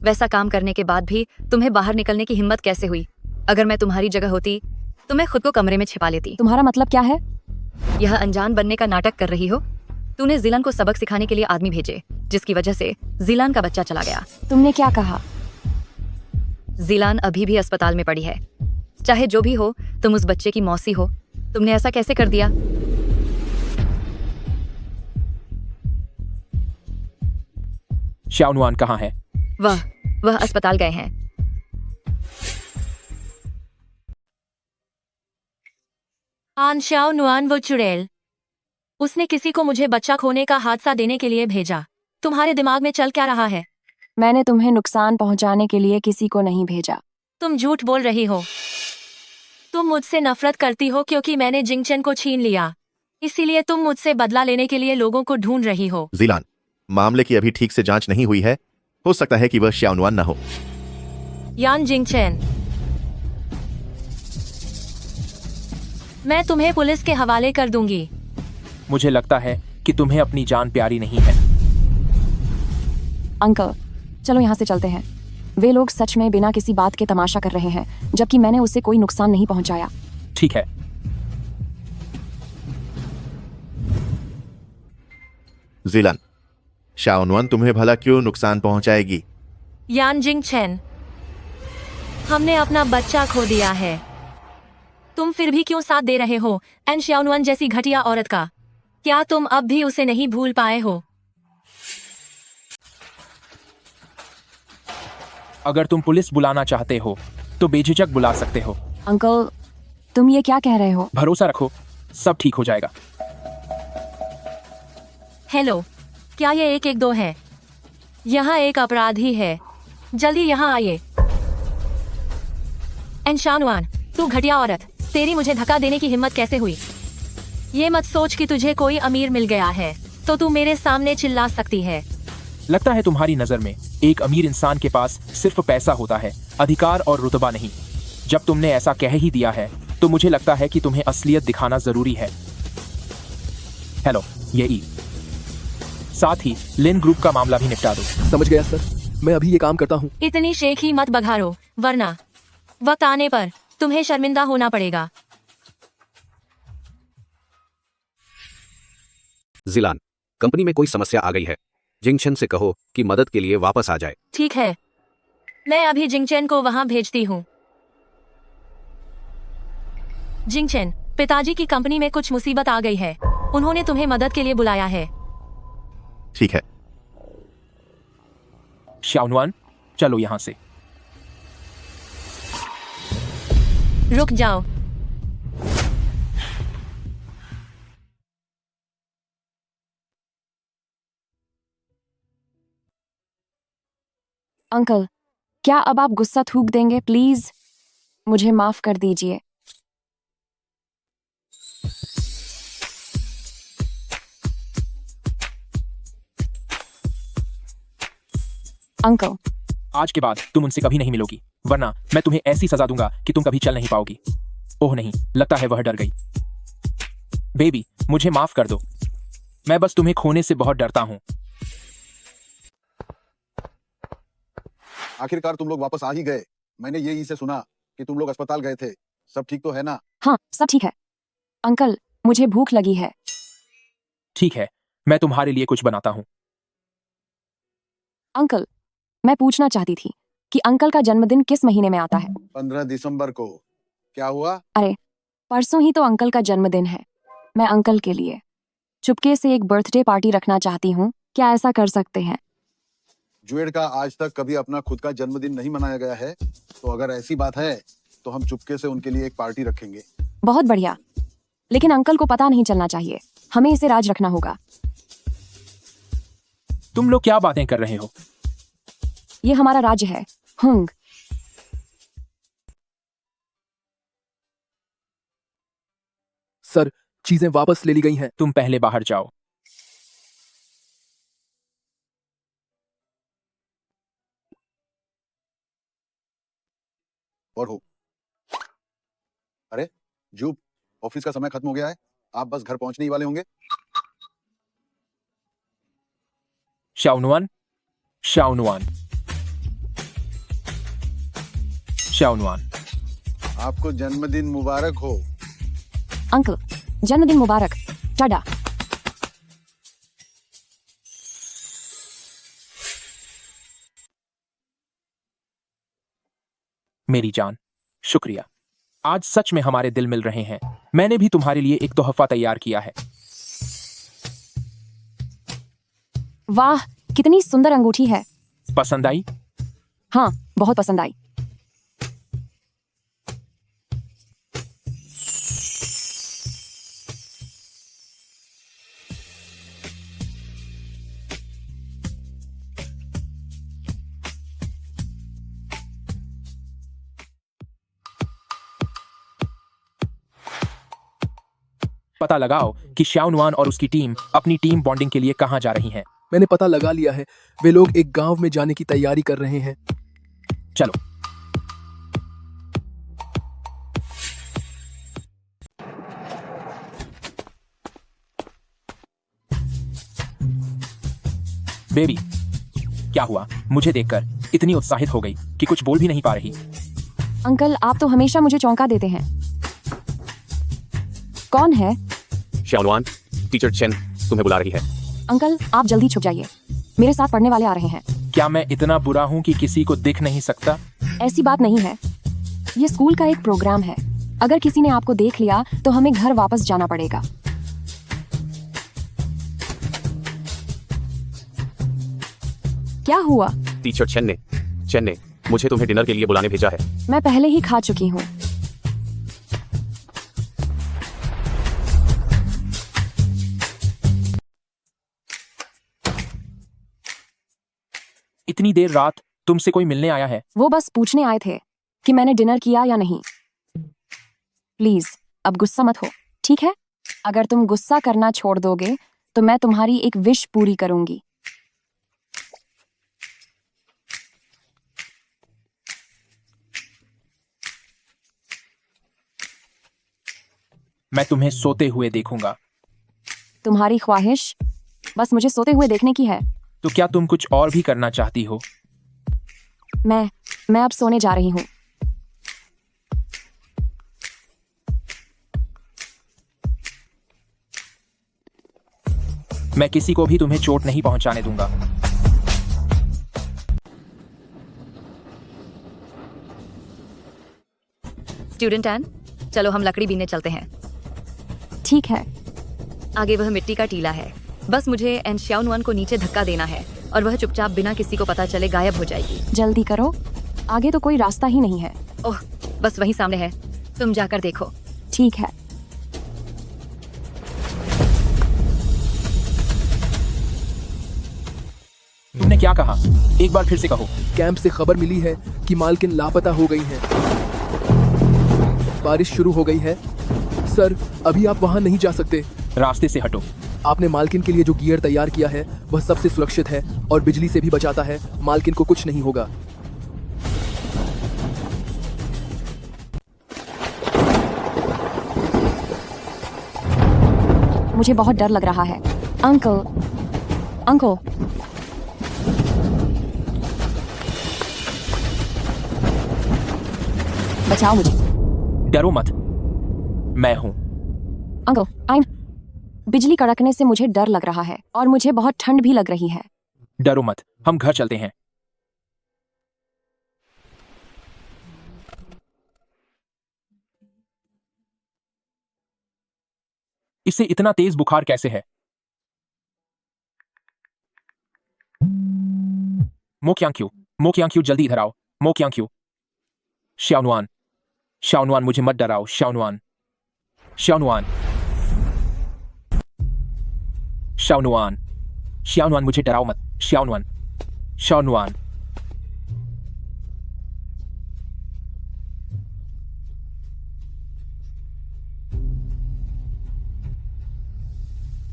वैसा काम करने के बाद भी तुम्हें बाहर निकलने की हिम्मत कैसे हुई? अगर मैं तुम्हारी जगह होती तो मैं खुद को कमरे में छिपा लेती। तुम्हारा मतलब क्या है? यह अनजान बनने का नाटक कर रही हो? तूने जिलान को सबक सिखाने के लिए आदमी भेजे, जिसकी वजह से जिलान का बच्चा चला गया। तुमने क्या कहा? जिलान अभी भी अस्पताल में पड़ी है। चाहे जो भी हो, तुम उस बच्चे की मौसी हो। तुमने ऐसा कैसे कर दिया? श्याओनुआन कहाँ है? वह अस्पताल गए हैं। अनशाओनुआन वो चुड़ैल, उसने किसी को मुझे बच्चा खोने का हादसा देने के लिए भेजा। तुम्हारे दिमाग में चल क्या रहा है? मैंने तुम्हें नुकसान पहुंचाने के लिए किसी को नहीं भेजा। तुम झूठ बोल रही हो। तुम मुझसे नफरत करती हो क्योंकि मैंने जिंगचन को छीन लिया, इसीलिए तुम मुझसे बदला लेने के लिए लोगों को ढूंढ रही हो। जिलान, मामले की अभी ठीक से जांच नहीं हुई है, हो सकता है कि वह श्याओनुआन न हो। यान जिंगचन, मैं तुम्हें पुलिस के हवाले कर दूंगी। मुझे लगता है कि तुम्हें अपनी जान प्यारी नहीं है। अंकल, चलो यहाँ से चलते हैं। वे लोग सच में बिना किसी बात के तमाशा कर रहे हैं, जबकि मैंने उसे कोई नुकसान नहीं पहुंचाया। ठीक है। जिलान, श्याओनुआन तुम्हें भला क्यों नुकसान पहुंचाएगी? यान जिंगचन, हमने अपना बच्चा खो दिया है। तुम फिर भी क्यों साथ दे रहे हो एन श्याओनुआन जैसी घटिया औरत का? क्या तुम अब भी उसे नहीं भूल पाए हो? अगर तुम पुलिस बुलाना चाहते हो तो बेझिझक बुला सकते हो। अंकल, तुम ये क्या कह रहे हो? भरोसा रखो, सब ठीक हो जाएगा। हेलो, क्या ये 112 है? यहाँ एक अपराधी है, जल्दी यहाँ आइए। एन श्याओनुआन, तू घटिया औरत, तेरी मुझे धक्का देने की हिम्मत कैसे हुई? ये मत सोच कि तुझे कोई अमीर मिल गया है तो तू मेरे सामने चिल्ला सकती है। लगता है तुम्हारी नजर में एक अमीर इंसान के पास सिर्फ पैसा होता है, अधिकार और रुतबा नहीं। जब तुमने ऐसा कह ही दिया है तो मुझे लगता है कि तुम्हें असलियत दिखाना जरूरी है। हेलो, ये ई। साथ ही लिन ग्रुप का मामला भी निपटा दो। समझ गया सर, मैं अभी ये काम करता हूँ। इतनी शेख ही मत बघारो, वरना वक्त आने पर तुम्हें शर्मिंदा होना पड़ेगा। जिलान, कंपनी में कोई समस्या आ गई है। जिंगचन से कहो कि मदद के लिए वापस आ जाए। ठीक है, मैं अभी जिंगचन को वहां भेजती हूँ। जिंगचन, पिताजी की कंपनी में कुछ मुसीबत आ गई है, उन्होंने तुम्हें मदद के लिए बुलाया है। ठीक है। श्याओनुआन, चलो यहाँ से। रुक जाओ। अंकल, क्या अब आप गुस्सा थूक देंगे? प्लीज मुझे माफ कर दीजिए। अंकल, आज के बाद तुम उनसे कभी नहीं मिलोगी, वरना मैं तुम्हें ऐसी सजा दूंगा कि तुम कभी चल नहीं पाओगी। ओह नहीं, लगता है वह डर गई। बेबी, मुझे माफ कर दो, मैं बस तुम्हें खोने से बहुत डरता हूँ। आखिरकार तुम लोग वापस आ ही गए। मैंने ये से सुना कि तुम लोग अस्पताल गए थे। सब ठीक तो है ना? हाँ, सब ठीक है। अंकल, मुझे भूख लगी है। ठीक है, मैं तुम्हारे लिए कुछ बनाता हूँ। अंकल, मैं पूछना चाहती थी कि अंकल का जन्मदिन किस महीने में आता है? 15 दिसंबर को। क्या हुआ? अरे परसों ही तो अंकल का जन्मदिन है। मैं अंकल के लिए चुपके से एक बर्थडे पार्टी रखना चाहती हूँ। क्या ऐसा कर सकते हैं? जुएड का आज तक कभी अपना खुद का जन्मदिन नहीं मनाया गया है, तो अगर ऐसी बात है तो हम चुपके से उनके लिए एक पार्टी रखेंगे। बहुत बढ़िया, लेकिन अंकल को पता नहीं चलना चाहिए। हमें इसे राज रखना होगा। तुम लोग क्या बातें कर रहे हो? ये हमारा राज्य है। हुंग। सर, चीजें वापस ले ली गई हैं। तुम पहले बाहर जाओ। और हो। अरे जूब, ऑफिस का समय खत्म हो गया है, आप बस घर पहुंचने ही वाले होंगे। शाओनुआन, शाओनुआन, शाओनुआन। आपको जन्मदिन मुबारक हो। अंकल, जन्मदिन मुबारक। टाडा। मेरी जान, शुक्रिया। आज सच में हमारे दिल मिल रहे हैं। मैंने भी तुम्हारे लिए एक तोहफा तैयार किया है। वाह, कितनी सुंदर अंगूठी है। पसंद आई? हाँ, बहुत पसंद आई। पता लगाओ कि शाओनुआन और उसकी टीम अपनी टीम बॉन्डिंग के लिए कहां जा रही हैं। मैंने पता लगा लिया है। वे लोग एक गांव में जाने की तैयारी कर रहे हैं। चलो। बेबी, क्या हुआ? मुझे देखकर इतनी उत्साहित हो गई कि कुछ बोल भी नहीं पा रही। अंकल, आप तो हमेशा मुझे चौंका देते हैं। कौन है? शाओनुआन, टीचर चेन तुम्हें बुला रही है। अंकल, आप जल्दी छुप जाइए। मेरे साथ पढ़ने वाले आ रहे हैं। क्या मैं इतना बुरा हूं कि किसी को दिख नहीं सकता? ऐसी बात नहीं है। ये स्कूल का एक प्रोग्राम है। अगर किसी ने आपको देख लिया तो हमें घर वापस जाना पड़ेगा। क्या हुआ? टीचर चेन ने मुझे तुम्हें डिनर के लिए बुलाने भेजा है। मैं पहले ही खा चुकी हूँ। इतनी देर रात तुमसे कोई मिलने आया है? वो बस पूछने आए थे कि मैंने डिनर किया या नहीं। प्लीज अब गुस्सा मत हो, ठीक है? अगर तुम गुस्सा करना छोड़ दोगे तो मैं तुम्हारी एक विश पूरी करूंगी। मैं तुम्हें सोते हुए देखूंगा। तुम्हारी ख्वाहिश बस मुझे सोते हुए देखने की है। तो क्या तुम कुछ और भी करना चाहती हो? मैं अब सोने जा रही हूँ। मैं किसी को भी तुम्हें चोट नहीं पहुंचाने दूंगा। स्टूडेंट एन, चलो हम लकड़ी बीनने चलते हैं। ठीक है। आगे वह मिट्टी का टीला है। बस मुझे एन शाओनुआन को नीचे धक्का देना है और वह चुपचाप बिना किसी को पता चले गायब हो जाएगी। जल्दी करो, आगे तो कोई रास्ता ही नहीं है। ओह, बस वहीं सामने है, तुम जाकर देखो। ठीक है। तुमने क्या कहा? एक बार फिर से कहो। कैंप से खबर मिली है कि मालकिन लापता हो गई हैं। बारिश शुरू हो गई है। सर, अभी आप वहां नहीं जा सकते। रास्ते से हटो। आपने मालकिन के लिए जो गियर तैयार किया है वह सबसे सुरक्षित है और बिजली से भी बचाता है। मालकिन को कुछ नहीं होगा। मुझे बहुत डर लग रहा है। अंकल, अंकल, बचाओ मुझे। डरो मत, मैं हूं। अंकल, बिजली कड़कने से मुझे डर लग रहा है और मुझे बहुत ठंड भी लग रही है। डरो मत, हम घर चलते हैं। इसे इतना तेज बुखार कैसे है? मोक्यांक्यू जल्दी इधर आओ। मोक्यांक्यू। शाओनुआन, शाओनुआन मुझे मत डराओ। शाओनुआन, शाओनुआन, शाओनुआन, शाओनुआन मुझे डराओ मत। शाओनुआन, शाओनुआन।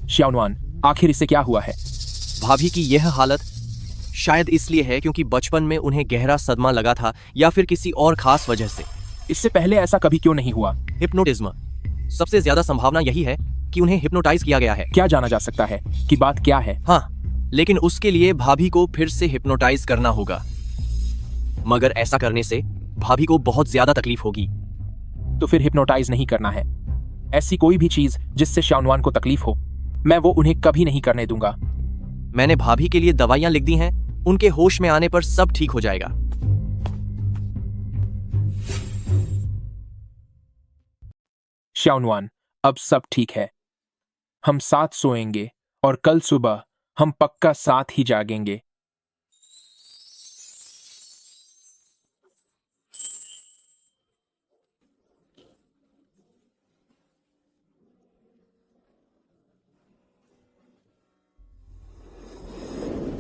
शाओनुआन, आखिर इसे क्या हुआ है? भाभी की यह हालत शायद इसलिए है क्योंकि बचपन में उन्हें गहरा सदमा लगा था या फिर किसी और खास वजह से। इससे पहले ऐसा कभी क्यों नहीं हुआ? हिप्नोटिज्म। सबसे ज्यादा संभावना यही है कि उन्हें हिप्नोटाइज किया गया है। क्या जाना जा सकता है कि बात क्या है? हाँ, लेकिन उसके लिए भाभी को फिर से हिप्नोटाइज करना होगा, मगर ऐसा करने से भाभी को बहुत ज्यादा तकलीफ होगी। तो फिर हिप्नोटाइज नहीं करना है। ऐसी कोई भी चीज जिससे शाओनुआन को तकलीफ हो, मैं वो उन्हें कभी नहीं करने दूंगा। मैंने भाभी के लिए दवाइयां लिख दी हैं, उनके होश में आने पर सब ठीक हो जाएगा। शाओनुआन, अब सब ठीक है। हम साथ सोएंगे और कल सुबह हम पक्का साथ ही जागेंगे।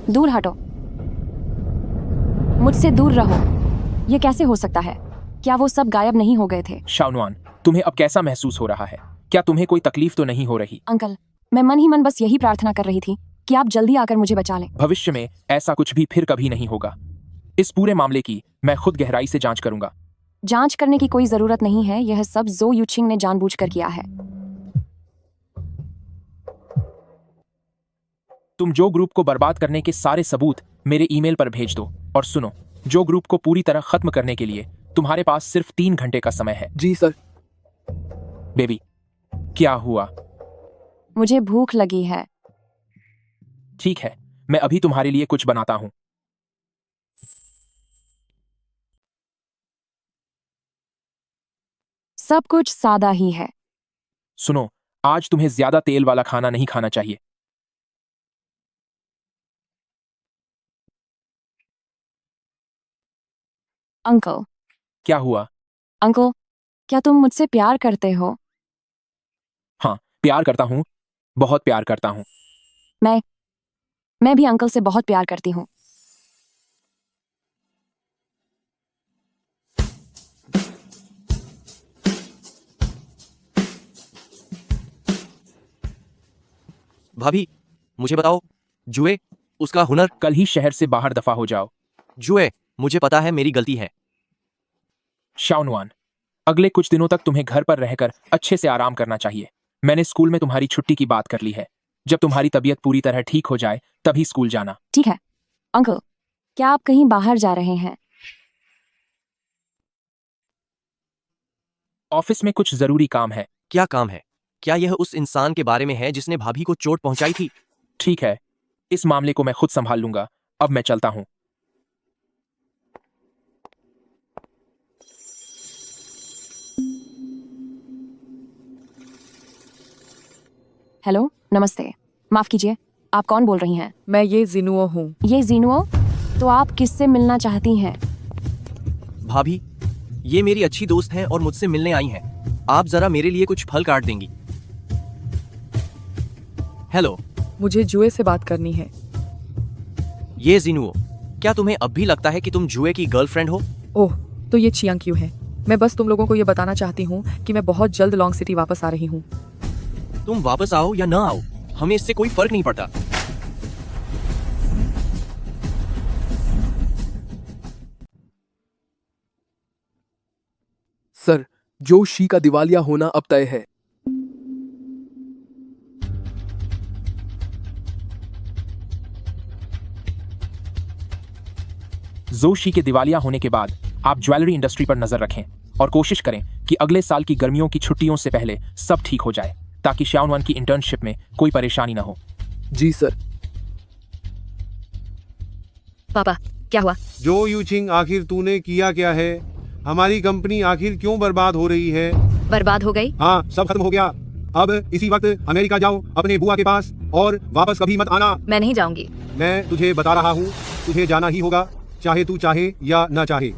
दूर हटो, मुझसे दूर रहो। यह कैसे हो सकता है? क्या वो सब गायब नहीं हो गए थे? शाओनुआन, तुम्हें अब कैसा महसूस हो रहा है? क्या तुम्हें कोई तकलीफ तो नहीं हो रही? अंकल, मैं मन ही मन बस यही प्रार्थना कर रही थी कि आप जल्दी आकर मुझे बचा लें। भविष्य में ऐसा कुछ भी फिर कभी नहीं होगा। इस पूरे मामले की मैं खुद गहराई से जांच करूंगा। जांच करने की कोई जरूरत नहीं है, यह सब जो यूचिंग ने जानबूझकर किया है। तुम जो ग्रुप को बर्बाद करने के सारे सबूत मेरे ईमेल पर भेज दो। और सुनो, जो ग्रुप को पूरी तरह खत्म करने के लिए तुम्हारे पास सिर्फ 3 घंटे का समय है। जी सर। बेबी, क्या हुआ? मुझे भूख लगी है। ठीक है, मैं अभी तुम्हारे लिए कुछ बनाता हूं। सब कुछ सादा ही है। सुनो, आज तुम्हें ज्यादा तेल वाला खाना नहीं खाना चाहिए। अंकल। क्या हुआ? अंकल, क्या तुम मुझसे प्यार करते हो? हाँ, प्यार करता हूं, बहुत प्यार करता हूं। मैं भी अंकल से बहुत प्यार करती हूँ। भाभी, मुझे बताओ, जुए, उसका हुनर? कल ही शहर से बाहर दफा हो जाओ। जुए, मुझे पता है मेरी गलती है। शाओनुआन, अगले कुछ दिनों तक तुम्हें घर पर रहकर अच्छे से आराम करना चाहिए। मैंने स्कूल में तुम्हारी छुट्टी की बात कर ली है। जब तुम्हारी तबीयत पूरी तरह ठीक हो जाए तभी स्कूल जाना। ठीक है। अंकल, क्या आप कहीं बाहर जा रहे हैं? ऑफिस में कुछ जरूरी काम है। क्या काम है? क्या यह उस इंसान के बारे में है जिसने भाभी को चोट पहुंचाई थी? ठीक है, इस मामले को मैं खुद संभाल लूंगा। अब मैं चलता हूं। हेलो, नमस्ते। माफ कीजिए, आप कौन बोल रही हैं? मैं ये जिनुओ हूँ। ये जिनुओ? तो आप किससे मिलना चाहती हैं? भाभी, ये मेरी अच्छी दोस्त हैं और मुझसे मिलने आई हैं। आप जरा मेरे लिए कुछ फल काट देंगी? हेलो। मुझे जुए से बात करनी है। ये जिनुओ, क्या तुम्हें अब भी लगता है कि तुम जुए की गर्लफ्रेंड हो? ओह, तो ये चियांग है। मैं बस तुम लोगों को ये बताना चाहती हूँ कि मैं बहुत जल्द लॉन्ग सिटी वापस आ रही हूँ। तुम वापस आओ या ना आओ, हमें इससे कोई फर्क नहीं पड़ता। सर, जो शी का दिवालिया होना अब तय है। जोशी के दिवालिया होने के बाद आप ज्वेलरी इंडस्ट्री पर नजर रखें और कोशिश करें कि अगले साल की गर्मियों की छुट्टियों से पहले सब ठीक हो जाए, ताकि शाओनुआन की इंटर्नशिप में कोई परेशानी न हो। जी सर। पापा, क्या हुआ? जो यूचिंग, आखिर तूने किया क्या है? हमारी कंपनी आखिर क्यों बर्बाद हो रही है? बर्बाद हो गई? हाँ, सब खत्म हो गया। अब इसी वक्त अमेरिका जाओ अपने बुआ के पास और वापस कभी मत आना। मैं नहीं जाऊंगी। मैं तुझे बता रहा हूँ, तुझे जाना ही होगा, चाहे तू चाहे या ना चाहे।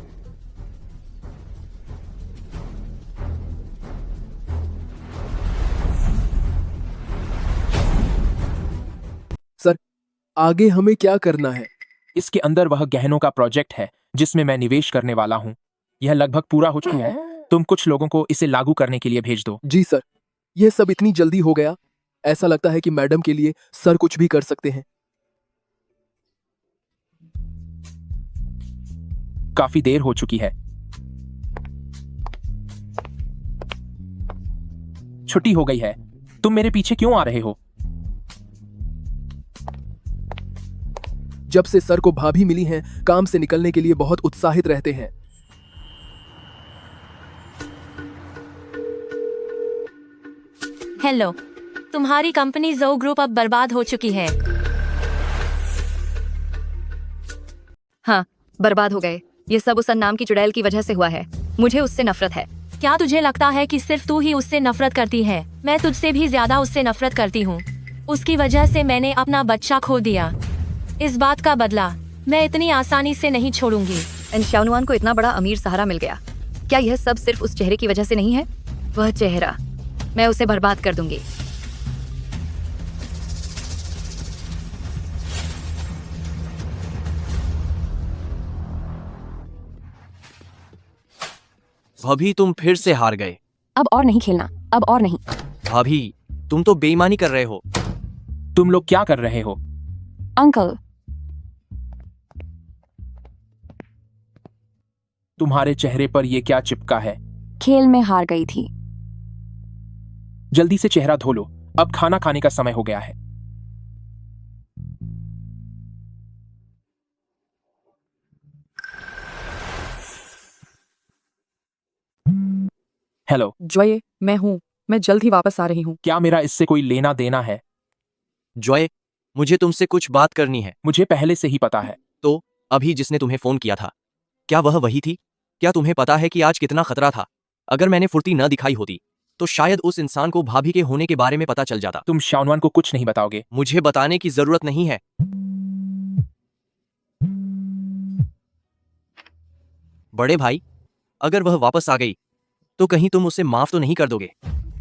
सर, आगे हमें क्या करना है? इसके अंदर वह गहनों का प्रोजेक्ट है जिसमें मैं निवेश करने वाला हूँ। यह लगभग पूरा हो चुका है। तुम कुछ लोगों को इसे लागू करने के लिए भेज दो। जी सर, यह सब इतनी जल्दी हो गया। ऐसा लगता है कि मैडम के लिए सर कुछ भी कर सकते हैं। काफी देर हो चुकी है। छुट्टी हो गई है। तुम मेरे पीछे क्यों आ रहे हो? जब से सर को भाभी मिली हैं, काम से निकलने के लिए बहुत उत्साहित रहते हैं। हेलो, तुम्हारी कंपनी जो ग्रुप अब बर्बाद हो चुकी है। हाँ, बर्बाद हो गए। ये सब उस नाम की चुड़ैल की वजह से हुआ है। मुझे उससे नफरत है। क्या तुझे लगता है कि सिर्फ तू ही उससे नफरत करती है? मैं तुझसे भी ज्यादा उससे नफरत करती हूँ। उसकी वजह से मैंने अपना बच्चा खो दिया। इस बात का बदला मैं इतनी आसानी से नहीं छोड़ूंगी। इन शाओनुआन को इतना बड़ा अमीर सहारा मिल गया। क्या यह सब सिर्फ उस चेहरे की वजह से नहीं है? वह चेहरा, मैं उसे बर्बाद कर दूंगी। भाभी, तुम फिर से हार गए। अब और नहीं खेलना, अब और नहीं। भाभी, तुम तो बेईमानी कर रहे हो। तुम लोग क्या कर रहे हो? अंकल, तुम्हारे चेहरे पर यह क्या चिपका है? खेल में हार गई थी। जल्दी से चेहरा धो लो, अब खाना खाने का समय हो गया है। हेलो जॉय, मैं हूँ। मैं जल्द ही वापस आ रही हूँ। क्या मेरा इससे कोई लेना देना है? जॉय, मुझे तुमसे कुछ बात करनी है। मुझे पहले से ही पता है। तो अभी जिसने तुम्हें फोन किया था, क्या वह वही थी? क्या तुम्हें पता है कि आज कितना खतरा था? अगर मैंने फुर्ती न दिखाई होती तो शायद उस इंसान को भाभी के होने के बारे में पता चल जाता। तुम शाओनुआन को कुछ नहीं बताओगे? मुझे बताने की जरूरत नहीं है। बड़े भाई, अगर वह वापस आ गई तो कहीं तुम उसे माफ तो नहीं कर दोगे?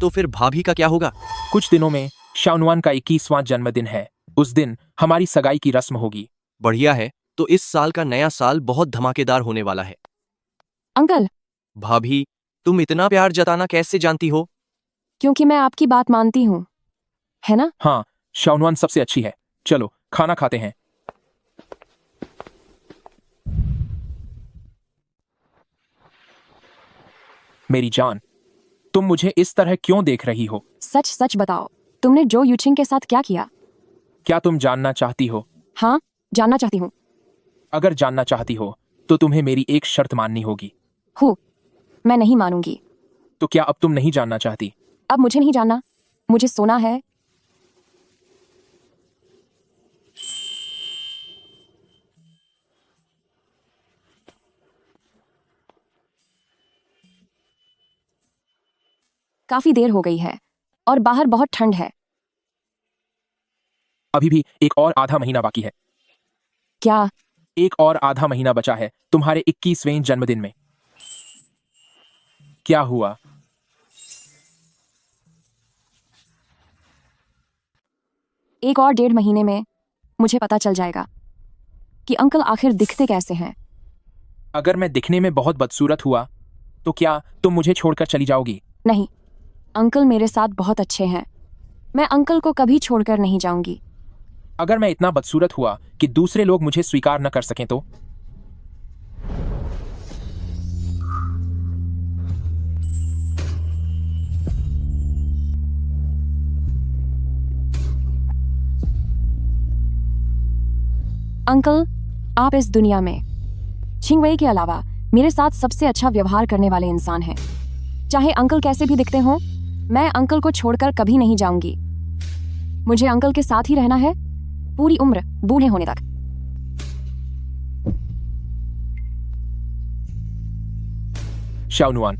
तो फिर भाभी का क्या होगा? कुछ दिनों में शाओनुआन का 21वां जन्मदिन है। उस दिन हमारी सगाई की रस्म होगी। बढ़िया है। तो इस साल का नया साल बहुत धमाकेदार होने वाला है। अंकल, भाभी, तुम इतना प्यार जताना कैसे जानती हो? क्योंकि मैं आपकी बात मानती हूँ, है ना? हाँ, शाओनुआन सबसे अच्छी है। चलो खाना खाते हैं। मेरी जान, तुम मुझे इस तरह क्यों देख रही हो? सच सच बताओ, तुमने जो यूचिंग के साथ क्या किया? क्या तुम जानना चाहती हो? हाँ, जानना चाहती हूँ। अगर जानना चाहती हो तो तुम्हें मेरी एक शर्त माननी होगी। मैं नहीं मानूंगी। तो क्या अब तुम नहीं जानना चाहती? अब मुझे नहीं जानना, मुझे सोना है। काफी देर हो गई है और बाहर बहुत ठंड है। अभी भी एक और आधा महीना बाकी है। क्या? एक और आधा महीना बचा है तुम्हारे 21वें जन्मदिन में। क्या हुआ? एक और 1.5 महीने में मुझे पता चल जाएगा कि अंकल आखिर दिखते कैसे हैं। अगर मैं दिखने में बहुत बदसूरत हुआ तो क्या तुम मुझे छोड़कर चली जाओगी? नहीं, अंकल मेरे साथ बहुत अच्छे हैं। मैं अंकल को कभी छोड़कर नहीं जाऊंगी। अगर मैं इतना बदसूरत हुआ कि दूसरे लोग मुझे स्वीकार न कर सकें तो? अंकल, आप इस दुनिया में छिंगवेई के अलावा मेरे साथ सबसे अच्छा व्यवहार करने वाले इंसान हैं। चाहे अंकल कैसे भी दिखते हों, मैं अंकल को छोड़कर कभी नहीं जाऊंगी। मुझे अंकल के साथ ही रहना है, पूरी उम्र, बूढ़े होने तक। शाओनुआन,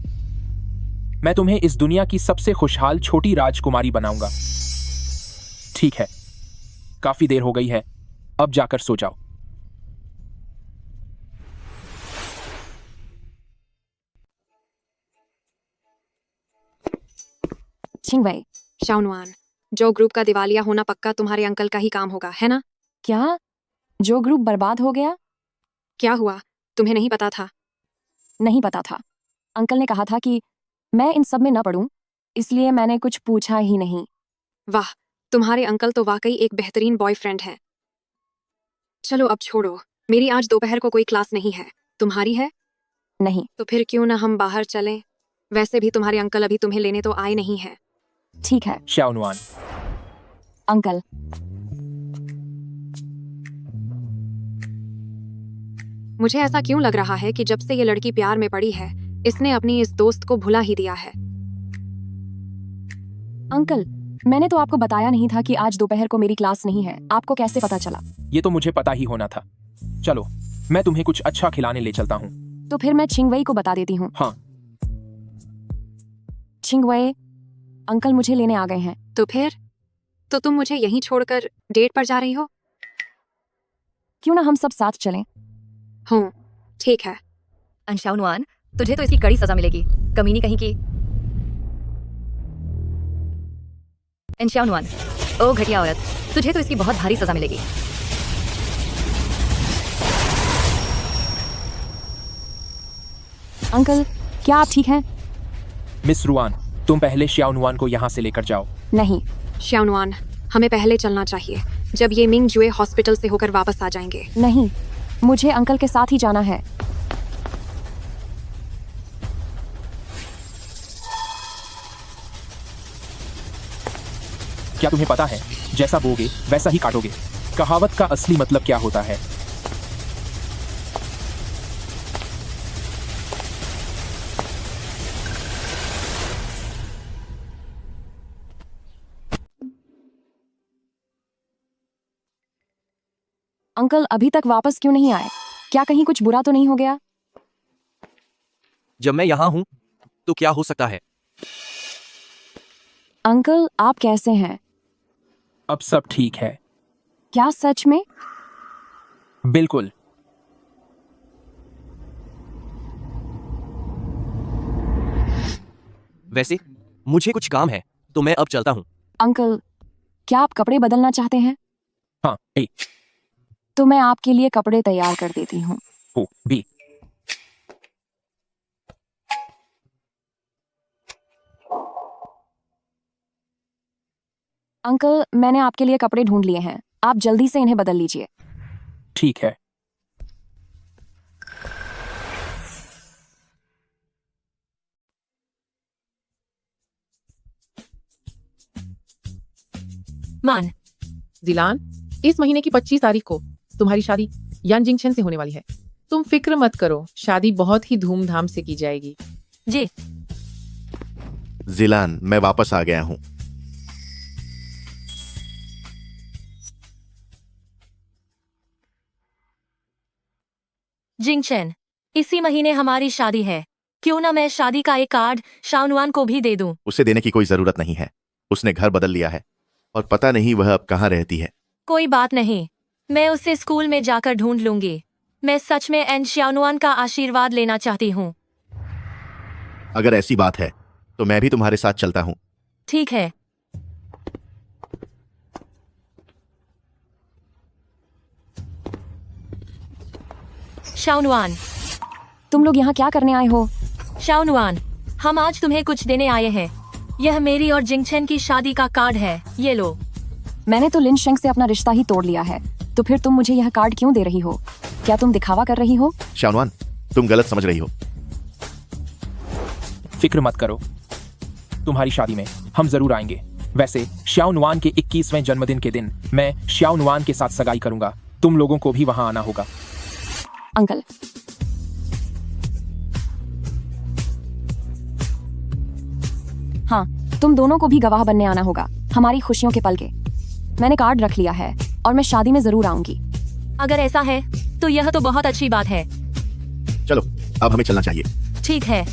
मैं तुम्हें इस दुनिया की सबसे खुशहाल छोटी राजकुमारी बनाऊंगा। ठीक है, काफी देर हो गई है, अब जाकर सो जाओ। छिंगवई, शाओनुआन, जो ग्रुप का दिवालिया होना पक्का तुम्हारे अंकल का ही काम होगा, है ना? क्या जो ग्रुप बर्बाद हो गया? क्या हुआ, तुम्हें नहीं पता था? नहीं पता था। अंकल ने कहा था कि मैं इन सब में न पढ़ूं, इसलिए मैंने कुछ पूछा ही नहीं। वाह, तुम्हारे अंकल तो वाकई एक बेहतरीन बॉयफ्रेंड हैं। चलो अब छोड़ो, मेरी आज दोपहर को कोई क्लास नहीं है, तुम्हारी है? नहीं। तो फिर क्यों ना हम बाहर चलें? वैसे भी तुम्हारे अंकल अभी तुम्हें लेने तो आए नहीं हैं। ठीक है। शाओनुआन। अंकल, मुझे ऐसा क्यों लग रहा है कि जब से ये लड़की प्यार में पड़ी है, इसने अपनी इस दोस्त को भुला ही दिया है। अंकल, मैंने तो आपको बताया नहीं था कि आज दोपहर को मेरी क्लास नहीं है। आपको कैसे पता चला? ये तो मुझे पता ही होना था। चलो, मैं तुम्हें कुछ अच्छा खिलाने ले चलता हूँ। तो फिर मैं छिंगवई को बता देती हूँ। हाँ। छिंगवई, अंकल मुझे लेने आ गए हैं। तो फिर? तो तुम मुझे यहीं छोड़कर डेट पर जा रही हो? क्यों ना हम सब साथ चलें? हूँ, ठीक है। शाओनुआन, तुझे तो इसकी कड़ी सजा मिलेगी, कमीनी कहीं की। शाओनुआन, ओ घटिया औरत, तुझे तो इसकी बहुत भारी सजा मिलेगी। अंकल, क्या आप ठीक हैं? मिस रुआन, तुम पहले शाओनुआन को यहाँ से लेकर जाओ। नहीं। शाओनुआन, हमें पहले चलना चाहिए, जब ये मिंग जुए हॉस्पिटल से होकर वापस आ जाएंगे। नहीं, मुझे अंकल के साथ ही जाना है। क्या तुम्हें पता है, जैसा बोगे वैसा ही काटोगे? कहावत का असली मतलब क्या होता है? अंकल अभी तक वापस क्यों नहीं आए? क्या कहीं कुछ बुरा तो नहीं हो गया? जब मैं यहाँ हूँ तो क्या हो सकता है? अंकल, आप कैसे हैं? अब सब ठीक है। क्या सच में? बिल्कुल। वैसे मुझे कुछ काम है, तो मैं अब चलता हूँ। अंकल, क्या आप कपड़े बदलना चाहते हैं? हाँ। ए। तो मैं आपके लिए कपड़े तैयार कर देती हूँ। ओ, बी। अंकल, मैंने आपके लिए कपड़े ढूंढ लिए हैं, आप जल्दी से इन्हें बदल लीजिए। ठीक है। मान, जिलान, इस महीने की 25 तारीख को तुम्हारी शादी यान जिंगशन से होने वाली है। तुम फिक्र मत करो, शादी बहुत ही धूमधाम से की जाएगी। जी। जिलान, मैं वापस आ गया हूँ। जिंगशन, इसी महीने हमारी शादी है, क्यों ना मैं शादी का एक कार्ड शाओनुआन को भी दे दूं? उसे देने की कोई जरूरत नहीं है, उसने घर बदल लिया है और पता नहीं वह अब कहाँ रहती है। कोई बात नहीं, मैं उसे स्कूल में जाकर ढूंढ लूंगी। मैं सच में एन शाओनुआन का आशीर्वाद लेना चाहती हूँ। अगर ऐसी बात है तो मैं भी तुम्हारे साथ चलता हूँ। ठीक है। शाओनुआन, तुम लोग यहाँ क्या करने आए हो? शाओनुआन, हम आज तुम्हें कुछ देने आए हैं। यह मेरी और जिंगशन की शादी का कार्ड है, ये लो। मैंने तो लिन शेंग से अपना रिश्ता ही तोड़ लिया है, तो फिर तुम मुझे यह कार्ड क्यों दे रही हो? क्या तुम दिखावा कर रही हो? शाओनुआन, तुम गलत समझ रही हो। फिक्र मत करो, तुम्हारी शादी में हम जरूर आएंगे। वैसे शाओनुआन के 21वें जन्मदिन के दिन मैं शाओनुआन के साथ सगाई करूंगा, तुम लोगों को भी वहां आना होगा। अंकल, हाँ, तुम दोनों को भी गवाह बनने आना होगा हमारी खुशियों के पल के। मैंने कार्ड रख लिया है और मैं शादी में जरूर आऊंगी। अगर ऐसा है तो यह तो बहुत अच्छी बात है। चलो, अब हमें चलना चाहिए। ठीक है।